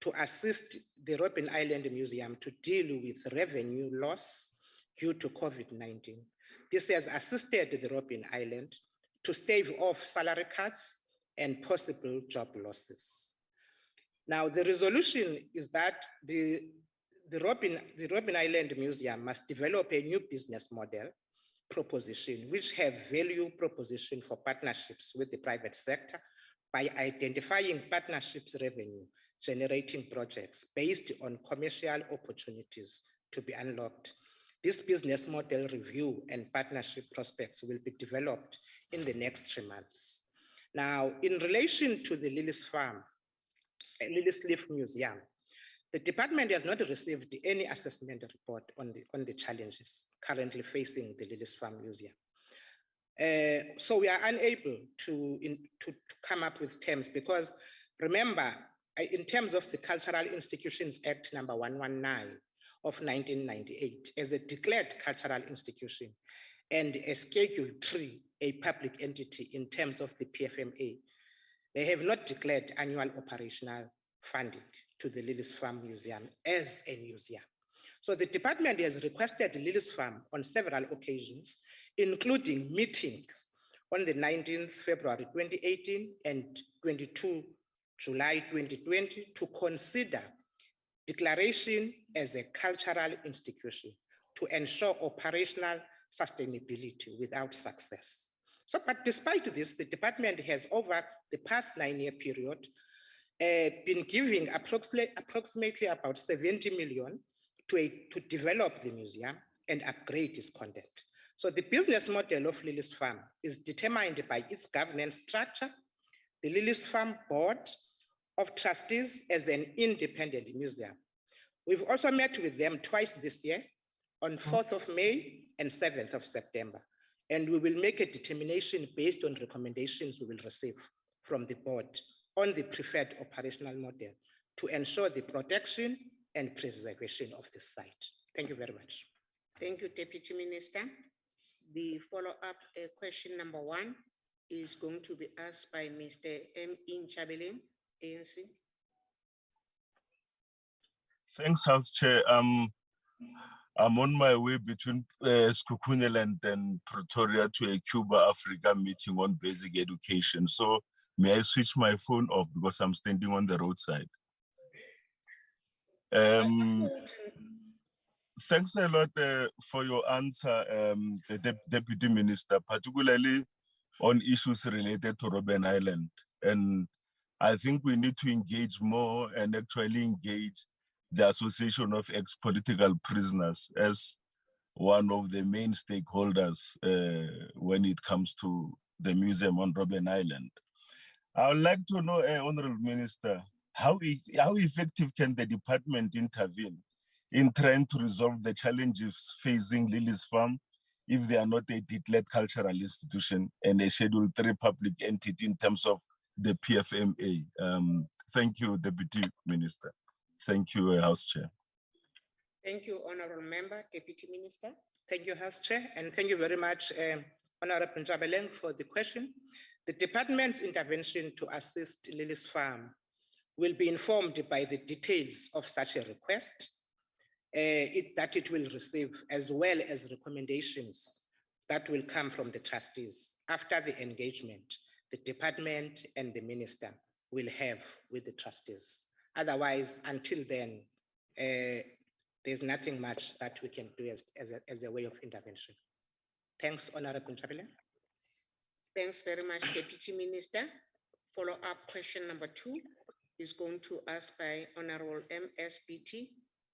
to assist the Robben Island Museum to deal with revenue loss due to COVID-19. This has assisted the Robben Island to stave off salary cuts and possible job losses. Now, the resolution is that the Robben Island Museum must develop a new business model proposition, which have value proposition for partnerships with the private sector by identifying partnerships revenue generating projects based on commercial opportunities to be unlocked. This business model review and partnership prospects will be developed in the next 3 months. Now, in relation to the Lilies Farm, Lilies Leaf Museum, the department has not received any assessment report on the challenges currently facing the Lilies Farm Museum. So we are unable to come up with terms because remember, in terms of the Cultural Institutions Act number 119 of 1998, as a declared cultural institution and a Schedule 3, a public entity in terms of the PFMA, they have not declared annual operational funding to the Lilies Farm Museum as a museum. So the department has requested Lilies Farm on several occasions, including meetings on the 19th February 2018 and 22 July 2020 to consider declaration as a cultural institution to ensure operational sustainability without success. So, but despite this, the department has over the past 9-year period been giving approximately about 70 million to develop the museum and upgrade its content. So the business model of Lilies Farm is determined by its governance structure, the Lilies Farm Board of Trustees as an independent museum. We've also met with them twice this year, on 4th of May and 7th of September. And we will make a determination based on recommendations we will receive from the board on the preferred operational model to ensure the protection and preservation of the site. Thank you very much. Thank you, Deputy Minister. The follow-up question number 1 is going to be asked by Mr. M. Nchabeleng, ANC. Thanks, House Chair. I'm on my way between Skukuneland and Pretoria to a Cuba Africa meeting on basic education. So may I switch my phone off because I'm standing on the roadside? Thanks a lot for your answer, the Deputy Minister, particularly on issues related to Robben Island. And I think we need to engage more and actually engage the Association of Ex-Political Prisoners as one of the main stakeholders when it comes to the museum on Robben Island. I would like to know, Honorable Minister, how effective can the department intervene in trying to resolve the challenges facing Lilies Farm if they are not a declared cultural institution and a Schedule 3 public entity in terms of the PFMA? Thank you, Deputy Minister. Thank you, House Chair. Thank you, Honorable Member, Deputy Minister. Thank you, House Chair, and thank you very much, Honorable Nchabeleng, for the question. The department's intervention to assist Lily's farm will be informed by the details of such a request that it will receive, as well as recommendations that will come from the trustees after the engagement the department and the minister will have with the trustees. Otherwise, until then, there's nothing much that we can do as a way of intervention. Thanks, Honorable Njabile. Thanks very much, Deputy Minister. Follow-up question number 2 is going to ask by Honorable MSBT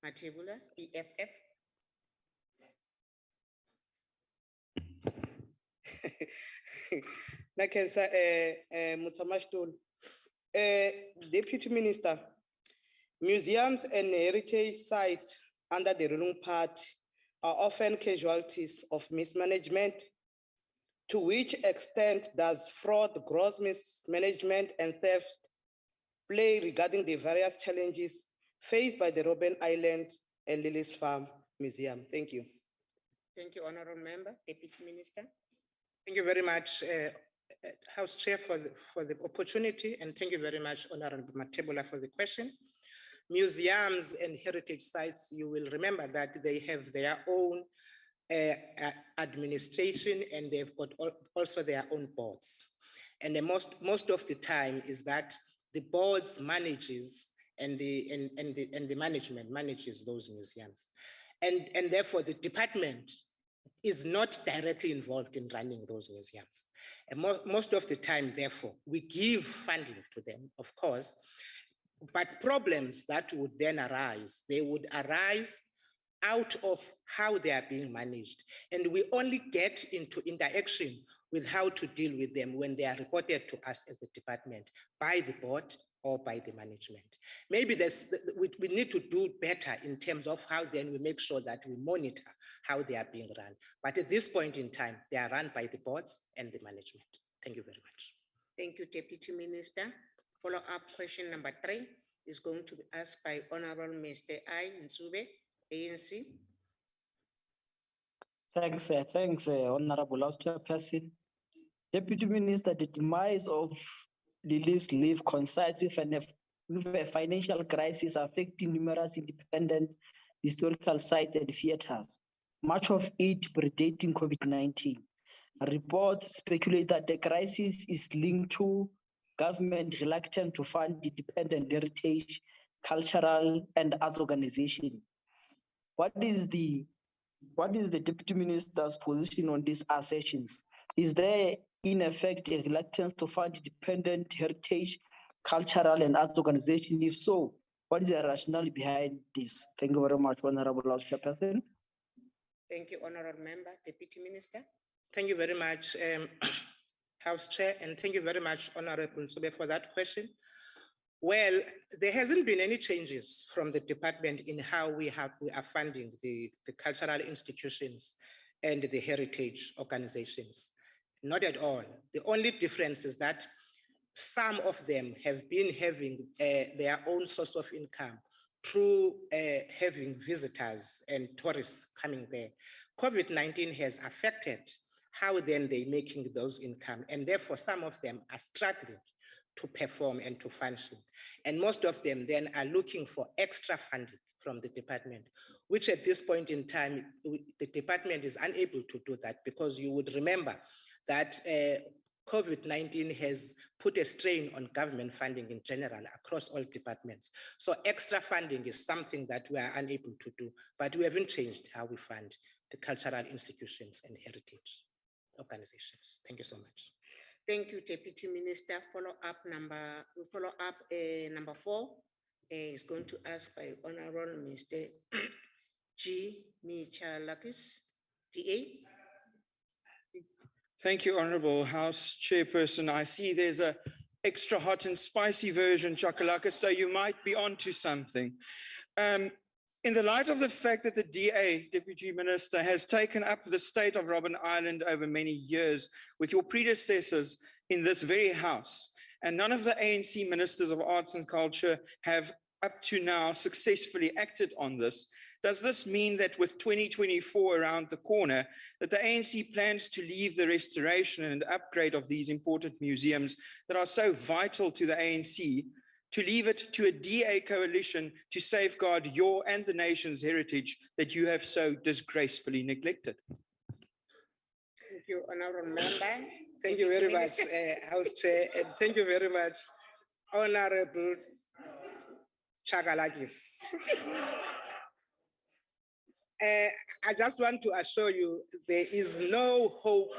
Matebula, EFF. Nakenza Mutsamashtul. Deputy Minister, museums and heritage sites under the ruling party are often casualties of mismanagement. To which extent does fraud, gross mismanagement, and theft play regarding the various challenges faced by the Robben Island and Lily's Farm Museum? Thank you. Thank you, Honorable Member. Deputy Minister. Thank you very much, House Chair, for the opportunity, and thank you very much, Honorable Matebula, for the question. Museums and heritage sites, you will remember that they have their own administration, and they've got also their own boards. And the most of the time is that the boards manages and the management manages those museums. And therefore the department is not directly involved in running those museums. And most of the time, therefore, we give funding to them, of course, but problems that would then arise, they would arise out of how they are being managed. And we only get into interaction with how to deal with them when they are reported to us as the department by the board or by the management. Maybe we need to do better in terms of how then we make sure that we monitor how they are being run. But at this point in time, they are run by the boards and the management. Thank you very much. Thank you, Deputy Minister. Follow-up question number 3 is going to be asked by Honorable Mr. I. Nsube, ANC. Thanks, Honorable House Chairperson. Deputy Minister, the demise of Lily's Leaf coincides with a financial crisis affecting numerous independent historical sites and theaters, much of it predating COVID-19. Reports speculate that the crisis is linked to government reluctant to fund independent heritage, cultural, and arts organizations. What is the Deputy Minister's position on these assertions? Is there, in effect, a reluctance to fund independent heritage, cultural, and arts organizations? If so, what is the rationale behind this? Thank you very much, Honorable House Chairperson. Thank you, Honorable Member. Deputy Minister. Thank you very much, House Chair, and thank you very much, Honorable Nsube, for that question. Well, there hasn't been any changes from the department in how we are funding the cultural institutions and the heritage organizations. Not at all. The only difference is that some of them have been having their own source of income through having visitors and tourists coming there. COVID-19 has affected how then they're making those income, and therefore some of them are struggling to perform and to function. And most of them then are looking for extra funding from the department, which at this point in time, the department is unable to do that, because you would remember that COVID-19 has put a strain on government funding in general across all departments. So extra funding is something that we are unable to do, but we haven't changed how we fund the cultural institutions and heritage organizations. Thank you so much. Thank you, Deputy Minister. Follow-up number 4 is going to ask by Honorable Mr. G. Michalakis, DA. Thank you, Honorable House Chairperson. I see there's a extra hot and spicy version, Chakalaka, so you might be onto something. In the light of the fact that the DA, Deputy Minister, has taken up the state of Robben Island over many years with your predecessors in this very house, and none of the ANC ministers of arts and culture have up to now successfully acted on this, Does this mean that with 2024 around the corner, that the ANC plans to leave the restoration and upgrade of these important museums that are so vital to the ANC, to leave it to a DA coalition to safeguard your and the nation's heritage that you have so disgracefully neglected? Thank you, Honorable Member. Thank you very much, House Chair, and thank you very much, Honorable Chagalakis. I just want to assure you, there is no hope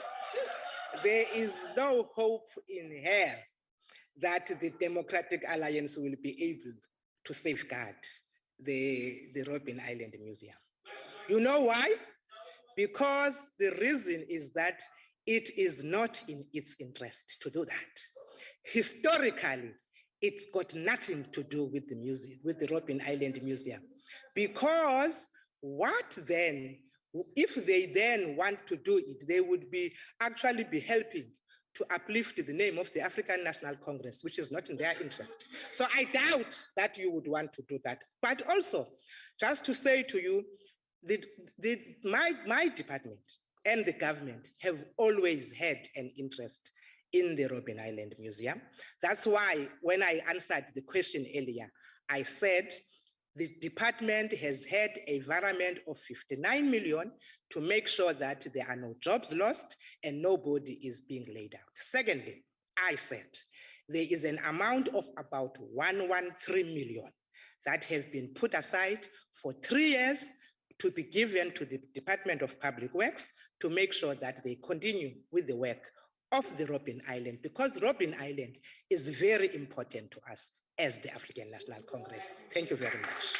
in hell that the Democratic Alliance will be able to safeguard the Robben Island Museum. You know why? Because the reason is that it is not in its interest to do that. Historically, it's got nothing to do with the museum, with the Robben Island Museum, because what then, if they then want to do it, they would actually be helping to uplift the name of the African National Congress, which is not in their interest. So I doubt that you would want to do that. But also, just to say to you, my department and the government have always had an interest in the Robben Island Museum. That's why when I answered the question earlier, I said the department has had a environment of 59 million to make sure that there are no jobs lost and nobody is being laid out. Secondly, I said there is an amount of about 113 million that have been put aside for 3 years to be given to the Department of Public Works to make sure that they continue with the work of the Robben Island, because Robben Island is very important to us as the African National Congress. Thank you very much.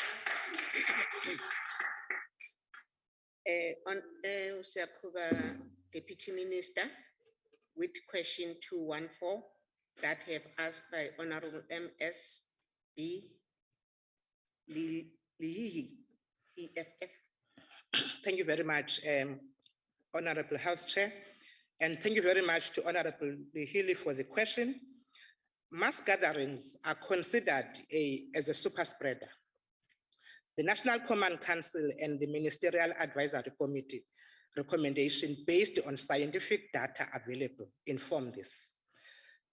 Usiyakuba Deputy Minister, with question 214 that have asked by Honorable MSB Lihihi, EFF. Thank you very much, Honorable House Chair, and thank you very much to Honorable Lihili for the question. Mass gatherings are considered as a super spreader. The National Command Council and the Ministerial Advisory Committee recommendation based on scientific data available inform this.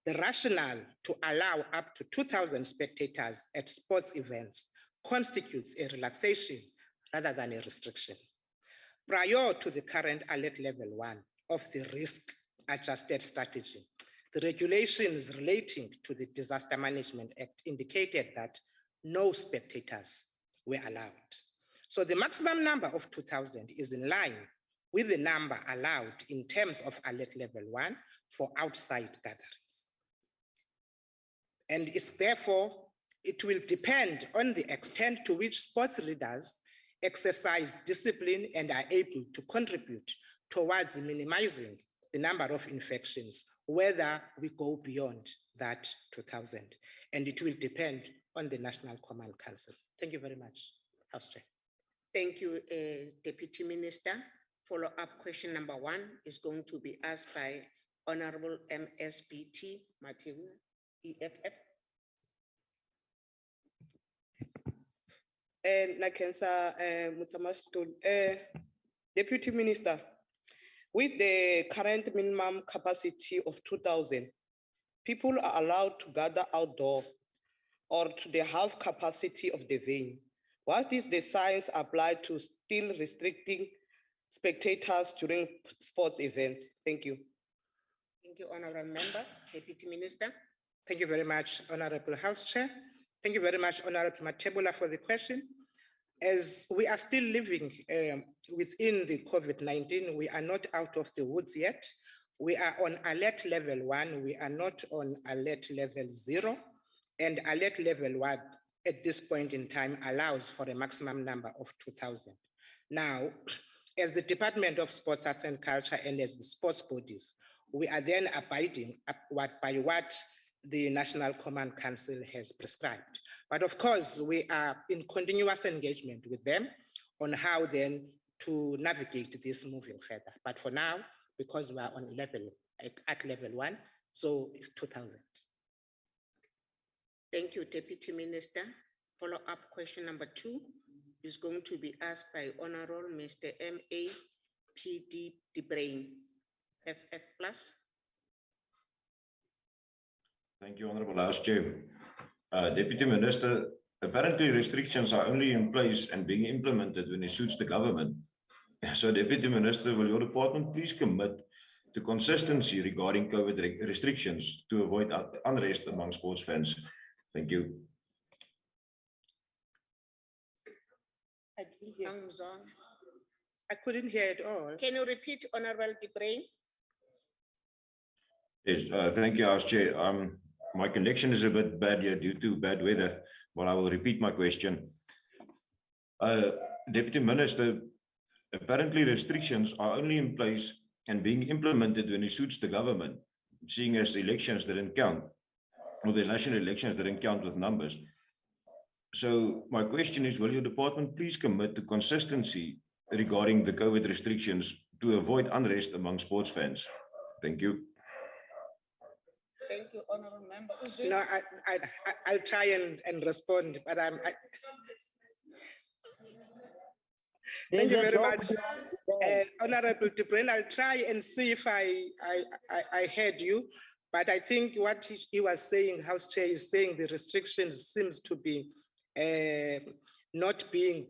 The rationale to allow up to 2,000 spectators at sports events constitutes a relaxation rather than a restriction. Prior to the current alert level 1 of the risk-adjusted strategy, the regulations relating to the Disaster Management Act indicated that no spectators were allowed. So the maximum number of 2,000 is in line with the number allowed in terms of alert level 1 for outside gatherings. And it's therefore, it will depend on the extent to which sports leaders exercise discipline and are able to contribute towards minimizing the number of infections, whether we go beyond that 2,000. And it will depend on the National Command Council. Thank you very much, House Chair. Thank you, Deputy Minister. Follow-up question number 1 is going to be asked by Honorable MSBT Matthew, EFF. Deputy Minister, with the current minimum capacity of 2,000, people are allowed to gather outdoor or to the half capacity of the venue. What is the science applied to still restricting spectators during sports events? Thank you. Thank you, Honorable Member. Deputy Minister. Thank you very much, Honorable House Chair. Thank you very much, Honorable Matebula, for the question. As we are still living within the COVID-19, we are not out of the woods yet. We are on alert level 1. We are not on alert level 0. And alert level 1 at this point in time allows for a maximum number of 2,000. Now, as the Department of Sports, Arts and Culture and as the sports bodies, we are then abiding by what the National Command Council has prescribed. But of course, we are in continuous engagement with them on how then to navigate this moving further. But for now, because we are on at level 1, so it's 2,000. Thank you, Deputy Minister. Follow-up question number 2 is going to be asked by Honorable Mr. M.A. P.D. DeBrain, FF plus. Thank you, Honorable House Chair. Deputy Minister, apparently restrictions are only in place and being implemented when it suits the government. So, Deputy Minister, will your department please commit to consistency regarding COVID restrictions to avoid unrest among sports fans? Thank you. I couldn't hear it all. Can you repeat, Honorable DeBrain? Yes, thank you, House Chair. My connection is a bit bad here due to bad weather, but I will repeat my question. Deputy Minister, apparently restrictions are only in place and being implemented when it suits the government, seeing as the elections didn't count, or the national elections didn't count with numbers. So my question is, will your department please commit to consistency regarding the COVID restrictions to avoid unrest among sports fans? Thank you. Thank you, Honorable Member. No, I'll try and respond, but thank you very much, Honorable DeBrain. I'll try and see if I heard you, but I think what he was saying, House Chair, is saying the restrictions seems to be not being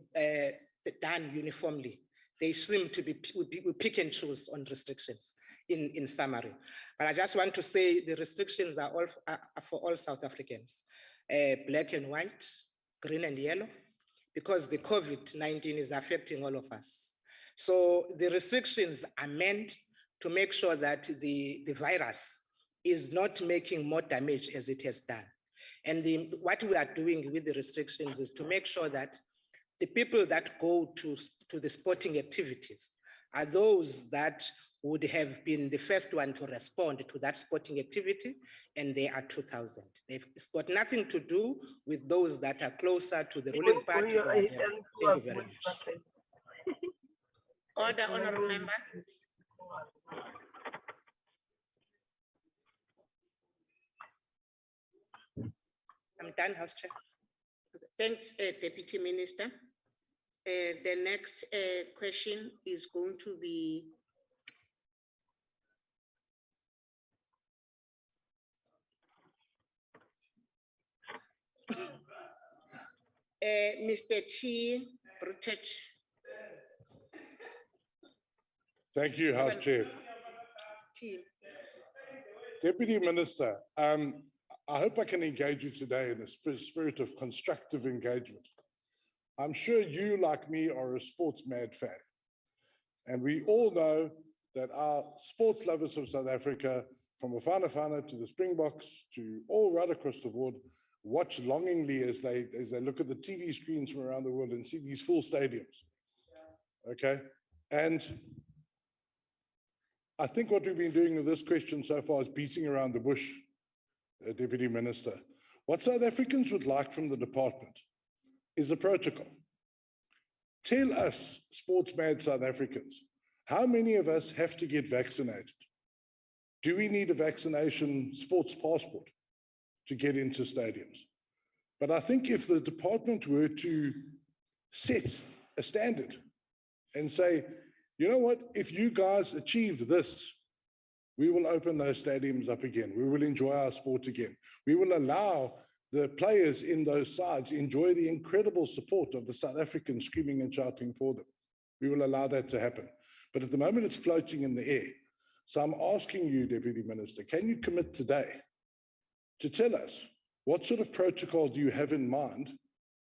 done uniformly. They seem to be we pick and choose on restrictions in summary. But I just want to say the restrictions are all for all South Africans, black and white, green and yellow, because the COVID-19 is affecting all of us. So the restrictions are meant to make sure that the virus is not making more damage as it has done. And what we are doing with the restrictions is to make sure that the people that go to the sporting activities are those that would have been the first one to respond to that sporting activity, and they are 2,000. It's got nothing to do with those that are closer to the ruling party. Or whatever. Thank you very much. Order, Honorable Member. I'm done, House Chair. Thanks, Deputy Minister. The next question is going to be Mr. T. Brutech. Thank you, House Chair. T. Deputy Minister, I hope I can engage you today in a spirit of constructive engagement. I'm sure you, like me, are a sports mad fan. And we all know that our sports lovers of South Africa, from Bafana to the Springboks to all right across the board, watch longingly as they look at the TV screens from around the world and see these full stadiums. Okay? And I think what we've been doing with this question so far is beating around the bush, Deputy Minister. What South Africans would like from the department is a protocol. Tell us, sports mad South Africans, how many of us have to get vaccinated? Do we need a vaccination sports passport to get into stadiums? But I think if the department were to set a standard and say, you know what, if you guys achieve this, we will open those stadiums up again. We will enjoy our sport again. We will allow the players in those sides enjoy the incredible support of the South Africans screaming and shouting for them. We will allow that to happen. But at the moment, it's floating in the air. So I'm asking you, Deputy Minister, can you commit today to tell us what sort of protocol do you have in mind,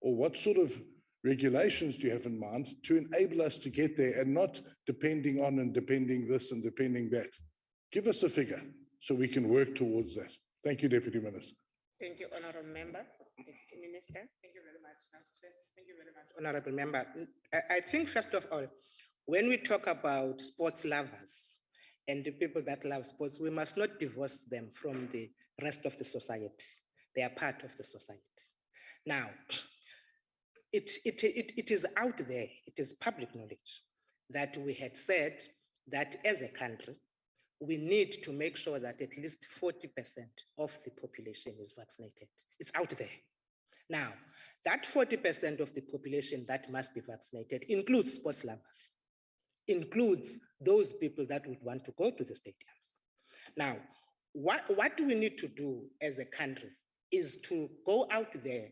or what sort of regulations do you have in mind to enable us to get there and not depending on and depending this and depending that? Give us a figure so we can work towards that. Thank you, Deputy Minister. Thank you, Honorable Member. Deputy Minister. Thank you very much, House Chair. Thank you very much, Honorable Member. I think, first of all, when we talk about sports lovers and the people that love sports, we must not divorce them from the rest of the society. They are part of the society. Now, it is out there, it is public knowledge that we had said that as a country, we need to make sure that at least 40% of the population is vaccinated. It's out there. Now, that 40% of the population that must be vaccinated includes sports lovers, includes those people that would want to go to the stadiums. Now, what do we need to do as a country is to go out there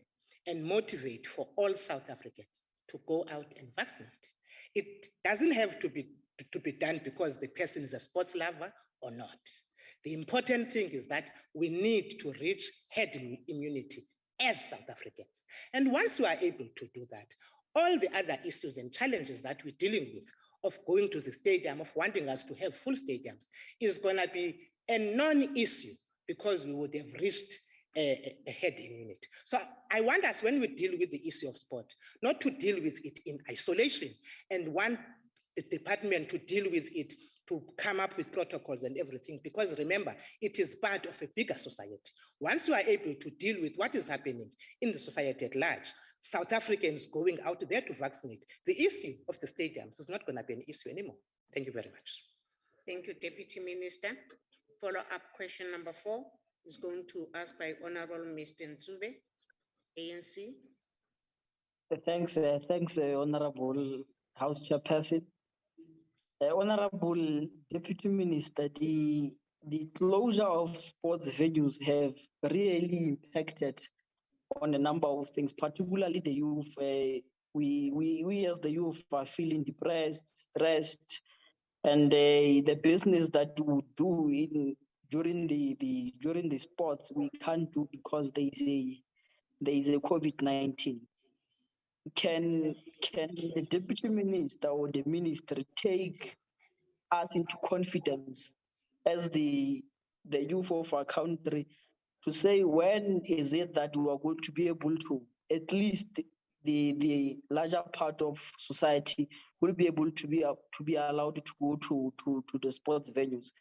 and motivate for all South Africans to go out and vaccinate. It doesn't have to be done because the person is a sports lover or not. The important thing is that we need to reach herd immunity as South Africans. And once we are able to do that, all the other issues and challenges that we're dealing with of going to the stadium, of wanting us to have full stadiums, is going to be a non-issue because we would have reached a herd immunity. So I want us, when we deal with the issue of sport, not to deal with it in isolation and want the department to deal with it, to come up with protocols and everything, because remember, it is part of a bigger society. Once you are able to deal with what is happening in the society at large, South Africans going out there to vaccinate, the issue of the stadiums is not going to be an issue anymore. Thank you very much. Thank you, Deputy Minister. Follow-up question number 4 is going to ask by Honorable Mr. Nsube, ANC. Thanks, Honorable House Chairperson. Honorable Deputy Minister, the closure of sports venues have really impacted on a number of things, particularly the youth. We as the youth are feeling depressed, stressed, and the business that we do during the sports we can't do because there is a COVID-19. Can the Deputy Minister or the Ministry take us into confidence as the youth of our country to say when is it that we are going to be able to, at least the larger part of society will be able to be allowed to go to the sports venues?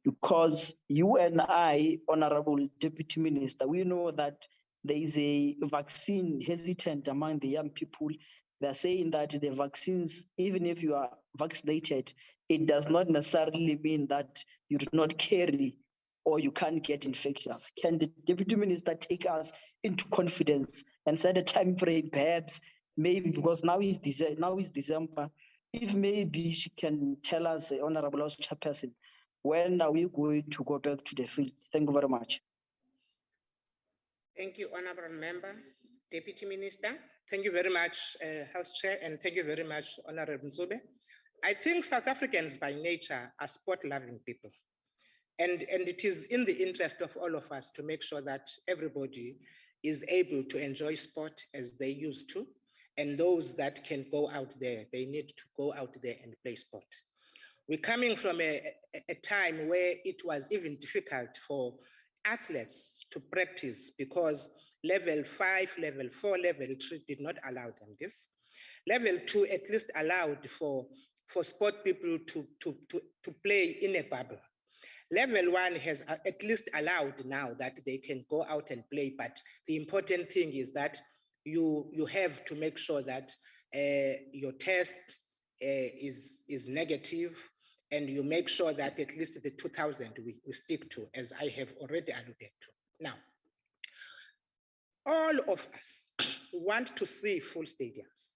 Because you and I, Honorable Deputy Minister, we know that there is a vaccine hesitant among the young people. They're saying that the vaccines, even if you are vaccinated, it does not necessarily mean that you do not carry or you can't get infections. Can the Deputy Minister take us into confidence and set a time frame, perhaps, maybe because now is December, if maybe she can tell us, Honorable House Chairperson, when are we going to go back to the field? Thank you very much. Thank you, Honorable Member. Deputy Minister. Thank you very much, House Chair, and thank you very much, Honorable Nsube. I think South Africans by nature are sport-loving people. And it is in the interest of all of us to make sure that everybody is able to enjoy sport as they used to. And those that can go out there, they need to go out there and play sport. We're coming from a time where it was even difficult for athletes to practice because level 5, level 4, level 3 did not allow them this. Level 2 at least allowed for sport people to play in a bubble. Level 1 has at least allowed now that they can go out and play, but the important thing is that you have to make sure that your test is negative, and you make sure that at least the 2,000 we stick to, as I have already alluded to. Now, all of us want to see full stadiums.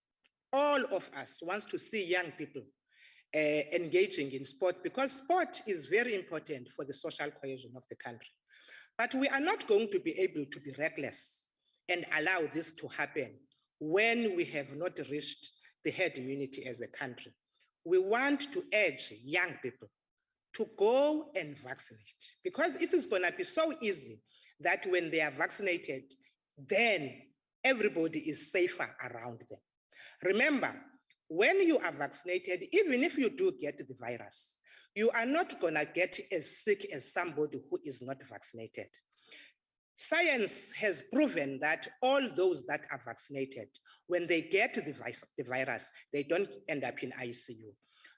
All of us want to see young people engaging in sport, because sport is very important for the social cohesion of the country. But we are not going to be able to be reckless and allow this to happen when we have not reached the herd immunity as a country. We want to urge young people to go and vaccinate, because it is going to be so easy that when they are vaccinated, then everybody is safer around them. Remember, when you are vaccinated, even if you do get the virus, you are not going to get as sick as somebody who is not vaccinated. Science has proven that all those that are vaccinated, when they get the virus, they don't end up in ICU.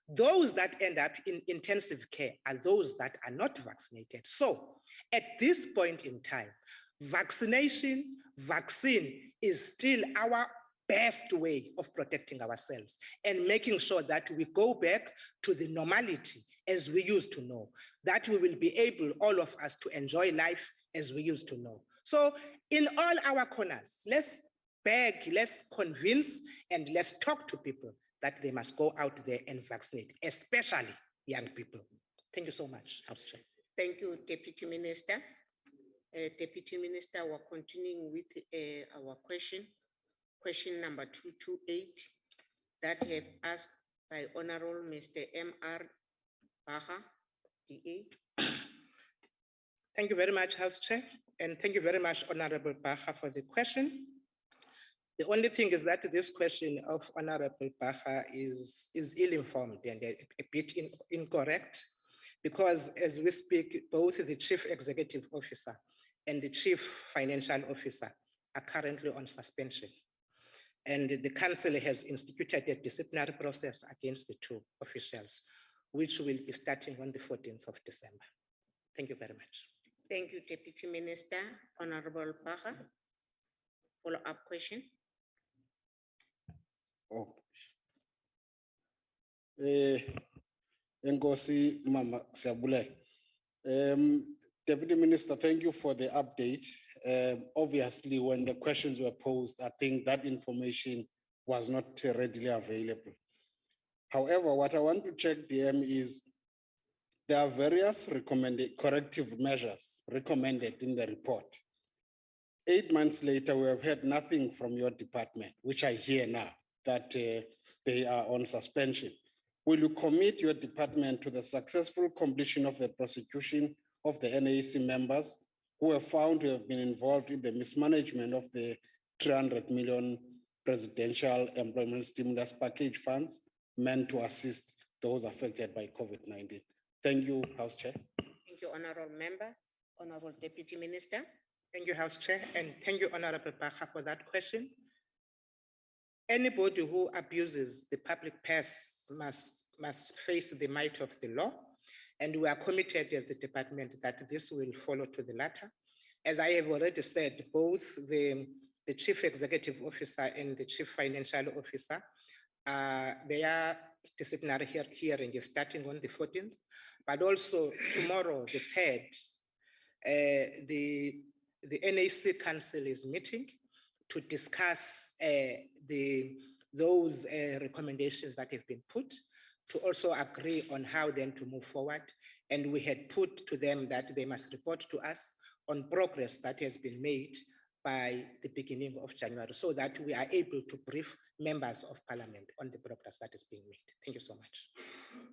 Those that end up in intensive care are those that are not vaccinated. So at this point in time, vaccine is still our best way of protecting ourselves and making sure that we go back to the normality as we used to know, that we will be able, all of us, to enjoy life as we used to know. So in all our corners, let's beg, let's convince, and let's talk to people that they must go out there and vaccinate, especially young people. Thank you so much, House Chair. Thank you, Deputy Minister. Deputy Minister, we're continuing with our question. Question number 228 that have asked by Honorable Mr. M.R. Baha, DA. Thank you very much, House Chair, and thank you very much, Honorable Baha, for the question. The only thing is that this question of Honorable Baha is ill-informed and a bit incorrect, because as we speak, both the Chief Executive Officer and the Chief Financial Officer are currently on suspension. And the Council has instituted a disciplinary process against the two officials, which will be starting on the 14th of December. Thank you very much. Thank you, Deputy Minister. Honorable Baha, follow-up question. Oh. Enkosi Mama Siyabulela. Deputy Minister, thank you for the update. Obviously, when the questions were posed, I think that information was not readily available. However, what I want to check, DM, is there are various recommended corrective measures recommended in the report. 8 months later, we have heard nothing from your department, which I hear now that they are on suspension. Will you commit your department to the successful completion of the prosecution of the NAC members who are found to have been involved in the mismanagement of the 300 million presidential employment stimulus package funds meant to assist those affected by COVID-19? Thank you, House Chair. Thank you, Honorable Member. Honorable Deputy Minister. Thank you, House Chair, and thank you, Honorable Baha, for that question. Anybody who abuses the public purse must face the might of the law, and we are committed as the department that this will follow to the latter. As I have already said, both the Chief Executive Officer and the Chief Financial Officer, their disciplinary hearing is starting on the 14th, but also tomorrow, the 3rd, the NAC Council is meeting to discuss those recommendations that have been put, to also agree on how then to move forward. And we had put to them that they must report to us on progress that has been made by the beginning of January, so that we are able to brief members of Parliament on the progress that is being made. Thank you so much.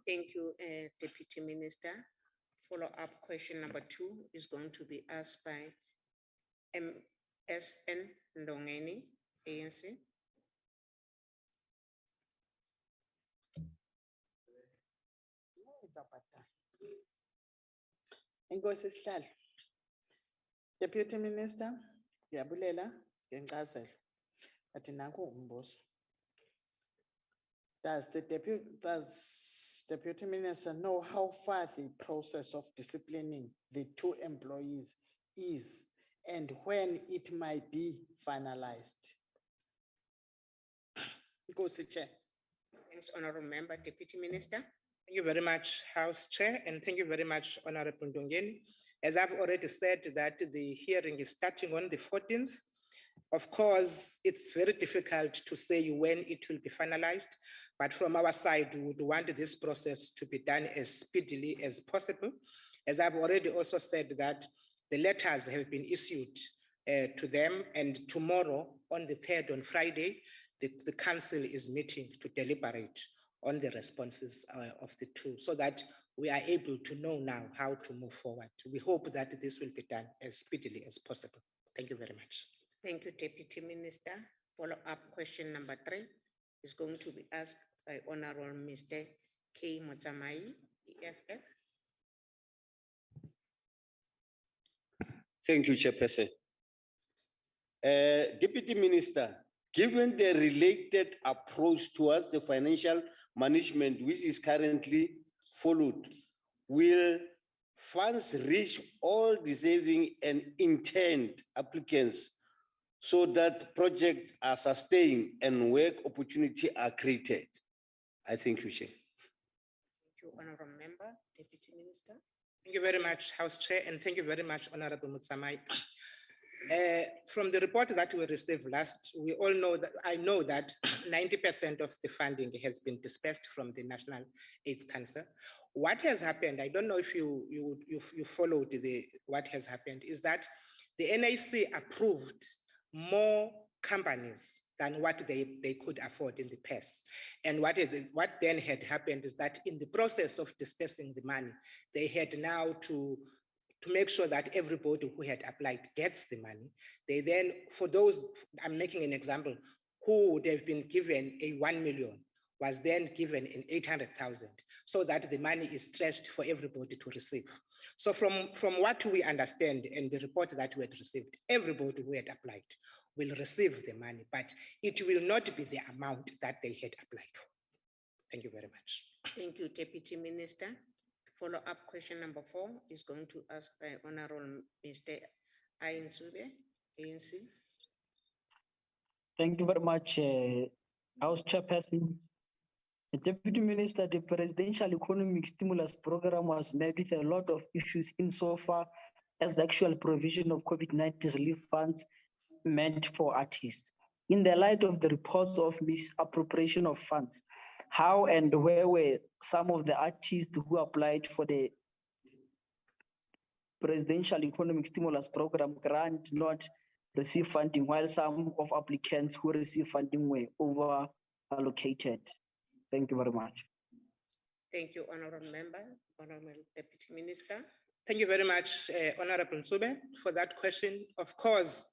Thank you, Deputy Minister. Follow-up question number 2 is going to be asked by MSN Ndongeni, ANC. Enkosi Sihlalo. Deputy Minister, Yabulela, Gengazel, Atinako Umboso. Does Deputy Minister know how far the process of disciplining the 2 employees is and when it might be finalized? Enkosi Chair. Thanks, Honorable Member. Deputy Minister. Thank you very much, House Chair, and thank you very much, Honorable Ndongeni. As I've already said, that the hearing is starting on the 14th. Of course, it's very difficult to say when it will be finalized, but from our side, we would want this process to be done as speedily as possible. As I've already also said, that the letters have been issued to them, and tomorrow, on the 3rd, on Friday, the council is meeting to deliberate on the responses of the 2, so that we are able to know now how to move forward. We hope that this will be done as speedily as possible. Thank you very much. Thank you, Deputy Minister. Follow-up question number 3 is going to be asked by Honorable Mr. K. Motsamai, EFF. Thank you, Chairperson. Deputy Minister, given the related approach towards the financial management which is currently followed, will funds reach all deserving and intent applicants so that projects are sustained and work opportunity are created? I thank you, Chair. Thank you, Honorable Member. Deputy Minister. Thank you very much, House Chair, and thank you very much, Honorable Mutsamai. From the report that we received last, we all know that I know that 90% of the funding has been dispersed from the National AIDS Council. What has happened, I don't know if you followed what has happened, is that the NIC approved more companies than what they could afford in the past. And what then had happened is that in the process of dispersing the money, they had now to make sure that everybody who had applied gets the money. They then, for those, I'm making an example, who would have been given a 1 million was then given an 800,000 so that the money is stretched for everybody to receive. So from what we understand and the report that we had received, everybody who had applied will receive the money, but it will not be the amount that they had applied for. Thank you very much. Thank you, Deputy Minister. Follow-up question number 4 is going to ask by Honorable Mr. Ainsube, ANC. Thank you very much, House Chairperson. Deputy Minister, the Presidential Economic Stimulus Program was met with a lot of issues insofar as the actual provision of COVID-19 relief funds meant for artists. In the light of the reports of misappropriation of funds, how and where were some of the artists who applied for the Presidential Economic Stimulus Program grant not receive funding, while some of applicants who received funding were over allocated? Thank you very much. Thank you, Honorable Member, Honorable Deputy Minister. Thank you very much, Honorable Nsube, for that question. Of course,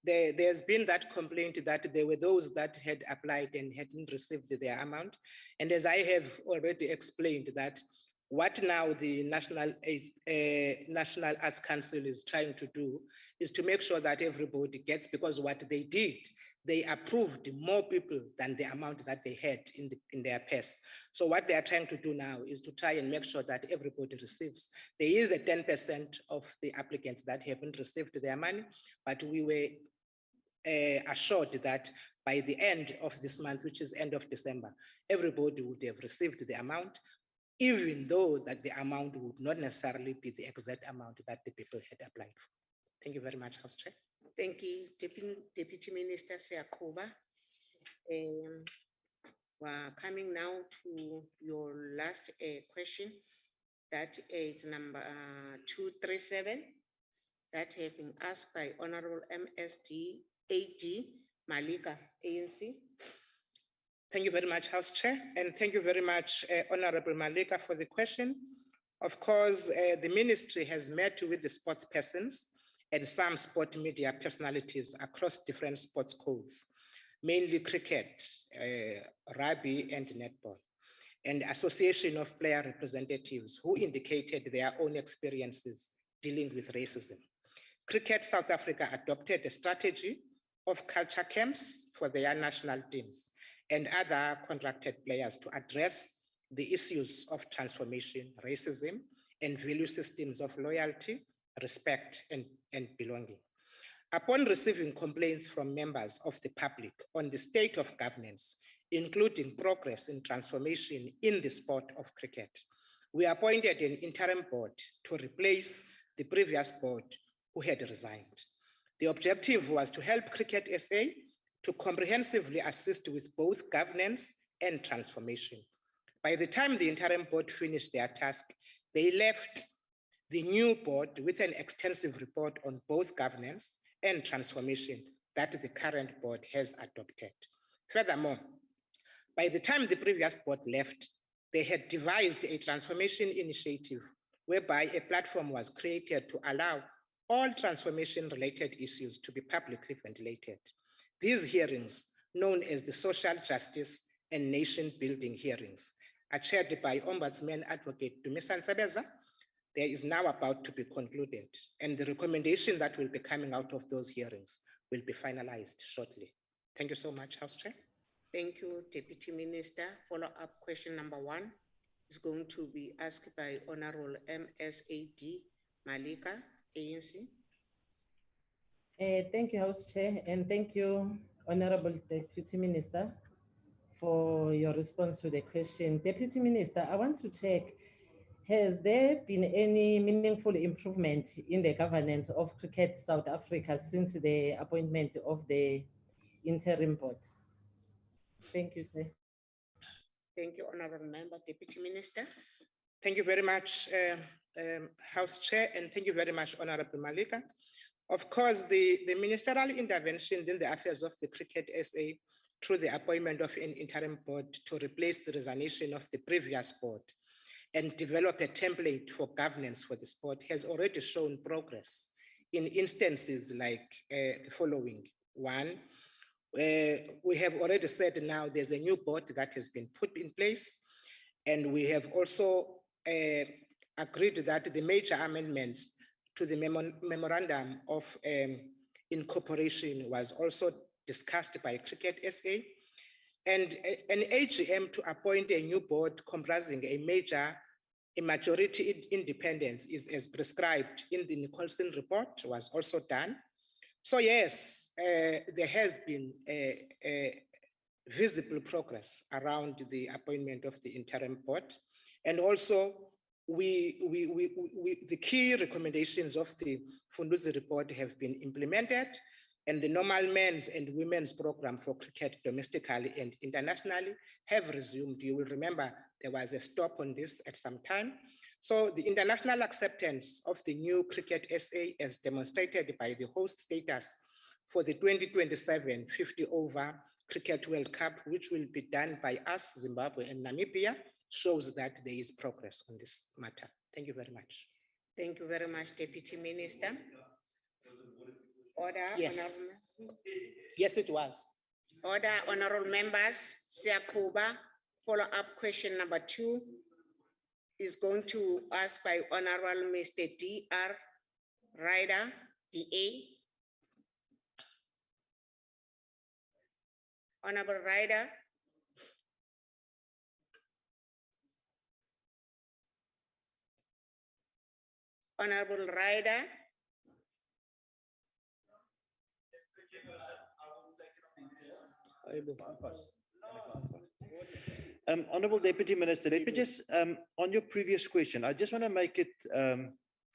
there's been that complaint that there were those that had applied and hadn't received their amount. And as I have already explained, that what now the National Arts Council is trying to do is to make sure that everybody gets, because what they did, they approved more people than the amount that they had in their purse. So what they are trying to do now is to try and make sure that everybody receives. There is a 10% of the applicants that haven't received their money, but we were assured that by the end of this month, which is end of December, everybody would have received the amount, even though that the amount would not necessarily be the exact amount that the people had applied for. Thank you very much, House Chair. Thank you, Deputy Minister Siakuba. We're coming now to your last question. That is number 237, that have been asked by Honorable MSD AD Malika, ANC. Thank you very much, House Chair, and thank you very much, Honorable Malika, for the question. Of course, the ministry has met with the sports persons and some sport media personalities across different sports codes, mainly cricket, rugby, and netball, and association of player representatives who indicated their own experiences dealing with racism. Cricket South Africa adopted a strategy of culture camps for their national teams and other contracted players to address the issues of transformation, racism, and value systems of loyalty, respect, and belonging. Upon receiving complaints from members of the public on the state of governance, including progress in transformation in the sport of cricket, we appointed an interim board to replace the previous board who had resigned. The objective was to help Cricket SA to comprehensively assist with both governance and transformation. By the time the interim board finished their task, they left the new board with an extensive report on both governance and transformation that the current board has adopted. Furthermore, by the time the previous board left, they had devised a transformation initiative whereby a platform was created to allow all transformation-related issues to be publicly ventilated. These hearings, known as the Social Justice and Nation-Building Hearings, are chaired by Ombudsman Advocate Dumisan Sabeza. There is now about to be concluded, and the recommendation that will be coming out of those hearings will be finalized shortly. Thank you so much, House Chair. Thank you, Deputy Minister. Follow-up question number 1 is going to be asked by Honorable MSAD Malika, ANC. Thank you, House Chair, and thank you, Honorable Deputy Minister, for your response to the question. Deputy Minister, I want to check, has there been any meaningful improvement in the governance of Cricket South Africa since the appointment of the interim board? Thank you, Chair. Thank you, Honorable Member, Deputy Minister. Thank you very much, House Chair, and thank you very much, Honorable Malika. Of course, the ministerial intervention in the affairs of the Cricket SA through the appointment of an interim board to replace the resignation of the previous board and develop a template for governance for the sport has already shown progress in instances like the following. One, we have already said now there's a new board that has been put in place, and we have also agreed that the major amendments to the memorandum of incorporation was also discussed by Cricket SA, and an AGM to appoint a new board comprising a majority independence is as prescribed in the Nicholson report was also done. So yes, there has been a visible progress around the appointment of the interim board. And also the key recommendations of the Funduzi report have been implemented, and the normal men's and women's program for cricket domestically and internationally have resumed. You will remember there was a stop on this at some time. So the international acceptance of the new Cricket SA as demonstrated by the host status for the 2027 50 over Cricket World Cup, which will be done by us, Zimbabwe and Namibia, shows that there is progress on this matter. Thank you very much. Thank you very much, Deputy Minister. Order, Yes. Honorable. Yes, it was. Order, Honorable Members, Siakuba. Follow-up question number 2 is going to ask by Honorable Mr. D.R. Ryder, DA. Honorable Ryder. Honorable Ryder. Honorable Deputy Minister, let me just, on your previous question, I just want to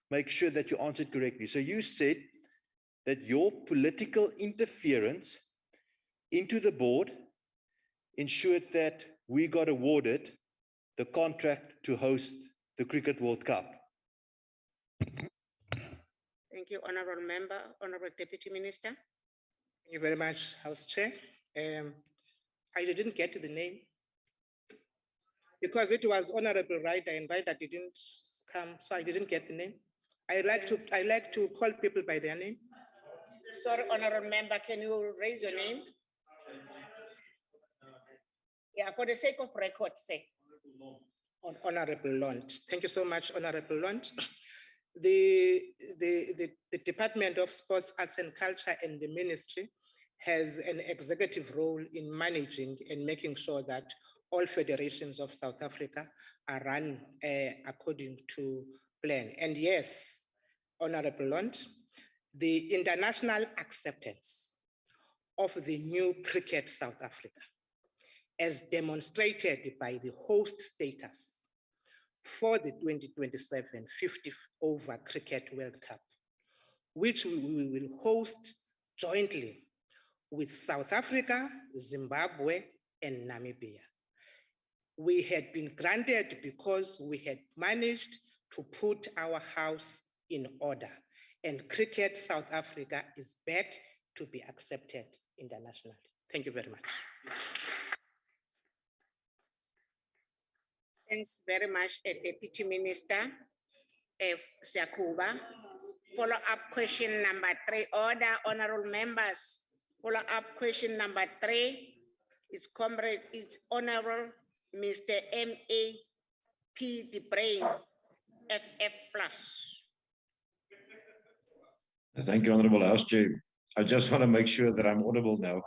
make sure that you answered correctly. So you said that your political interference into the board ensured that we got awarded the contract to host the Cricket World Cup. Thank you, Honorable Member, Honorable Deputy Minister. Thank you very much, House Chair. I didn't get the name because it was Honorable Ryder, and Ryder didn't come, so I didn't get the name. I like to call people by their name. Sorry, Honorable Member, can you raise your name? Yeah, for the sake of record sake. Honorable Lund. Thank you so much, Honorable Lund. The Department of Sports, Arts and Culture and the Ministry has an executive role in managing and making sure that all federations of South Africa are run according to plan. And yes, Honorable Lund, the international acceptance of the new Cricket South Africa, as demonstrated by the host status for the 2027 50 over Cricket World Cup, which we will host jointly with South Africa, Zimbabwe, and Namibia. We had been granted because we had managed to put our house in order, and Cricket South Africa is back to be accepted internationally. Thank you very much. Thanks very much, Deputy Minister Siakuba. Follow-up question number 3. Order, honorable members. Follow-up question number 3 is Comrade, it's Honorable Mr. M.A.P. De Brain, FF+. Thank you, Honorable House Chair. I just want to make sure that I'm audible now.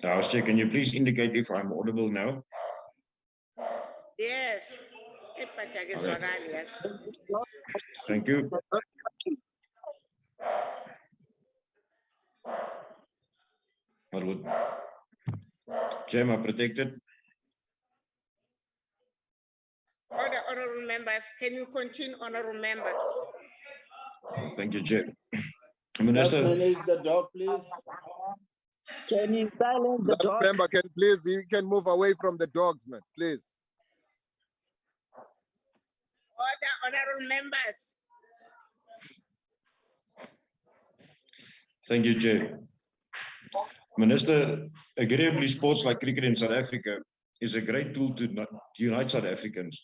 House Chair, can you please indicate if I'm audible now? Yes. Yes. Thank you. Chair, am I protected? members. Can you continue, honorable member? Thank you, Chair. Just Minister, manage the dog, please. Can you silence the That dog? member can please, you can move away from the dogs, man, please. Order, honorable members. thank you, Chair. Minister, agreeably, sports like cricket in South Africa is a great tool to unite South Africans.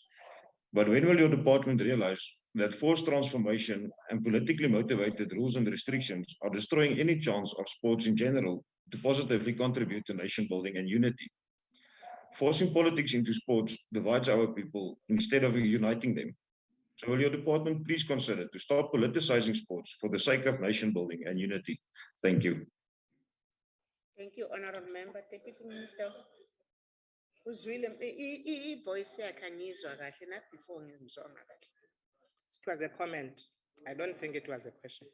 But when will your department realize that forced transformation and politically motivated rules and restrictions are destroying any chance of sports in general to positively contribute to nation building and unity? Forcing politics into sports divides our people instead of uniting them. So will your department please consider to stop politicizing sports for the sake of nation building and unity? Thank you. Thank you, honorable member. Deputy Minister. Uzwile voice yakhe angizwa kahle not before ngimzwa kahle. It was a comment. I don't think it was a question.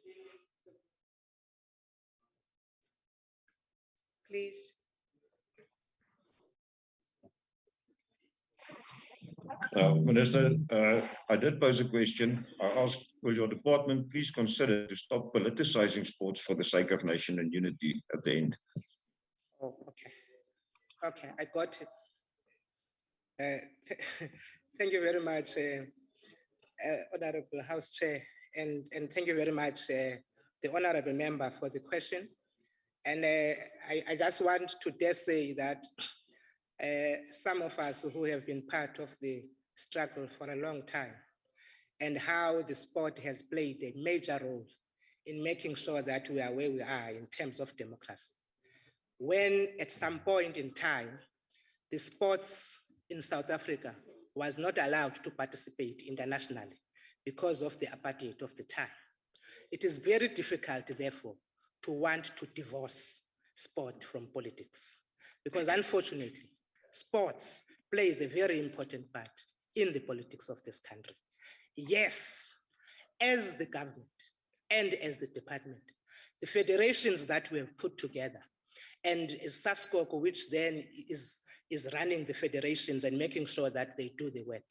Please. Minister, I did pose a question. I asked, will your department please consider to stop politicizing sports for the sake of nation and unity at the end? Oh, okay. Okay, I got it. Thank you very much, Honorable House Chair, and thank you very much, the Honorable Member, for the question. And I just want to dare say that some of us who have been part of the struggle for a long time and how the sport has played a major role in making sure that we are where we are in terms of democracy. When at some point in time, the sports in South Africa was not allowed to participate internationally because of the apartheid of the time. It is very difficult, therefore, to want to divorce sport from politics, because unfortunately, sports plays a very important part in the politics of this country. Yes, as the government and as the department, the federations that we have put together, and SASCOC, which then is running the federations and making sure that they do the work.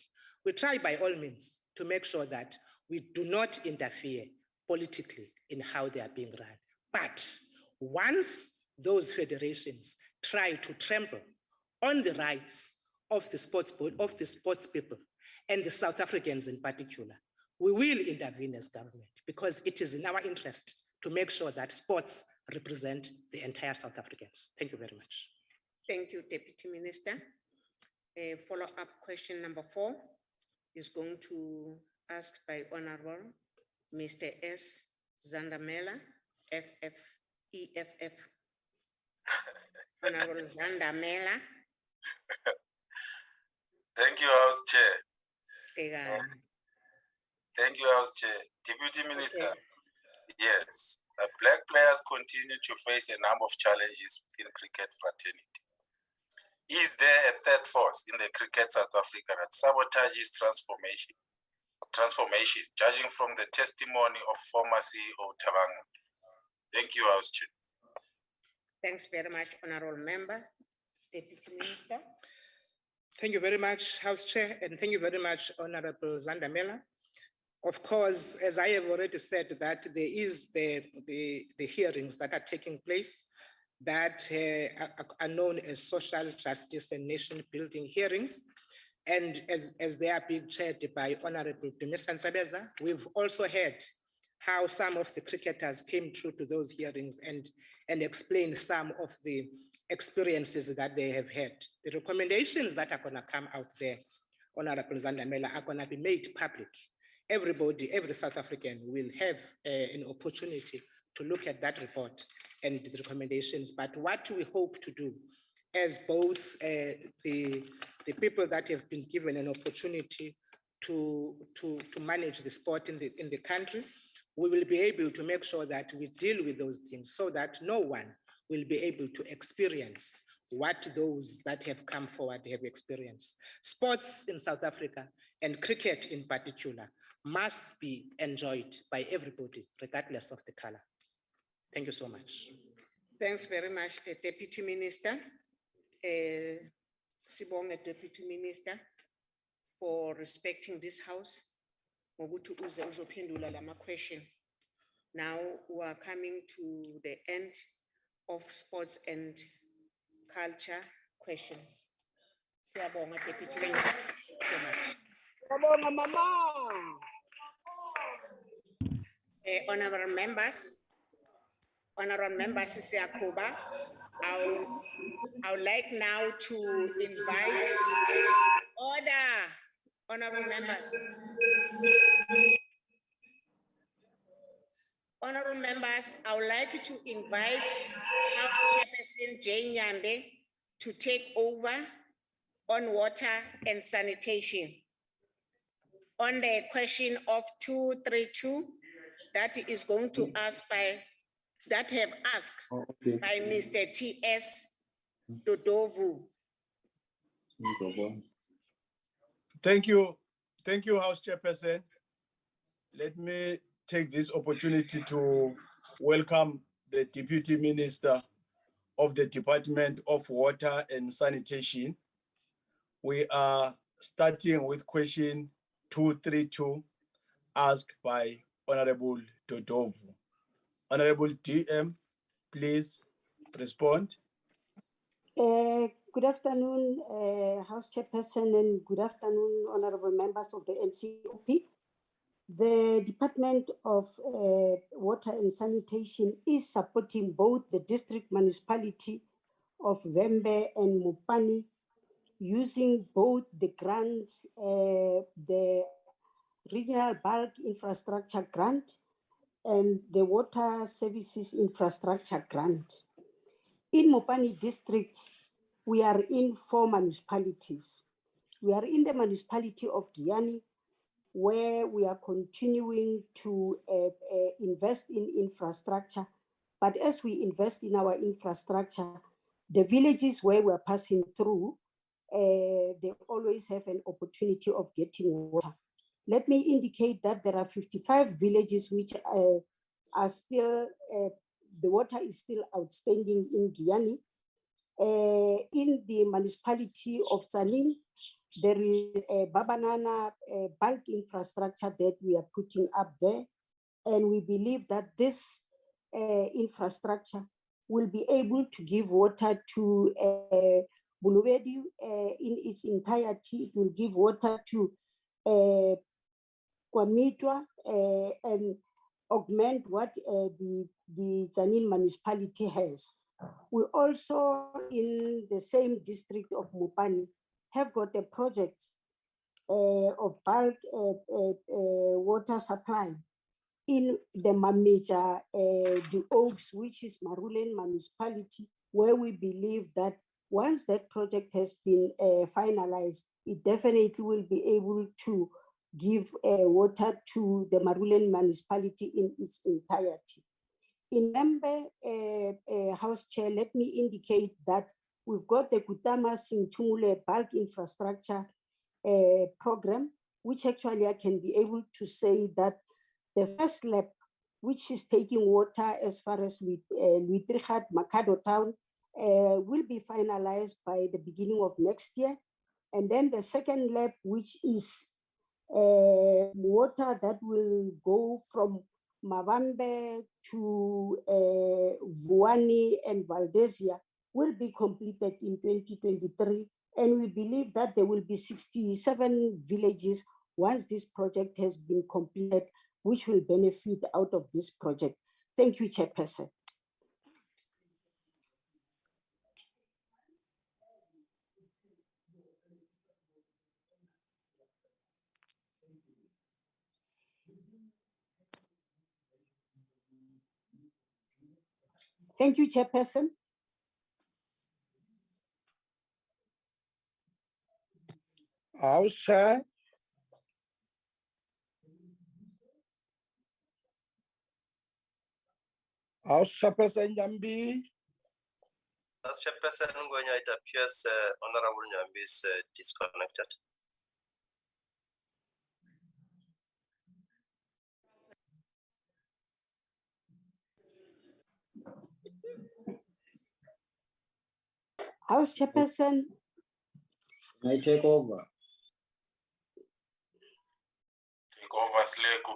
We try by all means to make sure that we do not interfere politically in how they are being run. But once those federations try to trample on the rights of the sports people and the South Africans in particular, we will intervene as government, because it is in our interest to make sure that sports represent the entire South Africans. Thank you very much. Thank you, Deputy Minister. A follow-up question number 4 is going to ask by Honorable Mr. S. Zandamela, EFF. Honorable Zandamela. Thank you, House Chair. Ega. Thank you, House Chair. Deputy Minister, yes, black players continue to face a number of challenges within cricket fraternity. Is there a third force in the cricket South Africa that sabotages transformation, judging from the testimony of former CEO Tabangu? Thank you, House Chair. Thanks very much, Honorable Member. Deputy Minister. Thank you very much, House Chair, and thank you very much, Honorable Zandamela. Of course, as I have already said, that there is the hearings that are taking place that are known as social justice and nation building hearings. And as they are being chaired by Honorable Dunisa Nsabeza, we've also heard how some of the cricketers came through to those hearings and explained some of the experiences that they have had. The recommendations that are gonna come out there, Honorable Zandamela, are gonna be made public. Everybody, every South African will have an opportunity to look at that report and the recommendations. But what we hope to do, as both the people that have been given an opportunity to manage the sport in the country, we will be able to make sure that we deal with those things so that no one will be able to experience what those that have come forward have experienced. Sports in South Africa and cricket in particular must be enjoyed by everybody, regardless of the color. Thank you so much. Thanks very much, Deputy Minister. Sibonge, Deputy Minister. for respecting this house. Ngokuthi uze uzophendula lama question. Now we are coming to the end of sports and culture questions. Siyabonga, Deputy Minister. So much. Siyabonga, mama. Honorable members, Siyakuba, I would like now to invite order, honorable members. Honorable members, I would like to invite House Chairperson Jane Nyambe to take over on water and sanitation. On the question of 232, that is going to ask that have asked by Mr. T.S. Dodovu. Thank you, House Chairperson. Let me take this opportunity to welcome the Deputy Minister of the Department of Water and Sanitation. We are starting with question 232 asked by Honorable Dodovu. Honorable DM, please respond. Good afternoon, House Chairperson, and good afternoon, honorable members of the NCOP. The Department of Water and Sanitation is supporting both the district municipality of Vembe and Mupani using both the grants, the Regional Bulk Infrastructure Grant and the Water Services Infrastructure Grant. In Mopani District, we are in 4 municipalities. We are in the municipality of Giani, where we are continuing to invest in infrastructure. But as we invest in our infrastructure, the villages where we're passing through, they always have an opportunity of getting water. Let me indicate that there are 55 villages which are still, the water is still outstanding in Giani. In the municipality of Tsaning, there is a Babanana bulk infrastructure that we are putting up there. And we believe that this infrastructure will be able to give water to Bulubedi in its entirety. It will give water to Kwamitwa and augment what the Tsaning municipality has. We also, in the same district of Mupani, have got a project of bulk water supply in the Mamija, the Oaks, which is Marulen municipality, where we believe that once that project has been finalized, it definitely will be able to give water to the Marulen municipality in its entirety. In Nambe, House Chair, let me indicate that we've got the Kutama Singtumule bulk infrastructure program, which actually I can be able to say that the first lap, which is taking water as far as Luitrichat, Makado town, will be finalized by the beginning of next year. And then the second lap, which is water that will go from Mavambe to Vuani and Valdesia, will be completed in 2023. And we believe that there will be 67 villages once this project has been completed, which will benefit out of this project. Thank you, Chairperson. Thank you, Chairperson. House Chair. House Chairperson Nyambi. House Chairperson Ngwenya, it appears Honorable Nyambi is disconnected. House Chairperson. I take over. Masleku.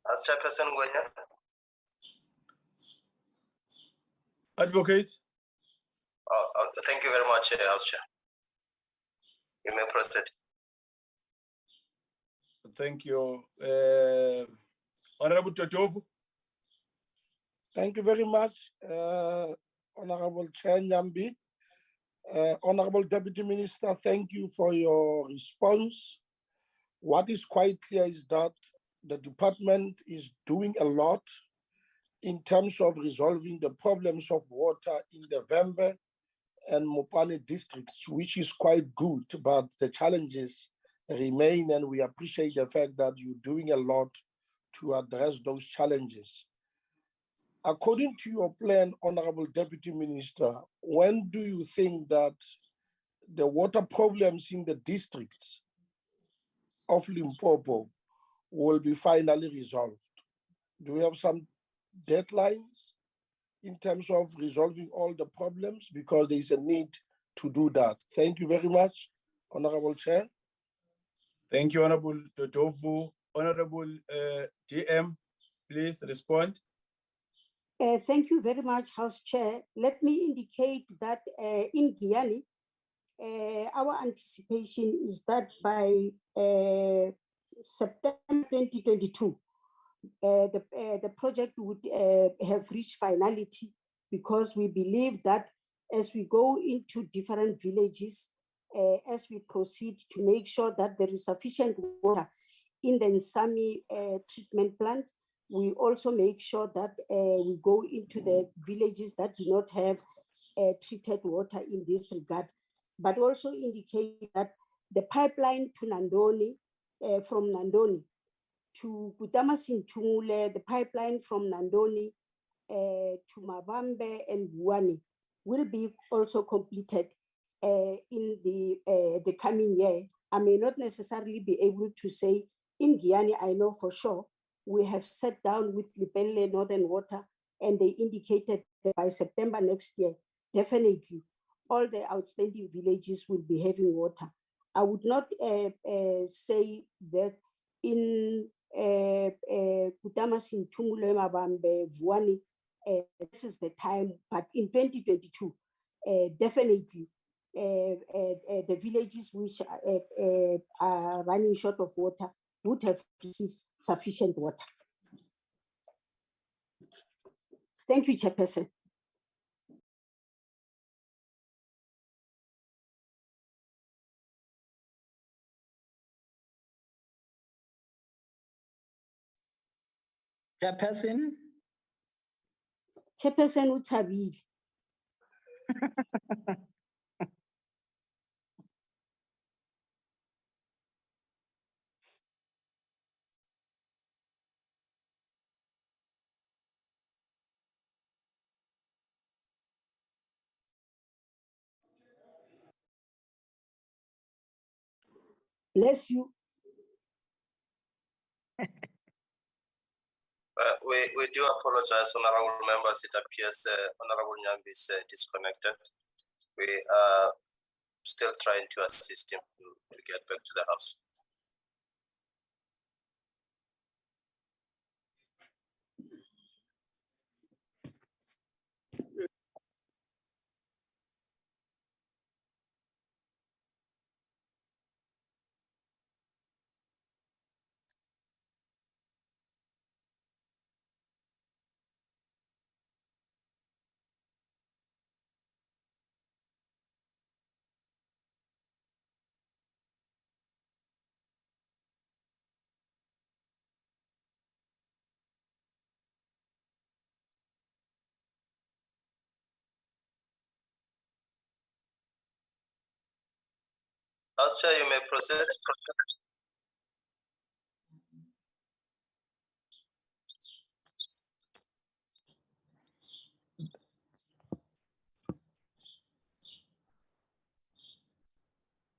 House Chairperson Ngwenya. Advocate. Thank you very much, House Chair. You may proceed. Thank you. Honorable Totovu. Thank you very much, Honorable Chair Nyambi. Honorable Deputy Minister, thank you for your response. What is quite clear is that the department is doing a lot in terms of resolving the problems of water in the Vembe and Mopane districts, which is quite good, but the challenges remain, and we appreciate the fact that you're doing a lot to address those challenges. According to your plan, Honorable Deputy Minister, when do you think that the water problems in the districts of Limpopo will be finally resolved? Do we have some deadlines in terms of resolving all the problems? Because there is a need to do that. Thank you very much, Honorable Chair. Thank you, Honorable Totovu. Honorable DM, please respond. Thank you very much, House Chair. Let me indicate that in Guyana, our anticipation is that by September 2022, the project would have reached finality, because we believe that as we go into different villages, as we proceed to make sure that there is sufficient water in the Nsami treatment plant, we also make sure that we go into the villages that do not have treated water in this regard, but also indicate that the pipeline to Nandoni, from Nandoni to Kutamasintumule, the pipeline from Nandoni to Mabambe and Buani will be also completed in the coming year. I may not necessarily be able to say in Guyana, I know for sure. We have sat down with Lepelle Northern Water, and they indicated that by September next year, definitely all the outstanding villages will be having water. I would not say that in Kutamasin, Tumule, Mabambe, Vuani, this is the time, but in 2022, definitely the villages which are running short of water would have received sufficient water. Thank you, Chairperson. Chairperson. Chairperson Utabile. Bless you. We do apologize, honorable members. It appears Honorable Nyambi is disconnected. We are still trying to assist him to get back to the house. House Chair, you may proceed.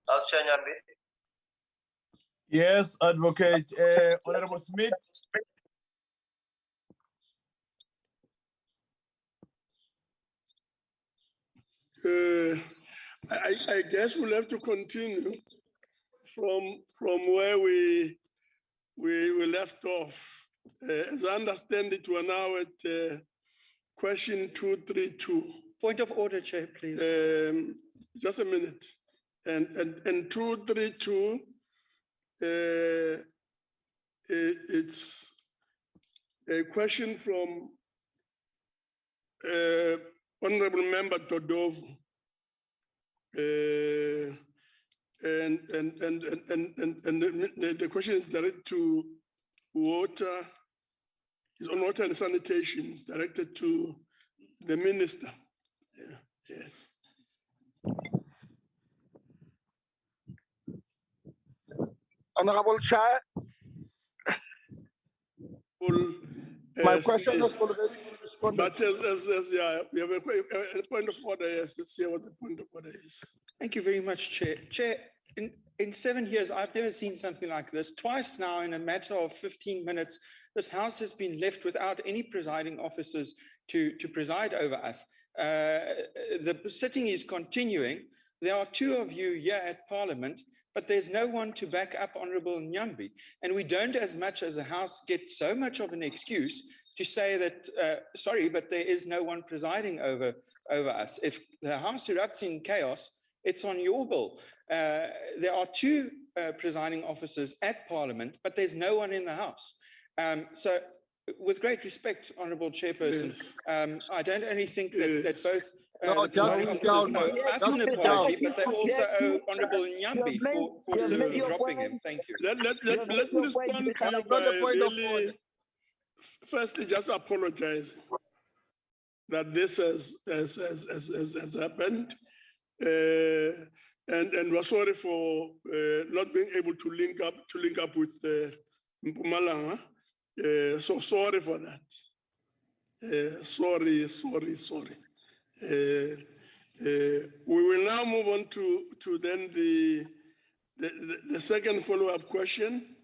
House Chair Nyambi. Yes, Advocate. Honorable Smith. I guess we'll have to continue from where we left off. As I understand it, we're now at question 232. Point of order, Chair, please. Just a minute. And 232, it's a question from Honorable Member Dodovu. And the question is directed to water, is on water and sanitation, it's directed to the minister. Yeah, yes. Honorable Chair, my question has already been responded. But yeah, we have a point of order. Yes, let's see what the point of order is. Thank you very much, Chair. Chair, in 7 years, I've never seen something like this. Twice now, in a matter of 15 minutes, this House has been left without any presiding officers to preside over us. The sitting is continuing. There are 2 of you here at Parliament, but there's no one to back up Honourable Nyambi. And we don't, as much as a House, get so much of an excuse to say that, sorry, but there is no one presiding over us. If the House erupts in chaos, it's on your bill. There are 2 presiding officers at Parliament, but there's no one in the House. So with great respect, Honourable Chairperson, I don't only think that both just sit down, owe us an apology, but they also owe Honourable Nyambi for simply dropping him. Thank you. Let me respond to you by really, firstly, just apologize that this has happened. And we're sorry for not being able to link up with Mpumalanga. So sorry for that. Sorry. We will now move on to then the second follow-up question,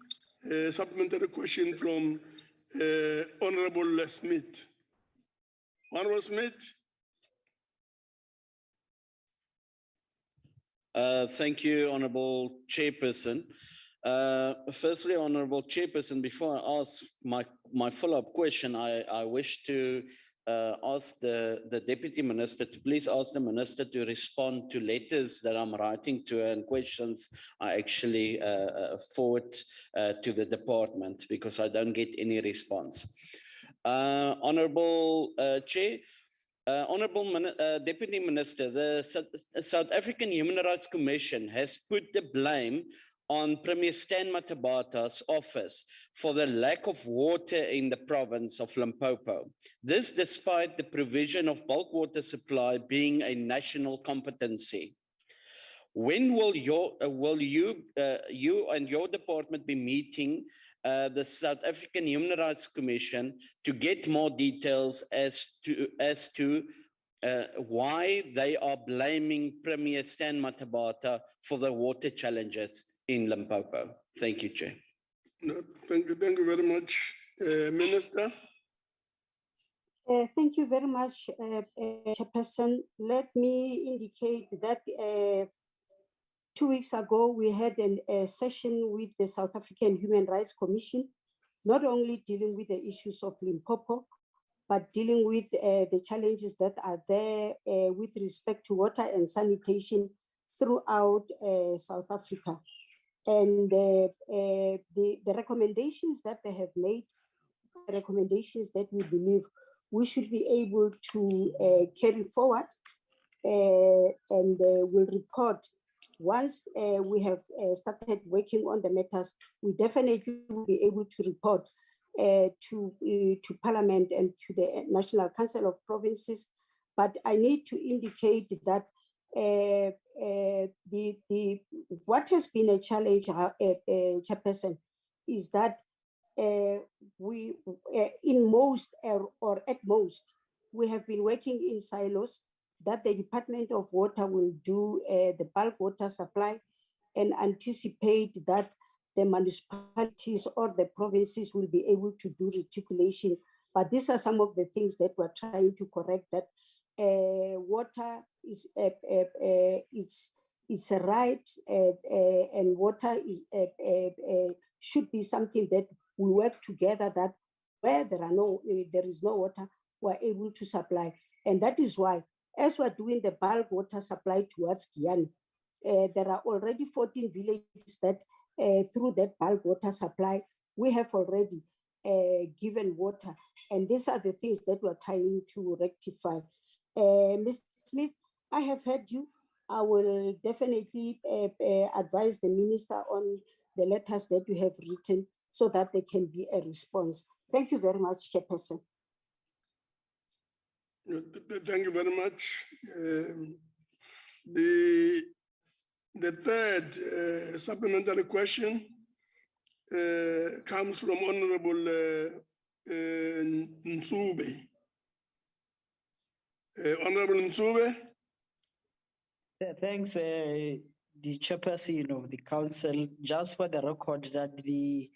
supplementary question from Honorable Smith. Honorable Smith. Thank you, Honorable Chairperson. Firstly, Honorable Chairperson, before I ask my follow-up question, I wish to ask the Deputy Minister to please ask the Minister to respond to letters that I'm writing to her and questions I actually forward to the department because I don't get any response. Honorable Chair, Honorable Deputy Minister, the South African Human Rights Commission has put the blame on Premier Stan Matabata's office for the lack of water in the province of Limpopo. This despite the provision of bulk water supply being a national competency. When will you and your department be meeting the South African Human Rights Commission to get more details as to why they are blaming Premier Stan Matabata for the water challenges in Limpopo? Thank you, Chair. No, thank you very much, Minister. Thank you very much, Chairperson. Let me indicate that 2 weeks ago, we had a session with the South African Human Rights Commission, not only dealing with the issues of Limpopo, but dealing with the challenges that are there with respect to water and sanitation throughout South Africa. And the recommendations that they have made, recommendations that we believe we should be able to carry forward and will report once we have started working on the matters. We definitely will be able to report to Parliament and to the National Council of Provinces. But I need to indicate that what has been a challenge, Chairperson, is that we, in most or at most, we have been working in silos, that the Department of Water will do the bulk water supply and anticipate that the municipalities or the provinces will be able to do reticulation. But these are some of the things that we're trying to correct, that water is it's a right, and water is should be something that we work together, that where there is no water, we're able to supply. And that is why, as we're doing the bulk water supply towards Guyana, there are already 14 villages that through that bulk water supply, we have already given water. And these are the things that we're trying to rectify. Mr. Smith, I have heard you. I will definitely advise the minister on the letters that you have written so that there can be a response. Thank you very much, Chairperson. Thank you very much. The third supplementary question comes from Honorable Nsube. Honorable Nsube. Thanks, the chairperson of the council. Just for the record, that the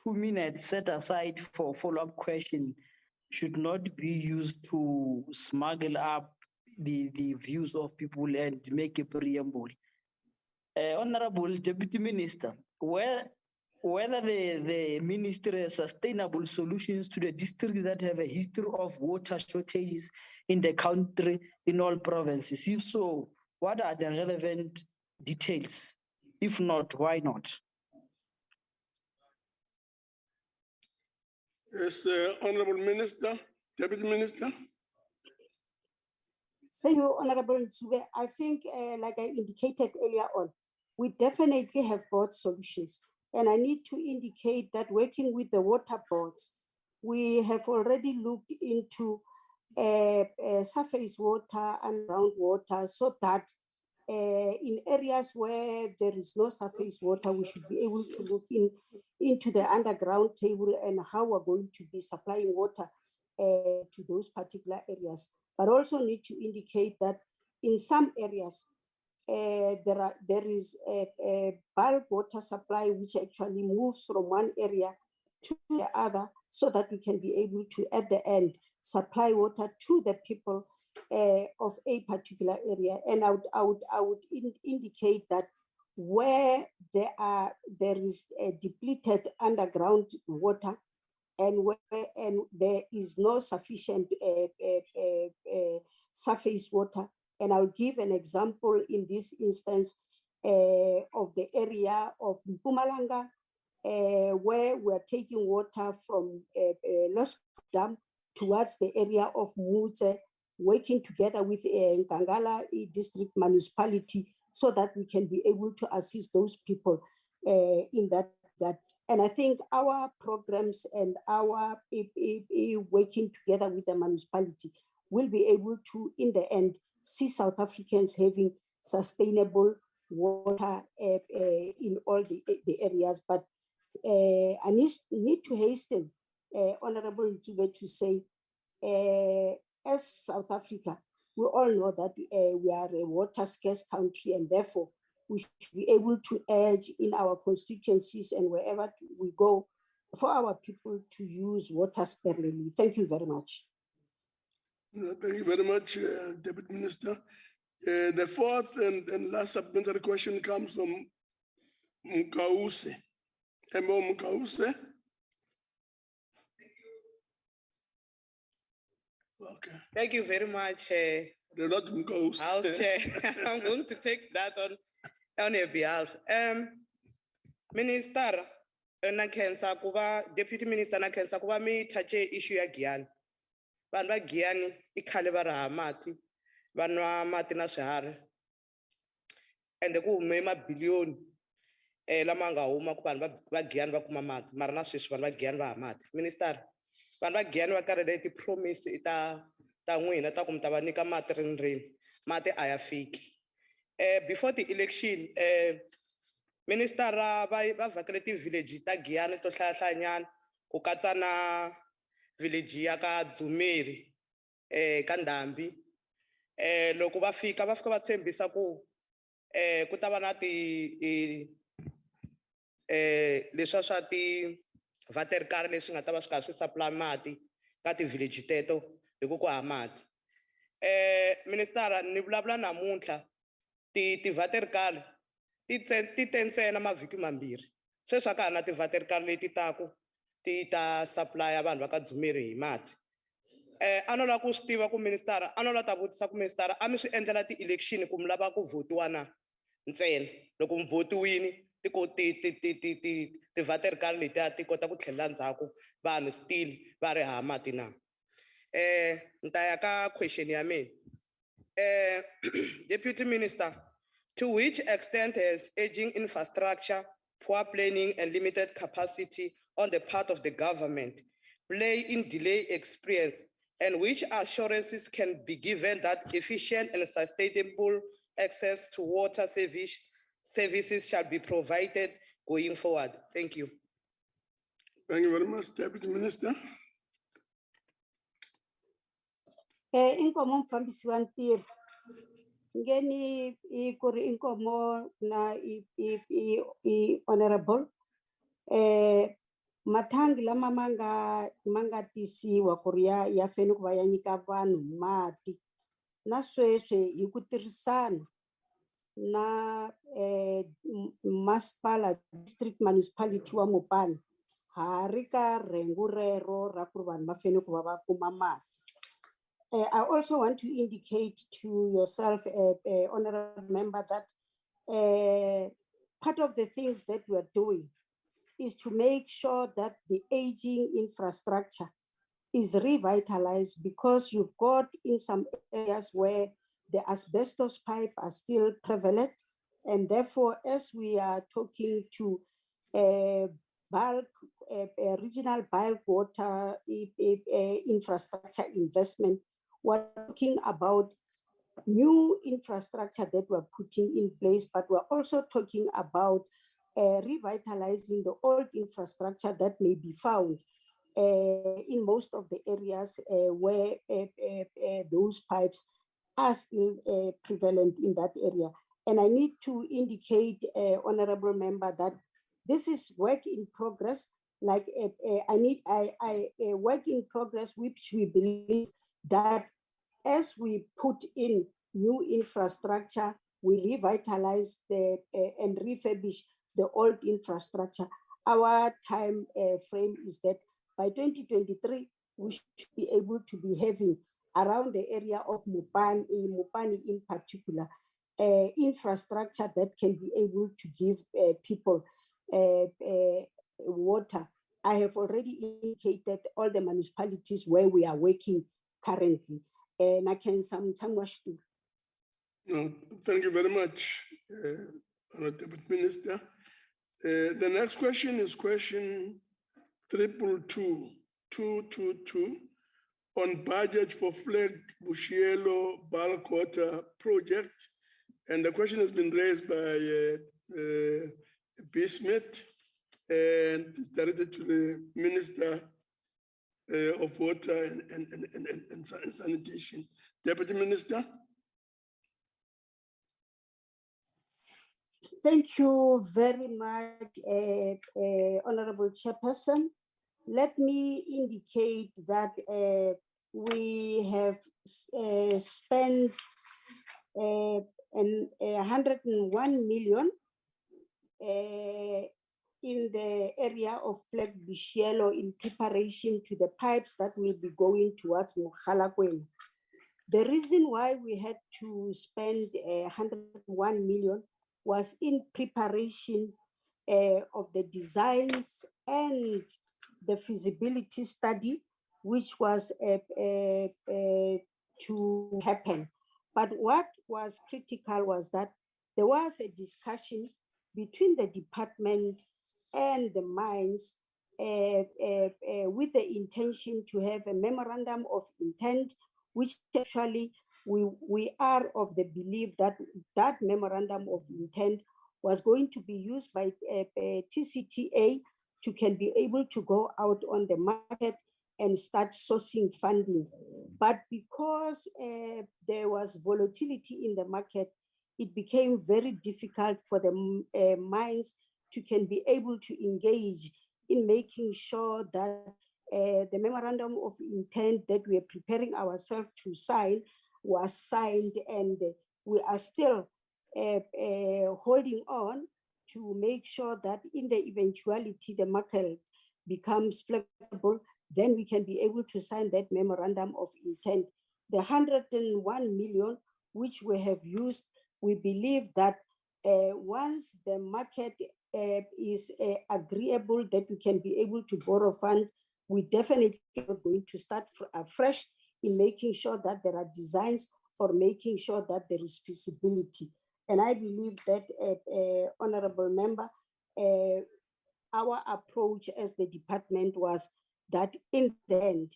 2 minutes set aside for follow-up question should not be used to smuggle up the views of people and make a preamble. Honorable Deputy Minister, whether the ministry has sustainable solutions to the districts that have a history of water shortages in the country, in all provinces. If so, what are the relevant details? If not, why not? Yes, Honorable Minister, Deputy Minister. Thank you, Honorable Nsube. I think, like I indicated earlier on, we definitely have brought solutions. And I need to indicate that working with the water boards, we have already looked into surface water and groundwater, so that in areas where there is no surface water, we should be able to look into the underground table and how we're going to be supplying water to those particular areas. But also need to indicate that in some areas, there is a bulk water supply which actually moves from one area to the other, so that we can be able to, at the end, supply water to the people of a particular area. And I would indicate that where there is a depleted underground water, and there is no sufficient surface water. And I'll give an example in this instance of the area of Mpumalanga, where we're taking water from Los Dam towards the area of Mutse, working together with Nkangala district municipality, so that we can be able to assist those people in that. And I think our programs and our working together with the municipality will be able to, in the end, see South Africans having sustainable water in all the areas. But I need to hasten, Honorable Ntube, to say, as South Africa, we all know that we are a water scarce country, and therefore we should be able to urge in our constituencies and wherever we go for our people to use water sparingly. Thank you very much. Thank you very much, Deputy Minister. The fourth and last supplementary question comes from Mukause. Embo Mukause. Okay. Thank you very much. House Chair. I'm going to take that on your behalf. Minister, Deputy Minister, nakensa kuba mi touch issue ya Guyana. Vanhu va Guyana I khale va raha mati, va nwa mati na swiharhi. Ende ku hume mabiliyoni lama nga huma ku vanhu va Guyana va kuma mati, mara na sweswi vanhu va Guyana va hava mati. Minister, vanhu va Guyana va karhele ti-promise ta n'wina ta ku mi ta va nyika mati rindzeni, mati a ya fiki. Before the election, Minister va vhakele ti-village ta Guyana to hlayanyana ku katsa na village ya ka Dzumeri ka Ndhambi. Loko va fika va tshembisa ku ku ta va na leswa swa ti-water car leswi nga ta va swi kha swi supply mati ka ti-village teto hi ku hava mati. Minister, ni vulavula namuntlha ti vaterikali ti tentsena mavhiki mambirhi. Sweswi a ka ha ri na ti vaterikali leti taku ti ta supply vanhu va ka Dzumeri hi mati. A no lava ku swi tiva ku minister, a no lava ta vutisa ku minister, a mi swi endlela ti-election ku mi lava ku votiwa na ntsena. Loko mi votiwile ti vaterikali letiya ti kota ku tlhelela ndzhaku vanhu still va ri hava mati na. Ni ta ya ka question ya mina. Deputy Minister, to which extent has aging infrastructure, poor planning and limited capacity on the part of the government play in delay experience, and which assurances can be given that efficient and sustainable access to water services shall be provided going forward? Thank you. Thank you very much, Deputy Minister. Inkomo mfambisi wa ntirho. Ngeni ku ri inkomo na honorable mathangi lama manga tisiwa ku ri ya fene ku va ya nyika vanhu mati na sweswi hi ku tirhisana na masipala district municipality wa Mopani ha ri ka rengu rero ra ku ri vanhu va fene ku va va kuma mati. I also want to indicate to yourself, honorable member, that part of the things that we are doing is to make sure that the aging infrastructure is revitalized, because you've got in some areas where the asbestos pipe are still prevalent. And therefore, as we are talking to bulk, regional bulk water infrastructure investment, we're talking about new infrastructure that we're putting in place, but we're also talking about revitalizing the old infrastructure that may be found in most of the areas where those pipes are still prevalent in that area. And I need to indicate, honorable member, that this is work in progress. Like a work in progress, which we believe that as we put in new infrastructure, we revitalize and refurbish the old infrastructure. Our time frame is that by 2023, we should be able to be having around the area of Mopani in particular, infrastructure that can be able to give people water. I have already indicated all the municipalities where we are working currently. And I can No, thank you very much, Honorable Minister. The next question is question 222 on budget for flagged Bushielo bulk water project. And the question has been raised by B. Smith and it's directed to the Minister of Water and Sanitation. Deputy Minister. Thank you very much, Honorable Chairperson. Let me indicate that we have spent 101 million in the area of Flag Bishielo in preparation to the pipes that will be going towards Mokhalakwen. The reason why we had to spend 101 million was in preparation of the designs and the feasibility study, which was to happen. But what was critical was that there was a discussion between the department and the mines with the intention to have a memorandum of intent, which actually we are of the belief that that memorandum of intent was going to be used by TCTA to can be able to go out on the market and start sourcing funding. But because there was volatility in the market, it became very difficult for the mines to can be able to engage in making sure that the memorandum of intent that we are preparing ourselves to sign was signed, and we are still holding on to make sure that in the eventuality the market becomes flexible, then we can be able to sign that memorandum of intent. The 101 million which we have used, we believe that once the market is agreeable that we can be able to borrow funds, we definitely are going to start afresh in making sure that there are designs or making sure that there is feasibility. And I believe that, Honorable Member, our approach as the department was that in the end,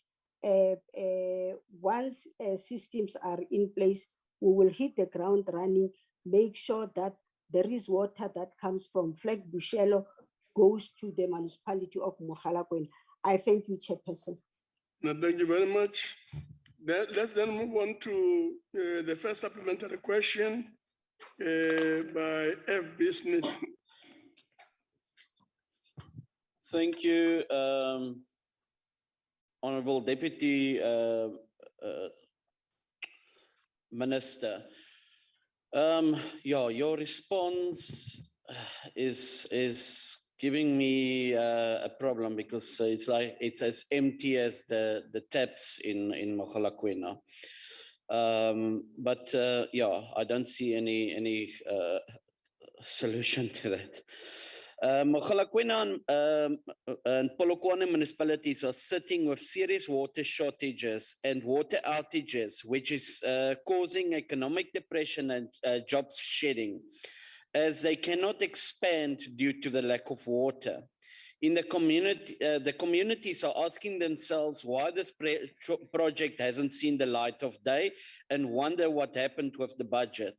once systems are in place, we will hit the ground running, make sure that there is water that comes from Flag Bushelo, goes to the municipality of Mogalakwena. I thank you, Chairperson. No, thank you very much. Let's then move on to the first supplementary question by F.B. Smith. Thank you, Honorable Deputy Minister. Yeah, your response is giving me a problem because it's like it's as empty as the taps in Mogalakwena. But yeah, I don't see any solution to that. Mogalakwena and Polokwane municipalities are sitting with serious water shortages and water outages, which is causing economic depression and jobs shedding, as they cannot expand due to the lack of water. In the communities are asking themselves why this project hasn't seen the light of day and wonder what happened with the budget.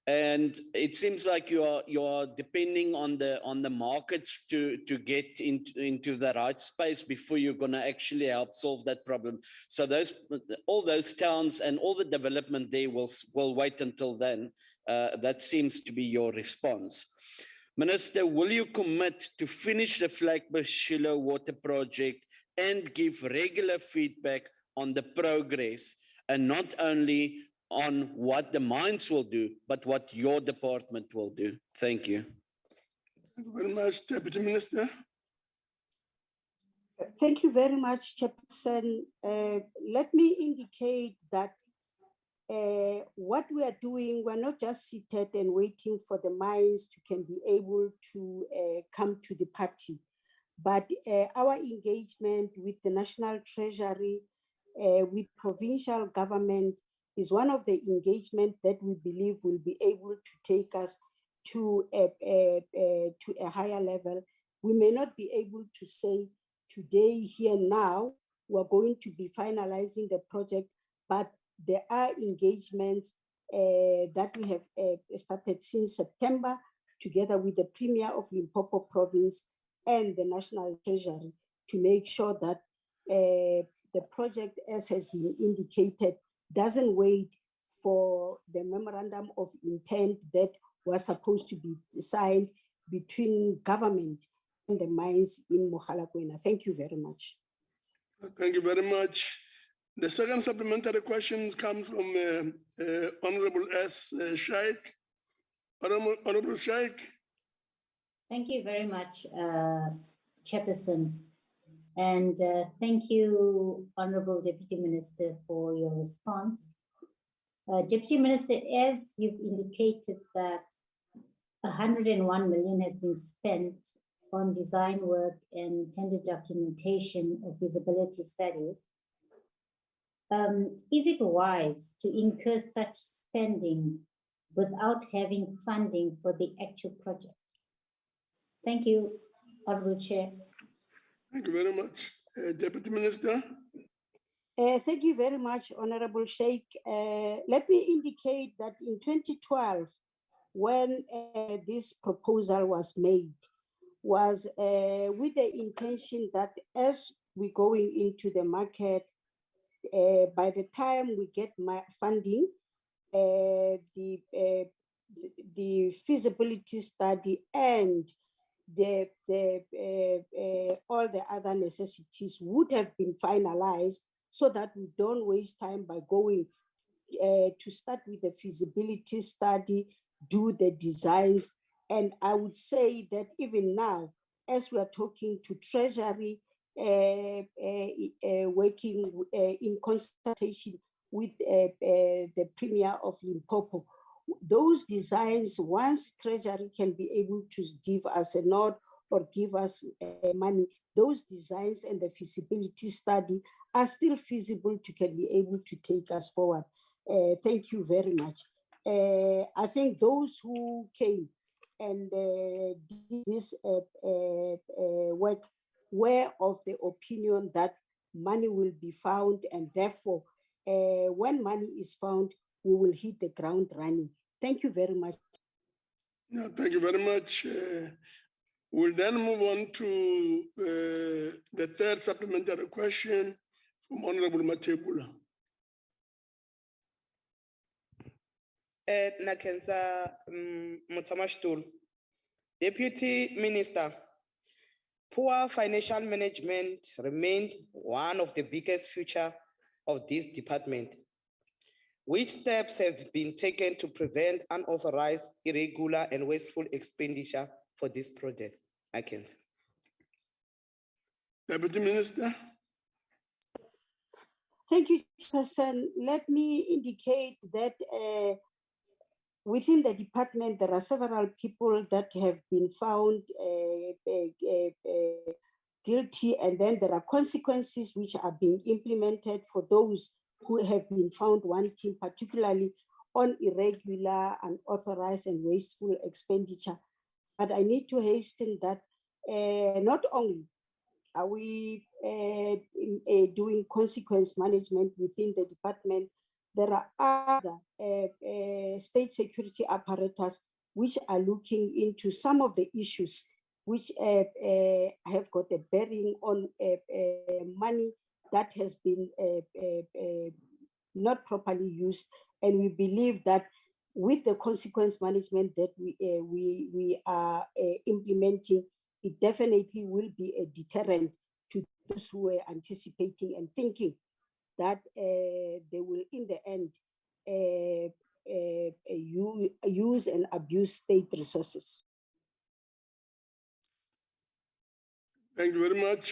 And it seems like you are depending on the markets to get into the right space before you're going to actually help solve that problem. So all those towns and all the development there will wait until then. That seems to be your response. Minister, will you commit to finish the Flag Bushelo water project and give regular feedback on the progress, and not only on what the mines will do, but what your department will do? Thank you. Thank you very much, Deputy Minister. Thank you very much, Chairperson. Let me indicate that what we are doing, we're not just seated and waiting for the mines to can be able to come to the party, but our engagement with the National Treasury, with provincial government, is one of the engagement that we believe will be able to take us to a higher level. We may not be able to say today, here now, we're going to be finalizing the project, but there are engagements that we have started since September, together with the Premier of Limpopo Province and the National Treasury, to make sure that the project, as has been indicated, doesn't wait for the memorandum of intent that was supposed to be signed between government and the mines in Mogalakwena. Thank you very much. Thank you very much. The second supplementary question comes from Honorable S. Shaik. Honorable Shaik. Thank you very much, Chairperson. And thank you, Honorable Deputy Minister, for your response. Deputy Minister, as you've indicated that 101 million has been spent on design work and tender documentation of feasibility studies, is it wise to incur such spending without having funding for the actual project? Thank you, Honorable Chair. Thank you very much. Deputy Minister. Thank you very much, Honorable Sheikh. Let me indicate that in 2012, when this proposal was made, was with the intention that as we're going into the market, by the time we get funding, the feasibility study and all the other necessities would have been finalized, so that we don't waste time by going to start with the feasibility study, do the designs. And I would say that even now, as we are talking to Treasury, working in consultation with the Premier of Limpopo, those designs, once Treasury can be able to give us a nod or give us money, those designs and the feasibility study are still feasible to can be able to take us forward. Thank you very much. I think those who came and did this work were of the opinion that money will be found, and therefore, when money is found, we will hit the ground running. Thank you very much. No, thank you very much. We'll then move on to the third supplementary question from Honorable Matebula. Nakenza Mutsamashtul, Deputy Minister, poor financial management remained one of the biggest features of this department. Which steps have been taken to prevent unauthorized, irregular, and wasteful expenditure for this project? Nakenza. Deputy Minister. Thank you, Chairperson. Let me indicate that within the department, there are several people that have been found guilty, and then there are consequences which are being implemented for those who have been found wanting, particularly on irregular, unauthorized, and wasteful expenditure. But I need to hasten that not only are we doing consequence management within the department, there are other state security apparatus which are looking into some of the issues which have got a bearing on money that has been not properly used. And we believe that with the consequence management that we are implementing, it definitely will be a deterrent to those who are anticipating and thinking that they will, in the end, use and abuse state resources. Thank you very much.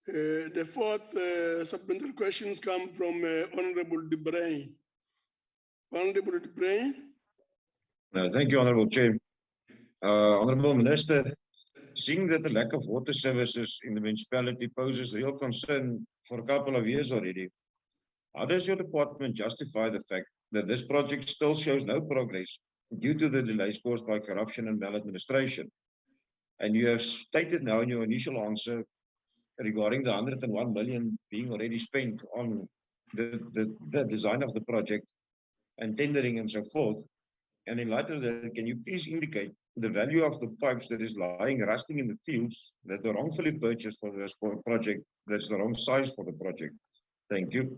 The fourth supplementary questions come from Honorable De Bruin. Honorable De Bruin. Thank you, Honorable Chair. Honorable Minister, seeing that the lack of water services in the municipality poses real concern for a couple of years already, how does your department justify the fact that this project still shows no progress due to the delays caused by corruption and maladministration? And you have stated now in your initial answer regarding the 101 million being already spent on the design of the project and tendering and so forth. And in light of that, can you please indicate the value of the pipes that is lying rusting in the fields that were wrongfully purchased for this project, that's the wrong size for the project? Thank you.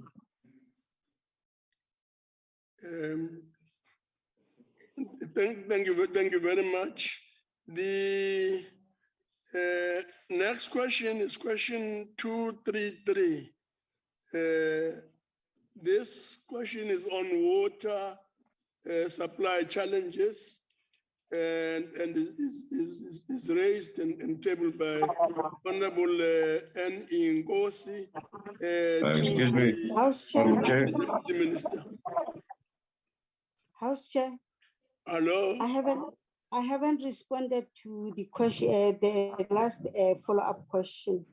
Thank you very much. The next question is question 233. This question is on water supply challenges and is raised and tabled by Honorable N. Ngosi. Excuse me, House Chair. Deputy Minister. House Chair. Hello. I haven't responded to the question, the last follow-up question.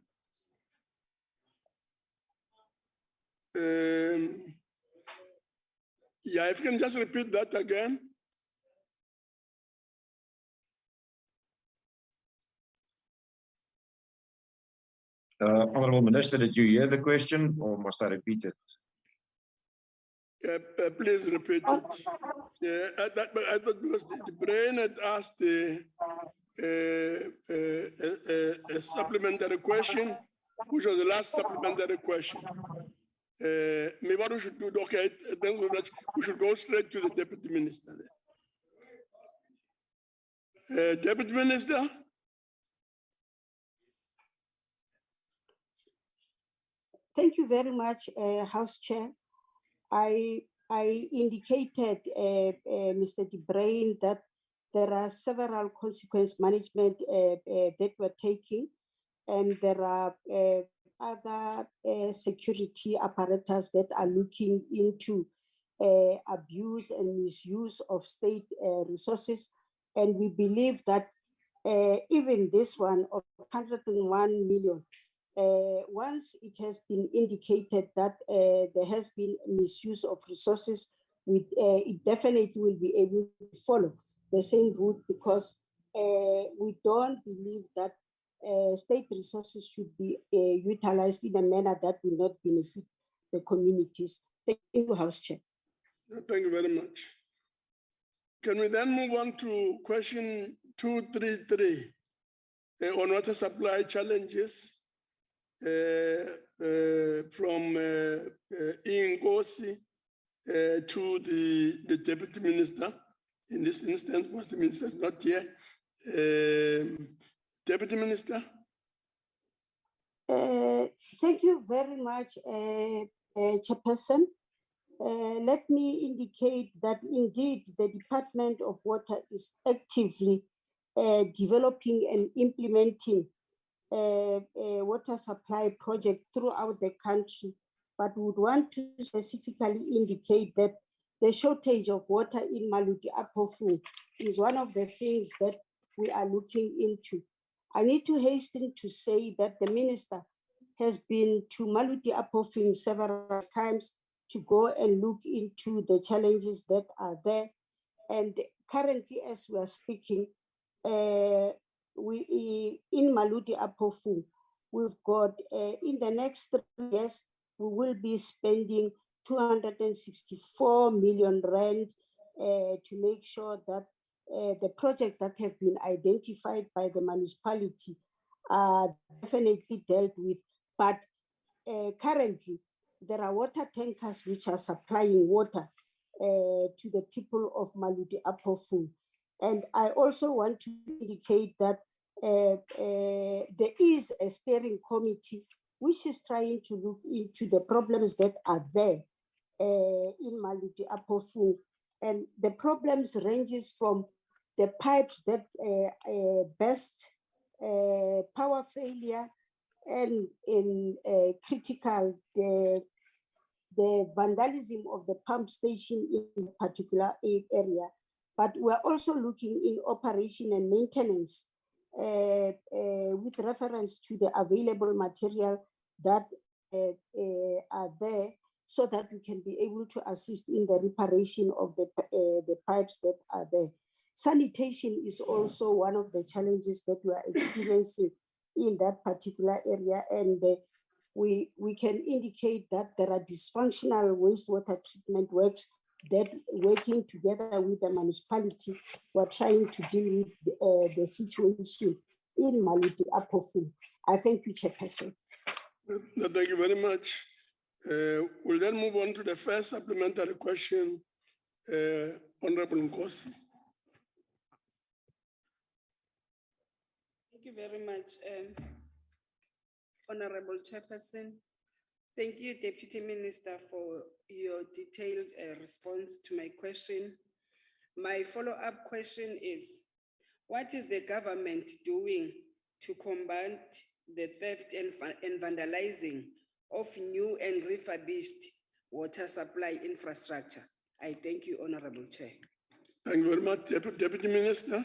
Yeah, if you can just repeat that again. Honorable Minister, did you hear the question or must I repeat it? Please repeat it. I thought because the brain had asked a supplementary question, which was the last supplementary question. Maybe what we should do, okay, thank you very much. We should go straight to the Deputy Minister. Deputy Minister? Thank you very much, House Chair. I I indicated, Mr. De Bruin, that there are several consequence management that we're taking, and there are other security apparatus that are looking into abuse and misuse of state resources. And we believe that even this one of 101 million, once it has been indicated that there has been misuse of resources, it definitely will be able to follow the same route, because we don't believe that state resources should be utilized in a manner that will not benefit the communities. Thank you, House Chair. Thank you very much. Can we then move on to question 233 on water supply challenges from Ingosi to the Deputy Minister. In this instance, was the Minister is not here. Deputy Minister. Thank you very much, Chairperson. Let me indicate that indeed the Department of Water is actively developing and implementing a water supply project throughout the country, but would want to specifically indicate that the shortage of water in Maluti Apofu is one of the things that we are looking into. I need to hasten to say that the Minister has been to Maluti Apofu several times to go and look into the challenges that are there. And currently, as we are speaking, we in Maluti Apofu, we've got in the next 3 years, we will be spending 264 million rand to make sure that the projects that have been identified by the municipality are definitely dealt with. But currently, there are water tankers which are supplying water to the people of Maluti Apofu. And I also want to indicate that there is a steering committee which is trying to look into the problems that are there in Maluti Apofu. And the problems ranges from the pipes that burst, power failure, and in critical, the vandalism of the pump station in a particular area. But we're also looking in operation and maintenance with reference to the available material that are there, so that we can be able to assist in the reparation of the pipes that are there. Sanitation is also one of the challenges that we are experiencing in that particular area, and we can indicate that there are dysfunctional wastewater treatment works that, working together with the municipality, we're trying to deal with the situation in Maluti Apofu. I thank you, Chairperson. Thank you very much. We'll then move on to the first supplementary question, Honorable Nkosi. Thank you very much, Honorable Chairperson. Thank you, Deputy Minister, for your detailed response to my question. My follow-up question is, what is the government doing to combat the theft and vandalizing of new and refurbished water supply infrastructure? I thank you, Honorable Chair. Thank you very much, Deputy Minister.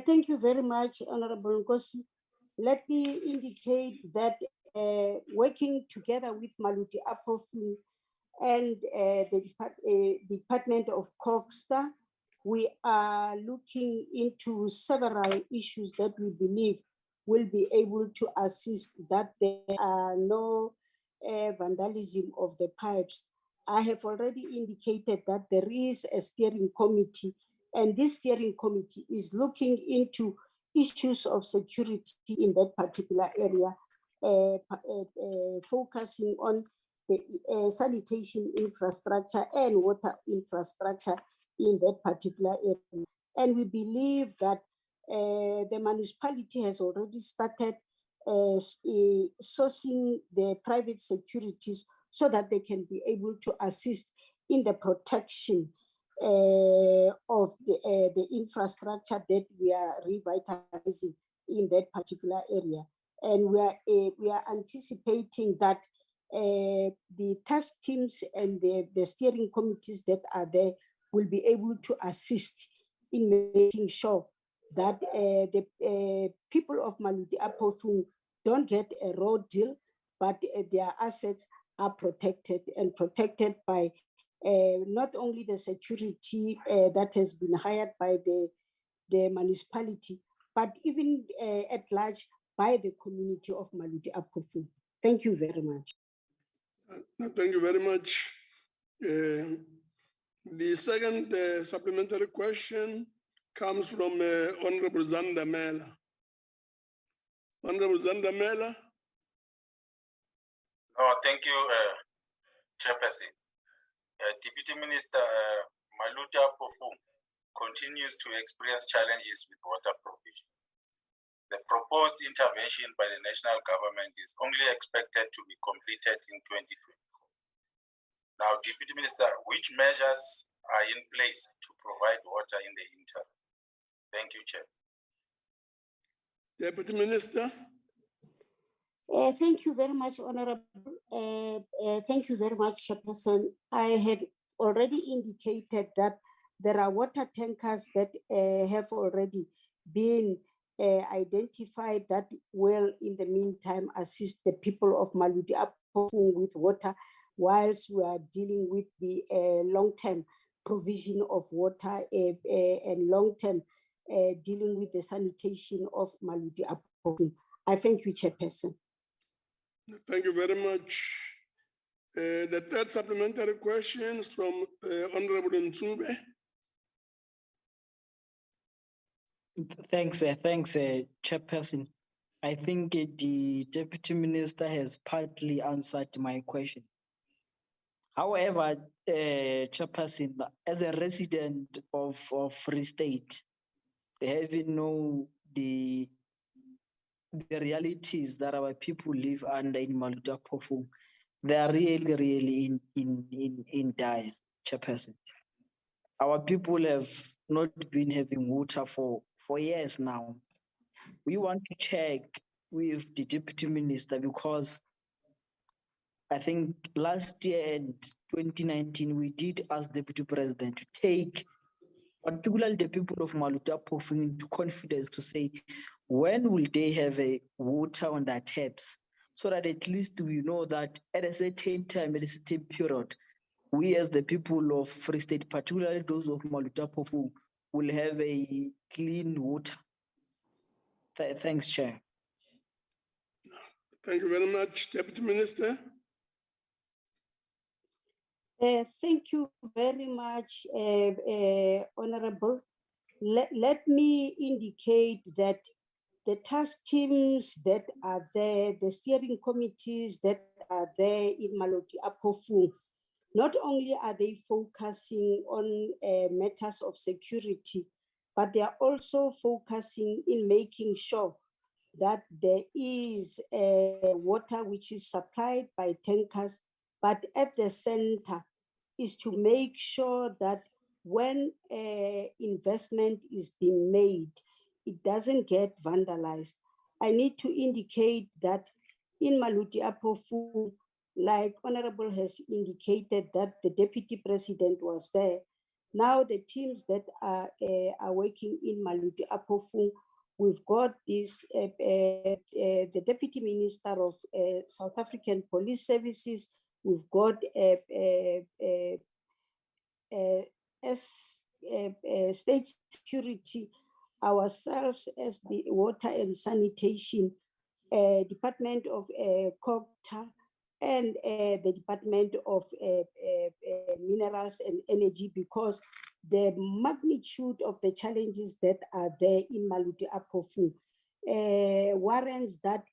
Thank you very much, Honorable Nkosi. Let me indicate that working together with Maluti Apofu and the Department of Coxta, we are looking into several issues that we believe will be able to assist that there are no vandalism of the pipes. I have already indicated that there is a steering committee, and this steering committee is looking into issues of security in that particular area, focusing on the sanitation infrastructure and water infrastructure in that particular area. And we believe that the municipality has already started sourcing the private securities so that they can be able to assist in the protection of the infrastructure that we are revitalizing in that particular area. And we are anticipating that the task teams and the steering committees that are there will be able to assist in making sure that the people of Maluti Apofung don't get a road deal, but their assets are protected and protected by not only the security that has been hired by the municipality, but even at large by the community of Maluti Apofung. Thank you very much. Thank you very much. The second supplementary question comes from Honorable Zanda Mela. Honorable Zanda Mela. Oh, thank you, Chairperson. Deputy Minister, Maluti Apofung continues to experience challenges with water provision. The proposed intervention by the national government is only expected to be completed in 2024. Now, Deputy Minister, which measures are in place to provide water in the interim? Thank you, Chair. Deputy Minister. Thank you very much, Honorable. Thank you very much, Chairperson. I had already indicated that there are water tankers that have already been identified that will, in the meantime, assist the people of Maluti Apofung with water, whilst we are dealing with the long-term provision of water and long-term dealing with the sanitation of Maluti Apofung. I thank you, Chairperson. Thank you very much. The third supplementary question from Honorable Ntube. Thanks, Chairperson. I think the Deputy Minister has partly answered my question. However, Chairperson, as a resident of Free State, having know the realities that our people live under in Maluti Apofung, they are really in dire, Chairperson. Our people have not been having water for years now. We want to check with the Deputy Minister because I think last year and 2019, we did ask the Deputy President to take particularly the people of Maluti Apofung into confidence to say, when will they have a water on their taps? So that at least we know that at a certain time, at a certain period, we as the people of Free State, particularly those of Maluti Apofung, will have a clean water. Thanks, Chair. Thank you very much, Deputy Minister. Thank you very much, Honorable. Let me indicate that the task teams that are there, the steering committees that are there in Maluti Apofung, not only are they focusing on matters of security, but they are also focusing in making sure that there is water which is supplied by tankers, but at the center is to make sure that when investment is being made, it doesn't get vandalized. I need to indicate that in Maluti Apofung, like Honorable has indicated that the Deputy President was there. Now the teams that are working in Maluti Apofung, we've got this, the Deputy Minister of South African Police Services, we've got state security, ourselves as the water and sanitation, Department of COGTA, and the Department of Minerals and Energy, because the magnitude of the challenges that are there in Maluti Apofung warrants that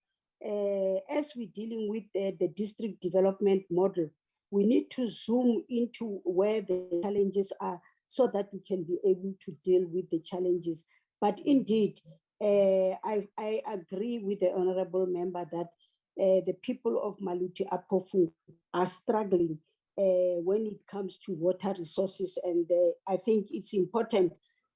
as we're dealing with the district development model, we need to zoom into where the challenges are so that we can be able to deal with the challenges. But indeed, I agree with the honorable member that the people of Maluti Apofung are struggling when it comes to water resources. And I think it's important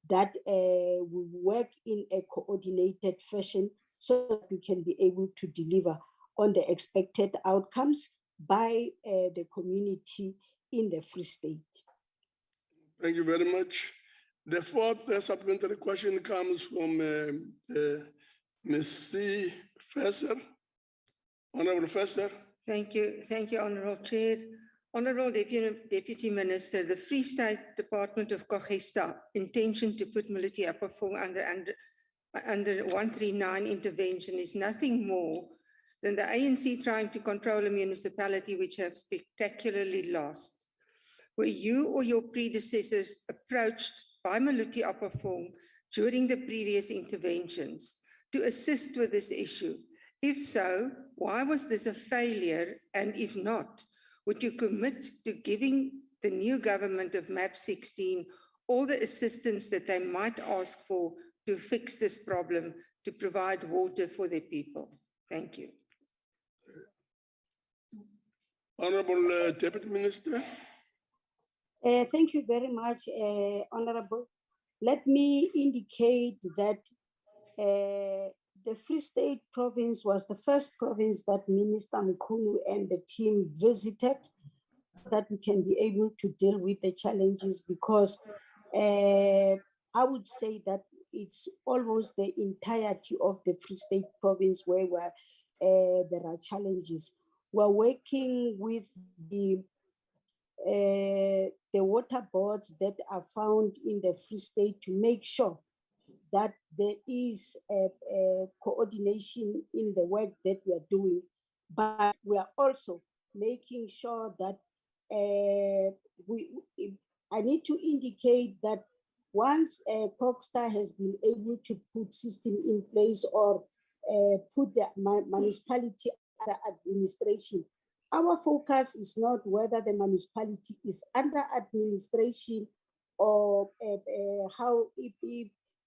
that we work in a coordinated fashion so that we can be able to deliver on the expected outcomes by the community in the Free State. Thank you very much. The fourth supplementary question comes from Ms. C. Fesser. Honorable Fesser. Thank you, Honorable Chair. Honorable Deputy Minister, the Free State Department of Cogesta intention to put Military Upper Form under 139 intervention is nothing more than the ANC trying to control a municipality which have spectacularly lost. Were you or your predecessors approached by Military Upper Form during the previous interventions to assist with this issue? If so, why was this a failure? And if not, would you commit to giving the new government of MAP 16 all the assistance that they might ask for to fix this problem, to provide water for their people? Thank you. Honorable Deputy Minister. Thank you very much, Honorable. Let me indicate that the Free State province was the first province that Minister Mkhulu and the team visited so that we can be able to deal with the challenges, because I would say that it's almost the entirety of the Free State province where there are challenges. We're working with the water boards that are found in the Free State to make sure that there is a coordination in the work that we are doing, but we are also making sure that I need to indicate that once Cogstar has been able to put system in place or put the municipality under administration, our focus is not whether the municipality is under administration or how if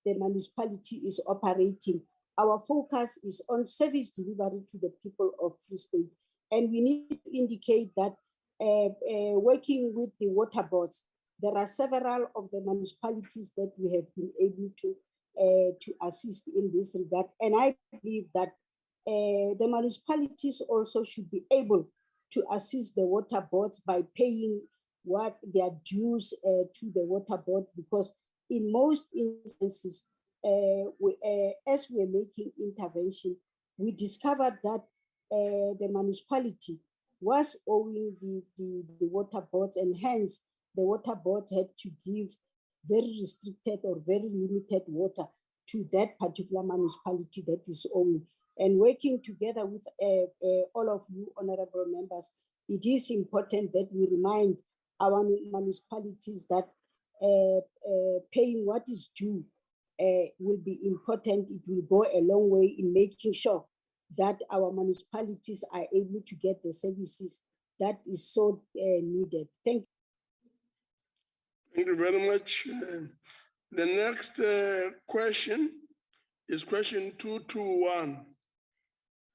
the municipality is operating. Our focus is on service delivery to the people of Free State. And we need to indicate that working with the water boards, there are several of the municipalities that we have been able to assist in this regard. And I believe that the municipalities also should be able to assist the water boards by paying what their dues to the water board, because in most instances, as we're making intervention, we discovered that the municipality was owing the water boards, and hence the water board had to give very restricted or very limited water to that particular municipality that is owing. And working together with all of you honorable members, it is important that we remind our municipalities that paying what is due will be important. It will go a long way in making sure that our municipalities are able to get the services that is so needed. Thank you. Thank you very much. The next question is question 221.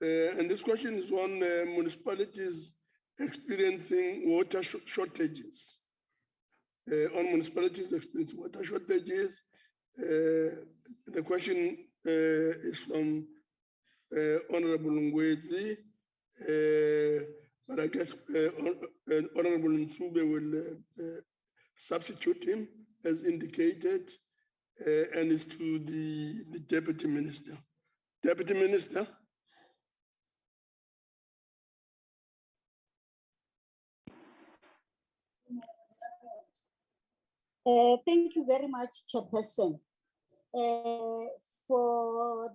And this question is on municipalities experiencing water shortages. On municipalities experiencing water shortages. The question is from Honorable Ngwezi, but I guess Honorable Nsube will substitute him as indicated, and it's to the Deputy Minister. Deputy Minister. Thank you very much, Chairperson. For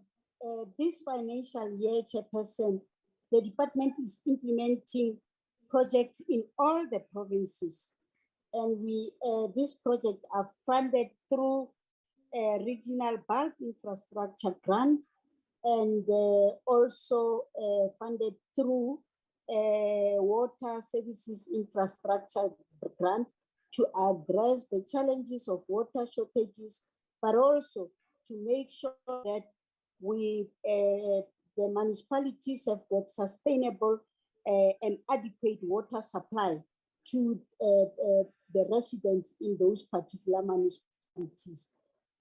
this financial year, Chairperson, the department is implementing projects in all the provinces. And these projects are funded through a regional bulk infrastructure grant, and also funded through water services infrastructure grant to address the challenges of water shortages, but also to make sure that the municipalities have got sustainable and adequate water supply to the residents in those particular municipalities.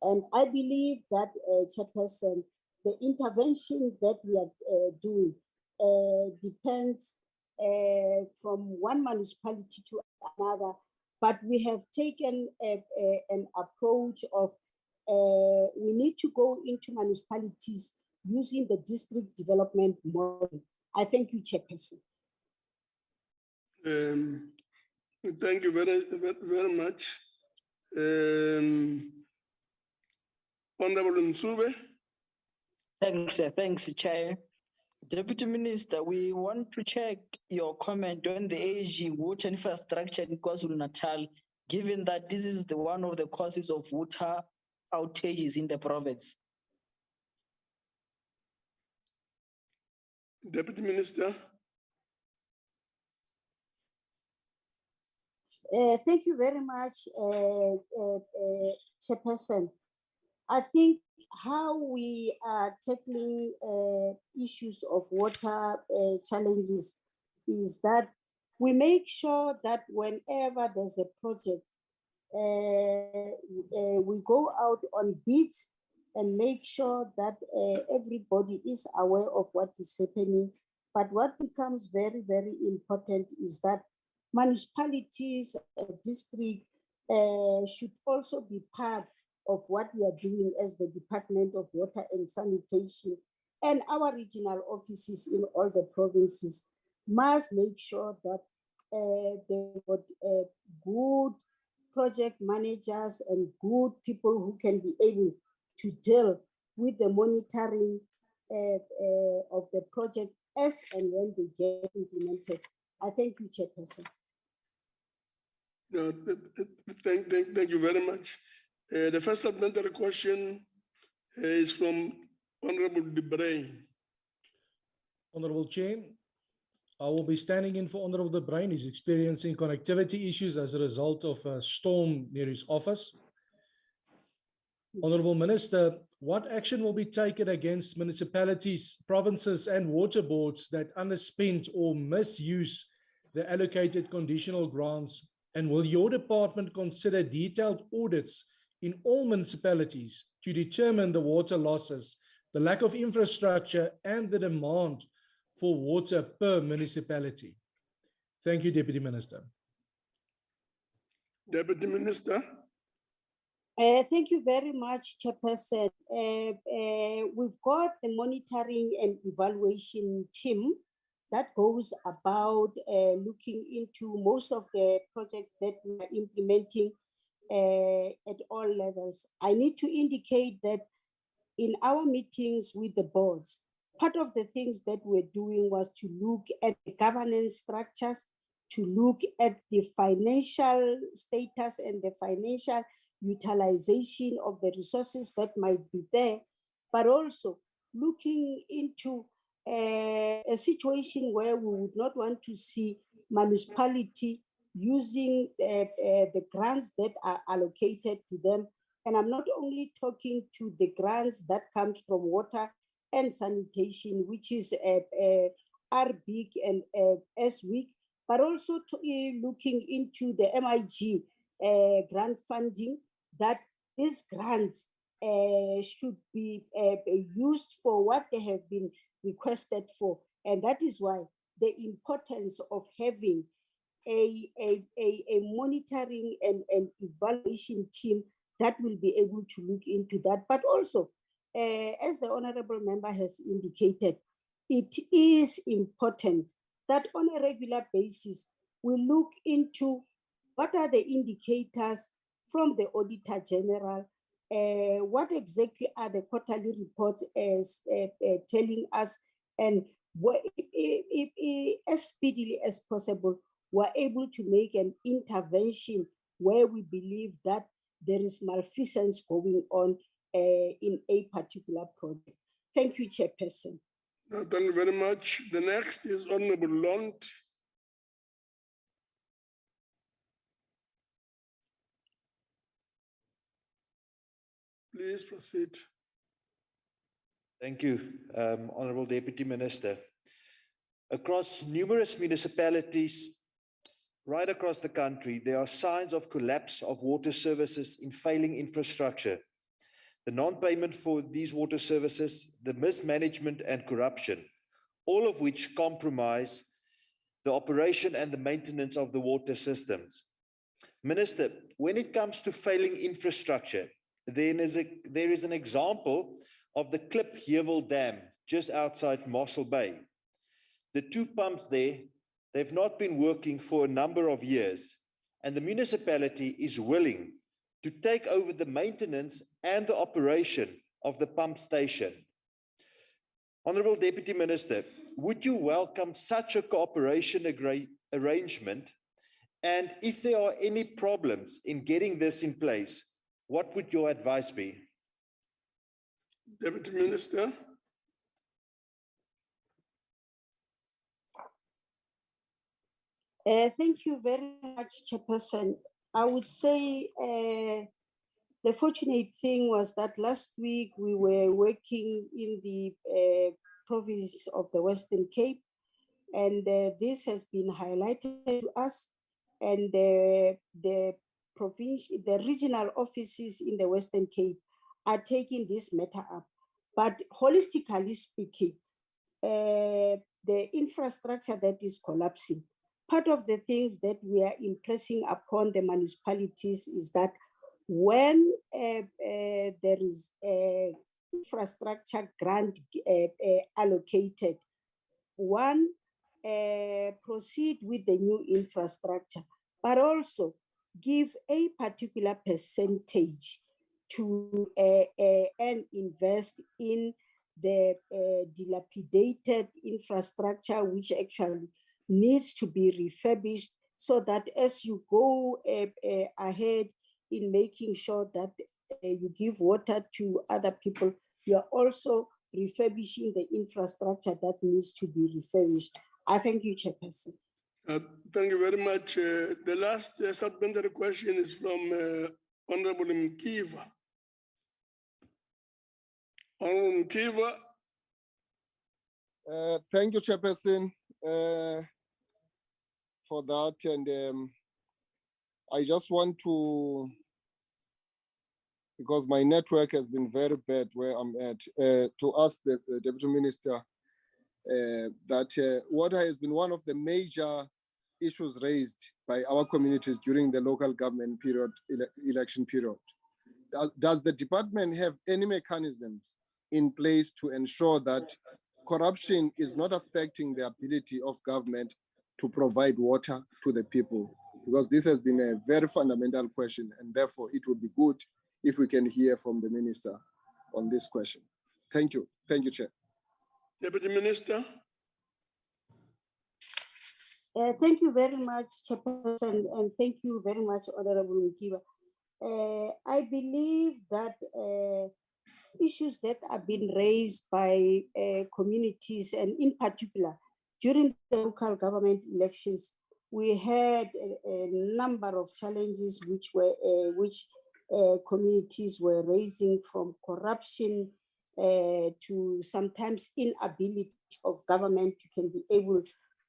And I believe that, Chairperson, the intervention that we are doing depends from one municipality to another, but we have taken an approach of we need to go into municipalities using the district development model. I thank you, Chairperson. Thank you very much. Honorable Nsube. Thanks, Chair. Deputy Minister, we want to check your comment on the AG water infrastructure in KwaZulu-Natal, given that this is one of the causes of water outages in the province. Deputy Minister. Thank you very much, Chairperson. I think how we are tackling issues of water challenges is that we make sure that whenever there's a project, we go out on bids and make sure that everybody is aware of what is happening. But what becomes very, very important is that municipalities and districts should also be part of what we are doing as the Department of Water and Sanitation, and our regional offices in all the provinces must make sure that they've got good project managers and good people who can be able to deal with the monitoring of the project as and when they get implemented. I thank you, Chairperson. Thank you very much. The first supplementary question is from Honorable De Bruin. Honorable Chair, I will be standing in for Honorable De Bruin. He's experiencing connectivity issues as a result of a storm near his office. Honorable Minister, what action will be taken against municipalities, provinces, and water boards that underspend or misuse the allocated conditional grants? And will your department consider detailed audits in all municipalities to determine the water losses, the lack of infrastructure, and the demand for water per municipality? Thank you, Deputy Minister. Deputy Minister. Thank you very much, Chairperson. We've got the monitoring and evaluation team that goes about looking into most of the projects that we are implementing at all levels. I need to indicate that in our meetings with the boards, part of the things that we're doing was to look at the governance structures, to look at the financial status and the financial utilization of the resources that might be there, but also looking into a situation where we would not want to see municipality using the grants that are allocated to them. And I'm not only talking to the grants that comes from water and sanitation, which is RBIC and SWIC, but also to, looking into the MIG grant funding, that these grants should be used for what they have been requested for. And that is why the importance of having a monitoring and evaluation team that will be able to look into that. But also, as the Honorable Member has indicated, it is important that on a regular basis, we look into what are the indicators from the Auditor General, what exactly are the quarterly reports as telling us, and if as speedily as possible, we're able to make an intervention where we believe that there is malfeasance going on in a particular project. Thank you, Chairperson. Thank you very much. The next is Honorable Lund. Please proceed. Thank you, Honorable Deputy Minister. Across numerous municipalities, right across the country, there are signs of collapse of water services in failing infrastructure, the non-payment for these water services, the mismanagement and corruption, all of which compromise the operation and the maintenance of the water systems. Minister, when it comes to failing infrastructure, there is an example of the Klip Heuwel Dam just outside Mossel Bay. The two pumps there, they've not been working for a number of years, and the municipality is willing to take over the maintenance and the operation of the pump station. Honorable Deputy Minister, would you welcome such a cooperation arrangement? And if there are any problems in getting this in place, what would your advice be? Deputy Minister. Thank you very much, Chairperson. I would say the fortunate thing was that last week we were working in the province of the Western Cape, and this has been highlighted to us, and the regional offices in the Western Cape are taking this matter up. But holistically speaking, the infrastructure that is collapsing, part of the things that we are impressing upon the municipalities is that when there is a infrastructure grant allocated, one, proceed with the new infrastructure, but also give a particular percentage to and invest in the dilapidated infrastructure, which actually needs to be refurbished, so that as you go ahead in making sure that you give water to other people, you are also refurbishing the infrastructure that needs to be refurbished. I thank you, Chairperson. Thank you very much. The last supplementary question is from Honorable Mkiva. Honorable Mkiva. Thank you, Chairperson, for that. And I just want to, because my network has been very bad where I'm at, to ask the Deputy Minister that water has been one of the major issues raised by our communities during the local government period, election period. Does the department have any mechanisms in place to ensure that corruption is not affecting the ability of government to provide water to the people? Because this has been a very fundamental question, and therefore it would be good if we can hear from the Minister on this question. Thank you. Thank you, Chair. Deputy Minister. Thank you very much, Chairperson, and thank you very much, Honorable Mkiva. I believe that issues that have been raised by communities, and in particular, during the local government elections, we had a number of challenges which communities were raising, from corruption to sometimes inability of government to can be able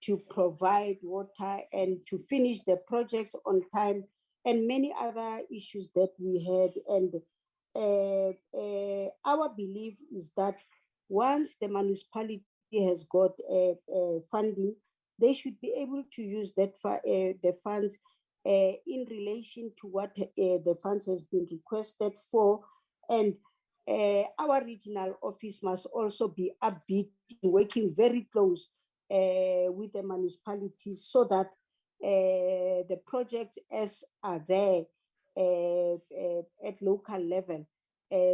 to provide water and to finish the projects on time, and many other issues that we had. And our belief is that once the municipality has got funding, they should be able to use that the funds in relation to what the funds has been requested for. And our regional office must also be upbeat, working very close with the municipalities, so that the projects as are there at local level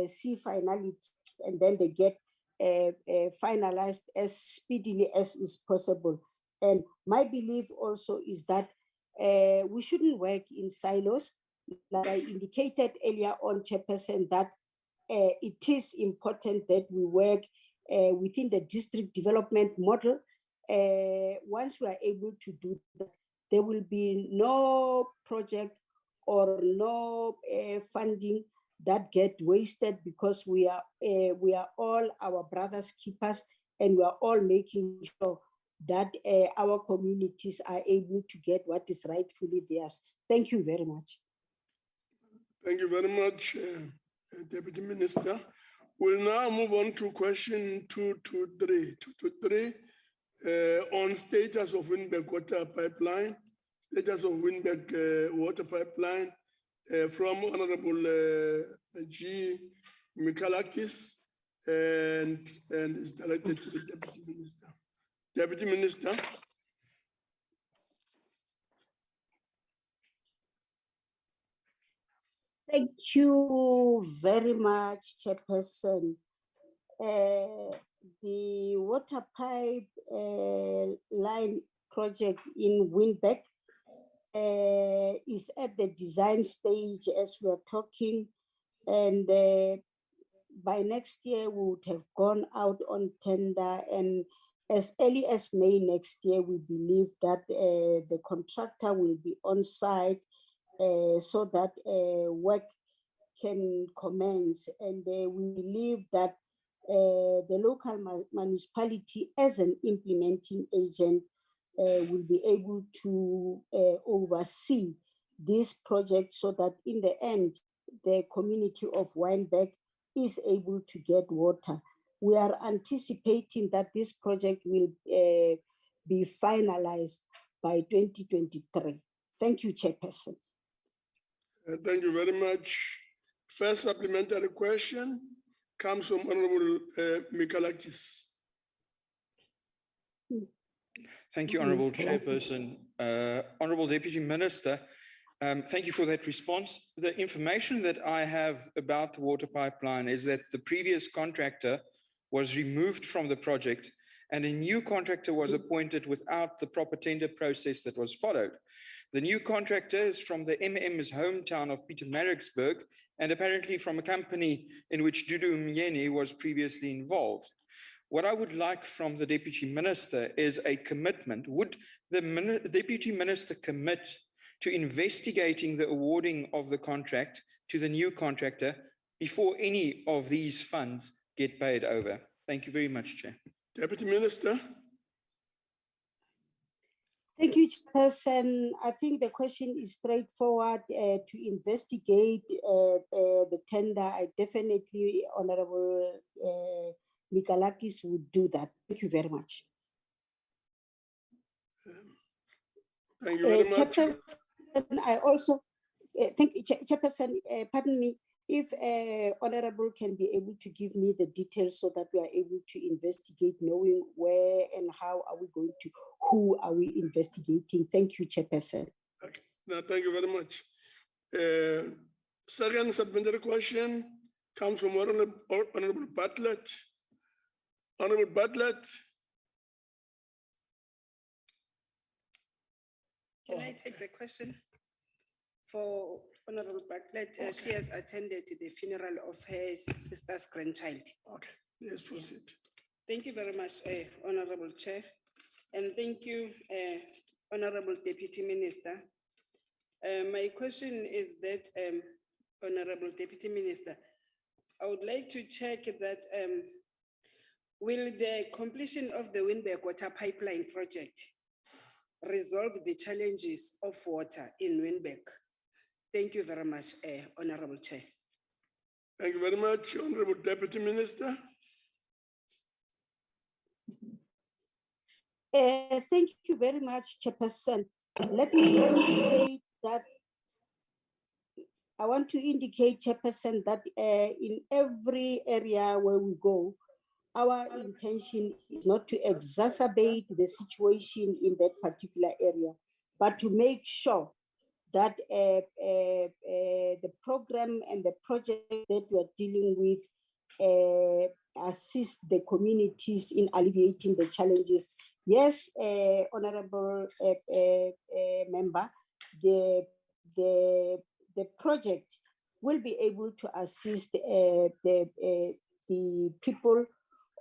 see finality, and then they get finalized as speedily as is possible. And my belief also is that we shouldn't work in silos. Like I indicated earlier on, Chairperson, that it is important that we work within the district development model. Once we are able to do that, there will be no project or no funding that get wasted, because we are all our brothers keepers, and we are all making sure that our communities are able to get what is rightfully theirs. Thank you very much. Thank you very much, Deputy Minister. We'll now move on to question 223. 223 on status of Windberg water pipeline, status of Windberg water pipeline from Honorable G. Mikalakis and is directed to the Deputy Minister. Deputy Minister. Thank you very much, Chairperson. The water pipe line project in Windberg is at the design stage as we're talking, and by next year we would have gone out on tender, and as early as May next year we believe that the contractor will be on site so that work can commence, and we believe that the local municipality as an implementing agent will be able to oversee this project so that in the end, the community of Wynberg is able to get water. We are anticipating that this project will be finalized by 2023. Thank you, Chairperson. Thank you very much. First supplementary question comes from Honorable Mikalakis. Thank you, Honorable Chairperson. Honorable Deputy Minister, thank you for that response. The information that I have about the water pipeline is that the previous contractor was removed from the project and a new contractor was appointed without the proper tender process that was followed. The new contractor is from the MM's hometown of Pietermaritzburg and apparently from a company in which Dudu Mnyeni was previously involved. What I would like from the Deputy Minister is a commitment. Would the Deputy Minister commit to investigating the awarding of the contract to the new contractor before any of these funds get paid over? Thank you very much, Chair. Deputy Minister. Thank you, Chairperson. I think the question is straightforward to investigate the tender. I definitely, Honorable Mikalakis, would do that. Thank you very much. Thank you very much. Chairperson, I also thank you, Chairperson, pardon me, if Honorable can be able to give me the details so that we are able to investigate, knowing where and how are we going to, who are we investigating? Thank you, Chairperson. Okay. No, thank you very much. Second supplementary question comes from Honorable Bartlett. Honorable Bartlett. Can I take the question for Honorable Bartlett? Okay. She has attended the funeral of her sister's grandchild. Okay, let's proceed. Thank you very much, Honorable Chair. And thank you, Honorable Deputy Minister. My question is that, Honorable Deputy Minister, I would like to check that will the completion of the Windberg water pipeline project resolve the challenges of water in Windberg? Thank you very much, Honorable Chair. Thank you very much, Honorable Deputy Minister. Thank you very much, Chairperson. Let me indicate that I want to indicate, Chairperson, that in every area where we go, our intention is not to exacerbate the situation in that particular area, but to make sure that the program and the project that we're dealing with assist the communities in alleviating the challenges. Yes, Honorable Member, the project will be able to assist the people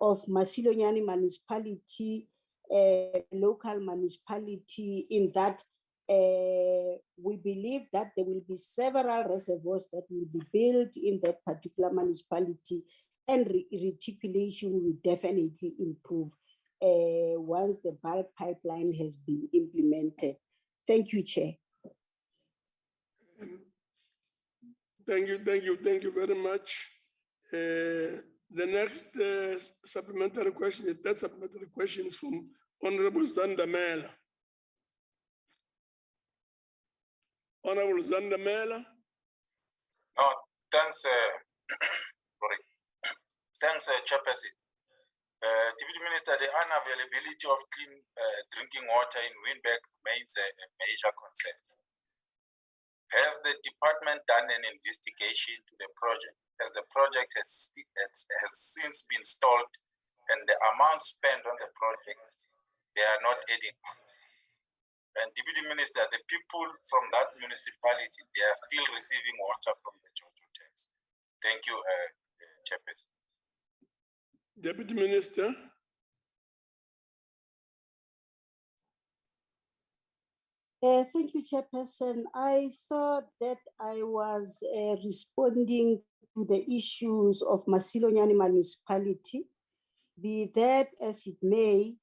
of Masilonyane municipality, local municipality, in that we believe that there will be several reservoirs that will be built in that particular municipality, and reticulation will definitely improve. once the bulk pipeline has been implemented. Thank you, Chair. Thank you very much. The next supplementary question, the third supplementary question is from Honorable Zandamela. Honorable Zandamela. No, thanks, sorry. Thanks, Chairperson. Deputy Minister, the unavailability of clean drinking water in Windberg remains a major concern. Has the department done an investigation to the project, as the project has since been stalled and the amount spent on the project, they are not adding up? And Deputy Minister, the people from that municipality, they are still receiving water from the Jojo tanks. Thank you, Chairperson. Deputy Minister. Thank you, Chairperson. I thought that I was responding to the issues of Masilonyane municipality. Be that as it may,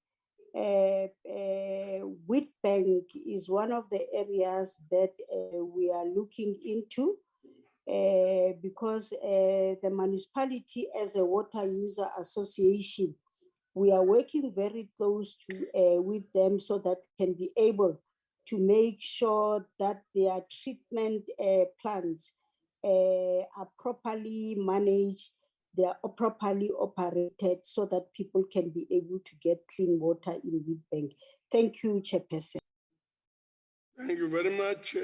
Witbank is one of the areas that we are looking into because the municipality as a water user association, we are working very close to with them so that can be able to make sure that their treatment plants are properly managed, they are properly operated so that people can be able to get clean water in Witbank. Thank you, Chairperson. Thank you very much.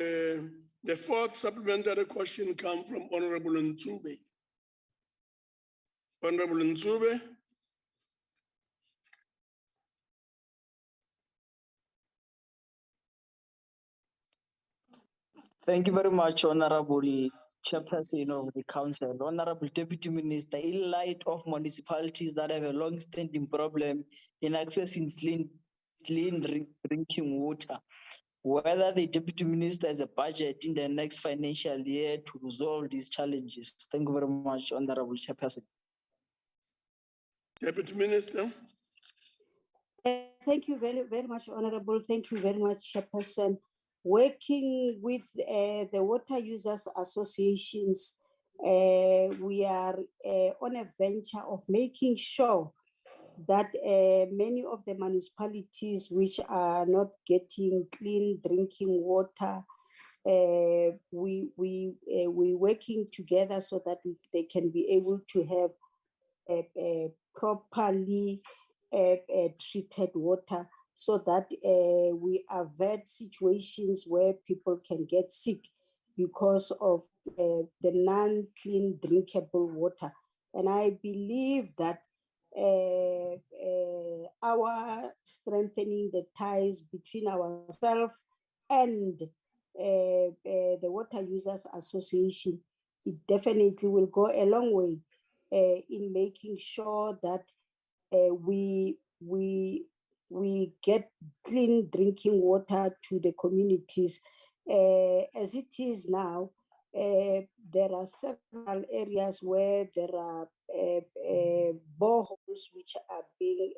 The fourth supplementary question comes from Honorable Ntube. Honorable Ntube. Thank you very much, Honorable Chairperson of the Council. Honorable Deputy Minister, in light of municipalities that have a long-standing problem in accessing clean drinking water, whether the Deputy Minister has a budget in the next financial year to resolve these challenges. Thank you very much, Honorable Chairperson. Deputy Minister. Thank you very much, Honorable. Thank you very much, Chairperson. Working with the water users associations, we are on a venture of making sure that many of the municipalities which are not getting clean drinking water, we working together so that they can be able to have properly treated water, so that we avert situations where people can get sick because of the non-clean drinkable water. And I believe that our strengthening the ties between ourselves and the Water Users Association, it definitely will go a long way in making sure that we get clean drinking water to the communities. As it is now, there are several areas where there are boreholes which are being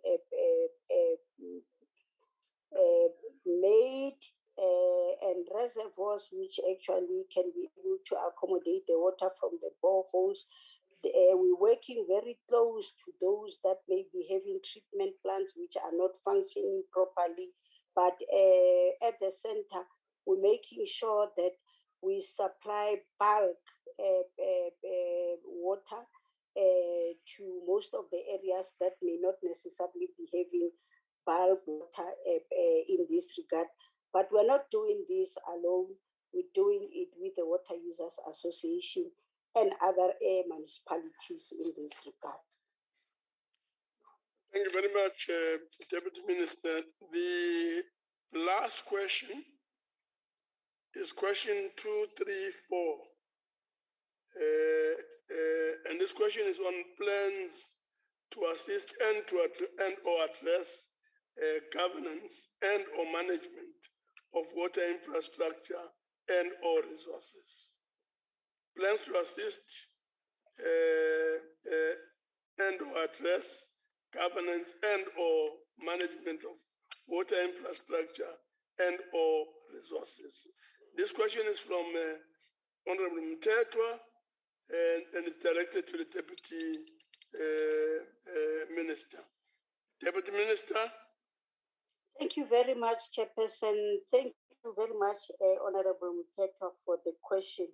made and reservoirs which actually can be able to accommodate the water from the boreholes. We're working very close to those that may be having treatment plants which are not functioning properly. But at the center, we're making sure that we supply bulk water to most of the areas that may not necessarily be having bulk water in this regard. But we're not doing this alone. We're doing it with the Water Users Association and other municipalities in this regard. Thank you very much, Deputy Minister. The last question is question 234. And this question is on plans to assist and or address governance and or management of water infrastructure and or resources. Plans to assist and or address governance and or management of water infrastructure and or resources. This question is from Honorable Mtetwa and it's directed to the Deputy Minister. Deputy Minister. Thank you very much, Chairperson. Thank you very much, Honorable Mtetwa, for the question.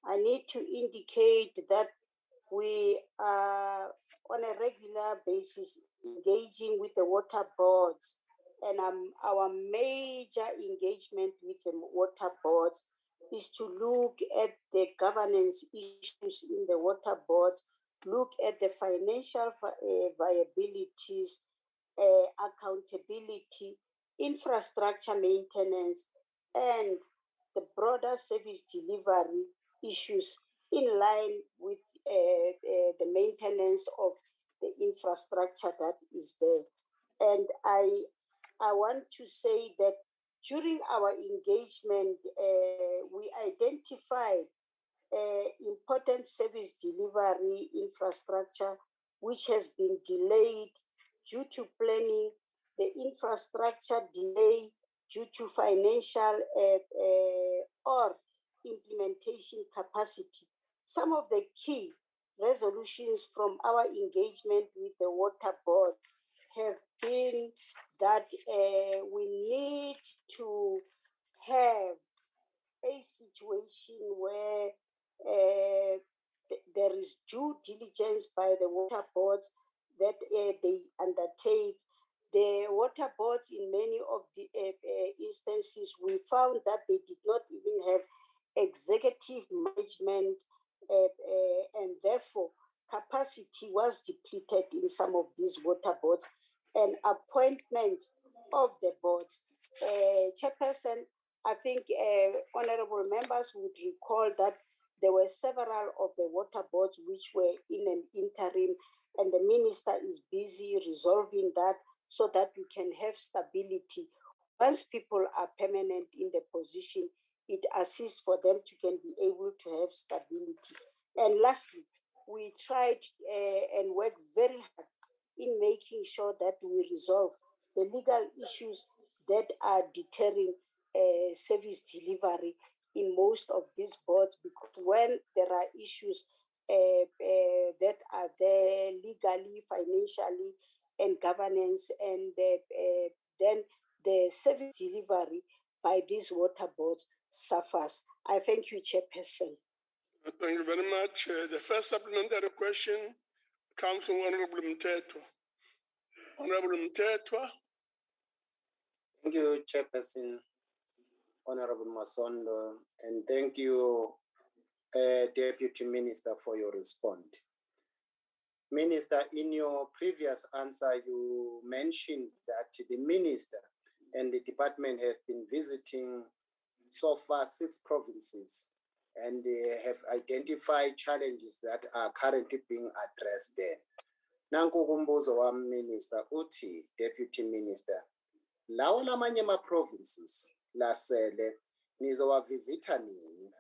I need to indicate that we are on a regular basis engaging with the water boards, and our major engagement with the water boards is to look at the governance issues in the water boards, look at the financial viabilities, accountability, infrastructure maintenance, and the broader service delivery issues in line with the maintenance of the infrastructure that is there. And I want to say that during our engagement, we identified important service delivery infrastructure which has been delayed due to planning, the infrastructure delay due to financial or implementation capacity. Some of the key resolutions from our engagement with the water board have been that we need to have a situation where there is due diligence by the water boards that they undertake. The water boards, in many of the instances, we found that they did not even have executive management, and therefore capacity was depleted in some of these water boards, and appointment of the boards. Chairperson, I think honorable members would recall that there were several of the water boards which were in an interim, and the minister is busy resolving that so that we can have stability. Once people are permanent in the position, it assists for them to can be able to have stability. And lastly, we tried and work very hard in making sure that we resolve the legal issues that are deterring service delivery in most of these boards, because when there are issues that are there legally, financially, and governance, and then the service delivery by these water boards suffers. I thank you, Chairperson. Thank you very much. The first supplementary question comes from Honorable Mtetwa. Honorable Mtetwa. Thank you, Chairperson, Honorable Masondo, and thank you, Deputy Minister, for your response. Minister, in your previous answer, you mentioned that the Minister and the department have been visiting so far 6 provinces, and they have identified challenges that are currently being addressed there. Nanku kumbuzo wa Minister uthi, Deputy Minister, lawo lamanye ma-provinces lasele nizowavizitha nini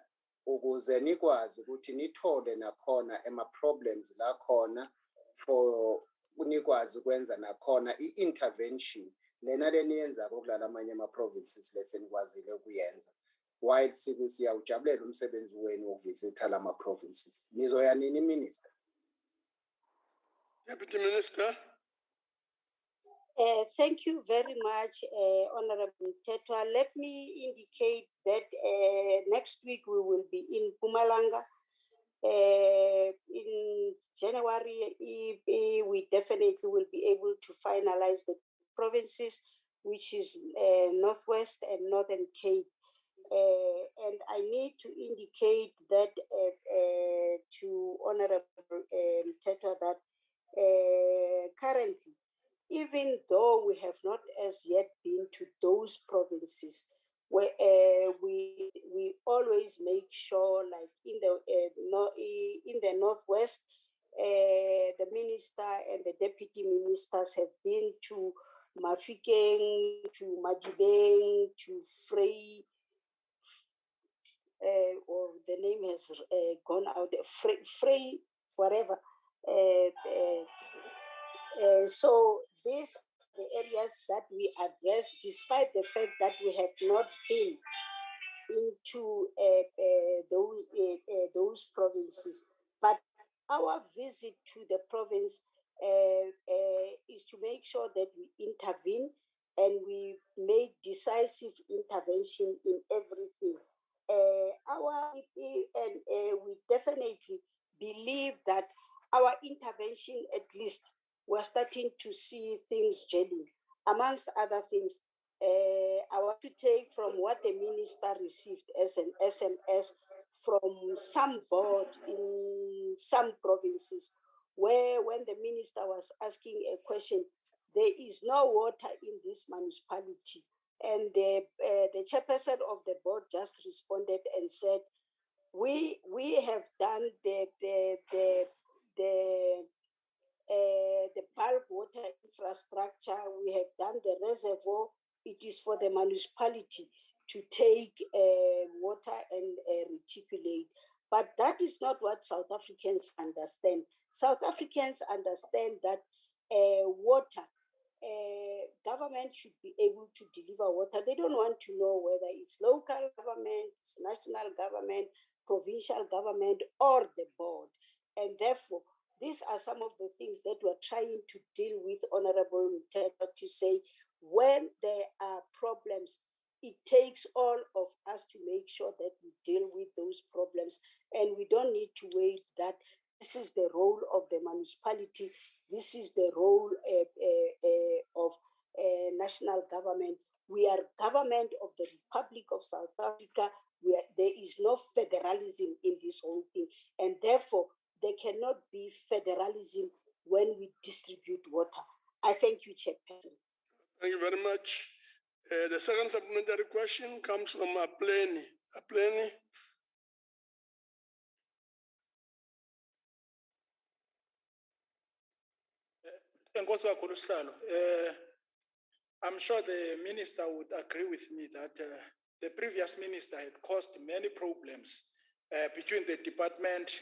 ukuze nikwazi ukuthi nithole nakhona ema-problems lakhona for nikwazi ukwenza nakhona i-intervention lena leniyenza kulala amanye ama-provinces lesenikwazile ukuyenza, while siyawujabulela umsebenzi wenu wokuvizitha lama-provinces. Nizoya nini, Minister? Deputy Minister. Thank you very much, Honorable Mtetwa. Let me indicate that next week we will be in Mpumalanga. In January, we definitely will be able to finalize the provinces, which is Northwest and Northern Cape. And I need to indicate that to Honorable Mtetwa that currently, even though we have not as yet been to those provinces, where we always make sure, like in the Northwest, the minister and the deputy ministers have been to Mafikeng, to Madibeng, to Frey, or the name has gone out, Frey, whatever. So these are the areas that we address, despite the fact that we have not been into those provinces. But our visit to the province is to make sure that we intervene and we make decisive intervention in everything. We definitely believe that our intervention, at least, we're starting to see things gelling. Amongst other things, I want to take from what the minister received as an SMS from some board in some provinces, where when the minister was asking a question, there is no water in this municipality. And the chairperson of the board just responded and said, we have done the bulk water infrastructure, we have done the reservoir. It is for the municipality to take water and reticulate. But that is not what South Africans understand. South Africans understand that water, government should be able to deliver water. They don't want to know whether it's local government, it's national government, provincial government, or the board. And therefore, these are some of the things that we're trying to deal with, Honorable Muteta, to say when there are problems, it takes all of us to make sure that we deal with those problems. And we don't need to wait that this is the role of the municipality, this is the role of national government. We are government of the Republic of South Africa. There is no federalism in this whole thing. And therefore, there cannot be federalism when we distribute water. I thank you, Chairperson. Thank you very much. The second supplementary question comes from Plenary. Plenary. I'm sure the minister would agree with me that the previous minister had caused many problems between the department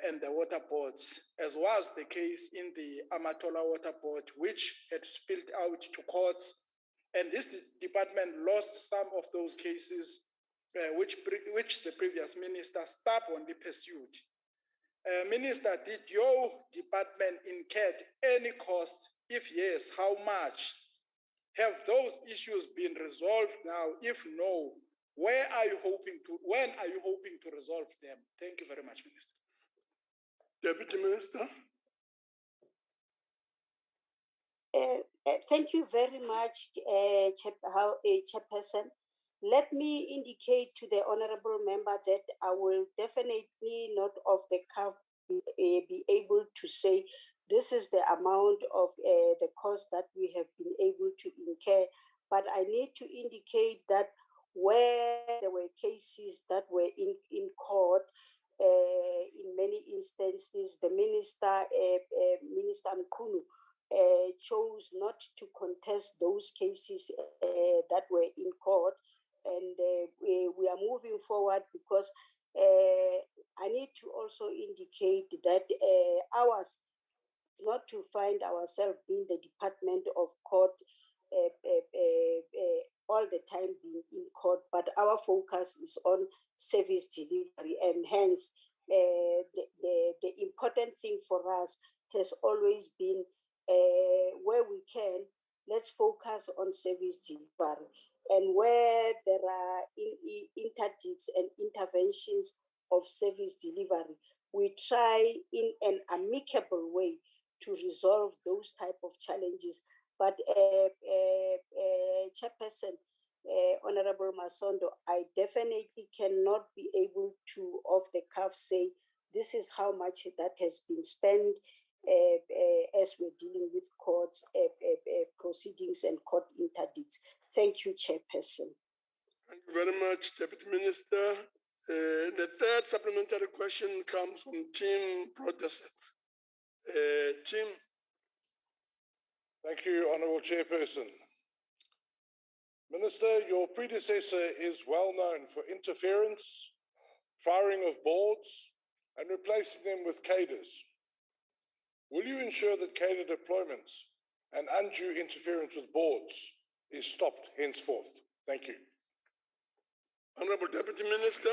and the water boards, as was the case in the Amatola Water Board, which had spilled out to courts. And this department lost some of those cases, which the previous minister stubbornly pursued. Minister, did your department incur any cost? If yes, how much? Have those issues been resolved now? If no, when are you hoping to resolve them? Thank you very much, Minister. Deputy Minister. Thank you very much, Chairperson. Let me indicate to the honorable member that I will definitely not off the cuff be able to say this is the amount of the cost that we have been able to incur, but I need to indicate that where there were cases that were in court, in many instances, the minister, Minister Mkhunu, chose not to contest those cases that were in court. And we are moving forward because I need to also indicate that ours is not to find ourselves being the department of court all the time being in court, but our focus is on service delivery. And hence, the important thing for us has always been where we can, let's focus on service delivery. And where there are interdicts and interventions of service delivery, we try in an amicable way to resolve those type of challenges. But Chairperson, Honorable Masondo, I definitely cannot be able to, off the cuff, say this is how much that has been spent as we're dealing with courts proceedings and court interdicts. Thank you, Chairperson. Thank you very much, Deputy Minister. The third supplementary question comes from Tim Protestant. Tim. Thank you, Honourable Chairperson. Minister, your predecessor is well known for interference, firing of boards, and replacing them with cadres. Will you ensure that cadre deployments and undue interference with boards is stopped henceforth? Thank you. Honorable Deputy Minister.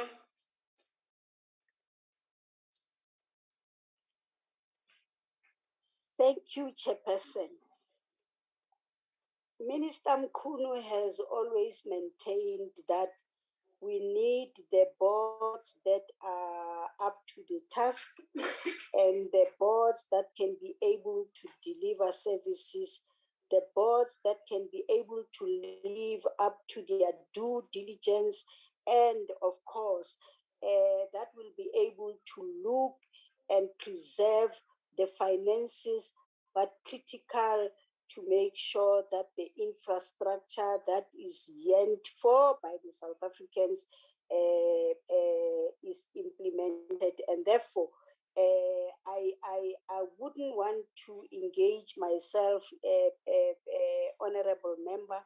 Thank you, Chairperson. Minister Mkhunu has always maintained that we need the boards that are up to the task and the boards that can be able to deliver services, the boards that can be able to live up to their due diligence, and of course, that will be able to look and preserve the finances, but critical to make sure that the infrastructure that is yearned for by the South Africans is implemented. And therefore, I wouldn't want to engage myself, honorable member,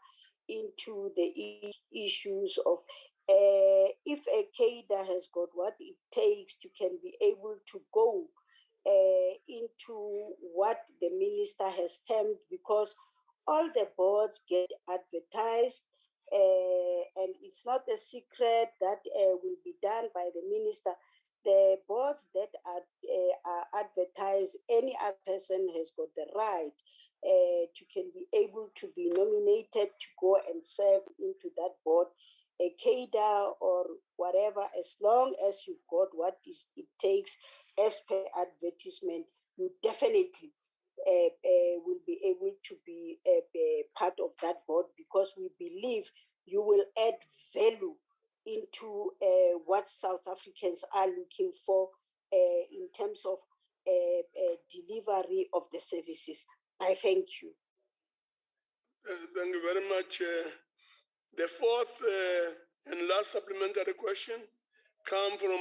into the issues of if a cadre has got what it takes to can be able to go into what the minister has termed, because all the boards get advertised, and it's not a secret that will be done by the minister. The boards that are advertised, any other person has got the right to can be able to be nominated to go and serve into that board, a cadre or whatever, as long as you've got what it takes as per advertisement, you definitely will be able to be part of that board, because we believe you will add value into what South Africans are looking for in terms of delivery of the services. I thank you. Thank you very much. The fourth and last supplementary question comes from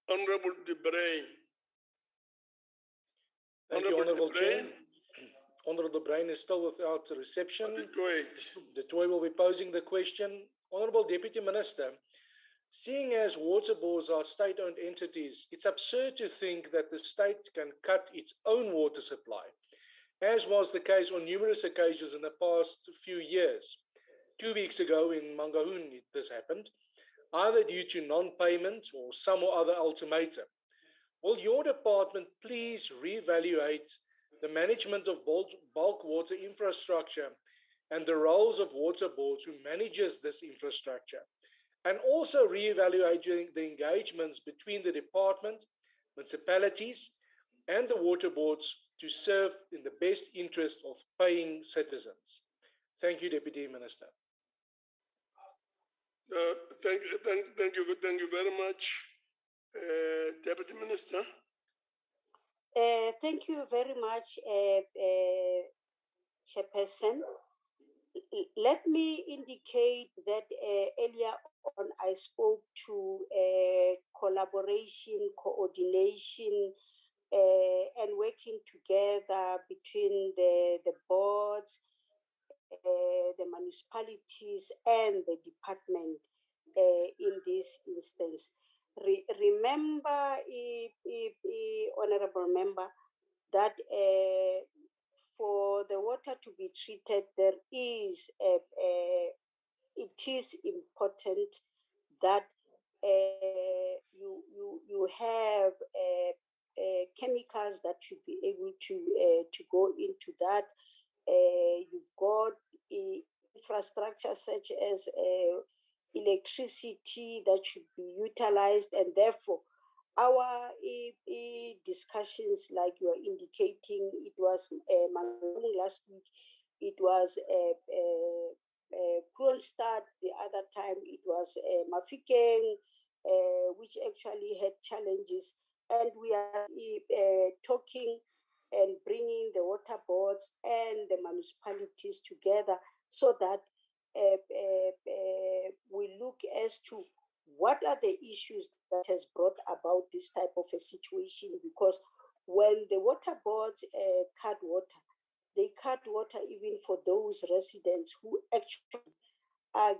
Honorable Debray. Thank you, Honorable Chair. Honorable Brain is still without reception. The Toy will be posing the question. Honorable Deputy Minister, seeing as water boards are state-owned entities, it's absurd to think that the state can cut its own water supply, as was the case on numerous occasions in the past few years. 2 weeks ago in Mangaung, this happened, either due to non-payment or some other ultimatum. Will your department please reevaluate the management of bulk water infrastructure and the roles of water boards who manages this infrastructure, and also reevaluate the engagements between the department, municipalities, and the water boards to serve in the best interest of paying citizens? Thank you, Deputy Minister. Thank you very much, Deputy Minister. Thank you very much, Chairperson. Let me indicate that earlier on I spoke to collaboration, coordination, and working together between the boards, the municipalities, and the department in this instance. Remember, Honorable Member, that for the water to be treated, it is important that you have chemicals that should be able to go into that. You've got infrastructure such as electricity that should be utilized, and therefore our discussions, like you are indicating, it was last week, it was Kronstadt, the other time it was Mafikeng, which actually had challenges, and we are talking and bringing the water boards and the municipalities together so that we look as to what are the issues that has brought about this type of a situation. Because when the water boards cut water, they cut water even for those residents who actually are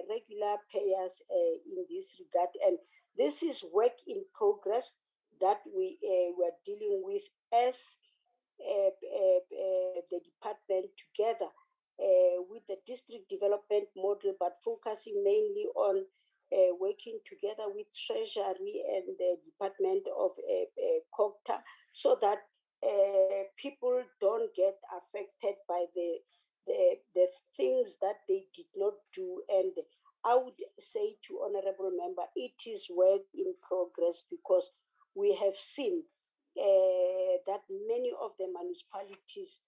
regular payers in this regard. And this is work in progress that we were dealing with as the department together with the district development model, but focusing mainly on working together with Treasury and the Department of COGTA, so that people don't get affected by the things that they did not do. And I would say to Honorable Member, it is work in progress, because we have seen that many of the municipalities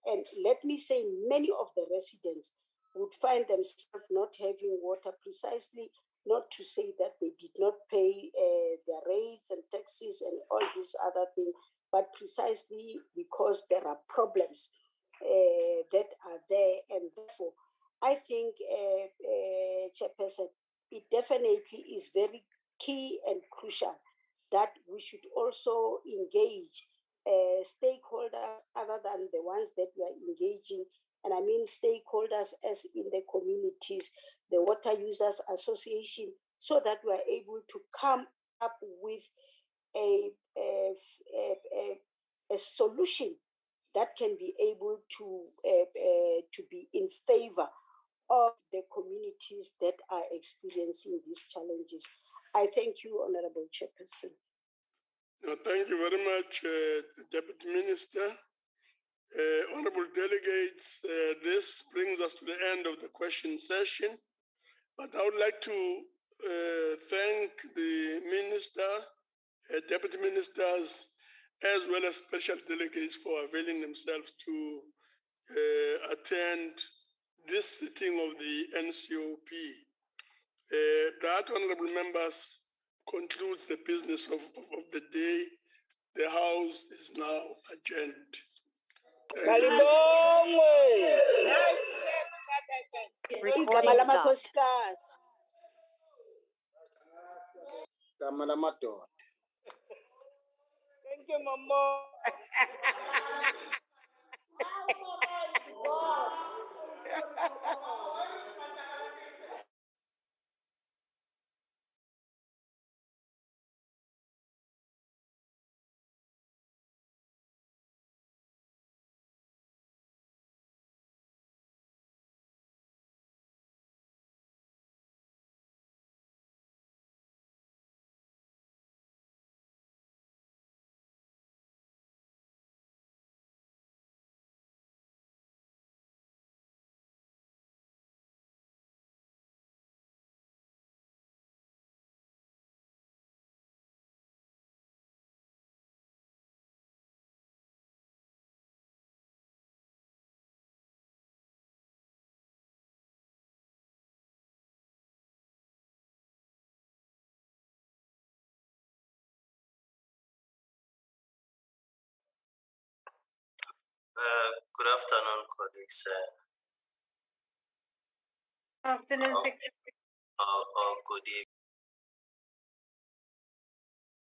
and let me say many of the residents would find themselves not having water, precisely not to say that they did not pay their rates and taxes and all these other things, but precisely because there are problems that are there. And therefore, I think, Chairperson, it definitely is very key and crucial that we should also engage stakeholders other than the ones that we are engaging. And I mean stakeholders as in the communities, the Water Users Association, so that we are able to come up with a solution that can be able to be in favor of the communities that are experiencing these challenges. I thank you, Honorable Chairperson. No, thank you very much, Deputy Minister. Honorable delegates, this brings us to the end of the question session. But I would like to thank the Minister, Deputy Ministers, as well as special delegates for availing themselves to attend this sitting of the NCOP. That, honorable members, concludes the business of the day. The House is now adjourned. Igama lamakhosikazi. Igama lamadoda. Thank you, Mama. Good afternoon, colleagues. Afternoon, or good evening.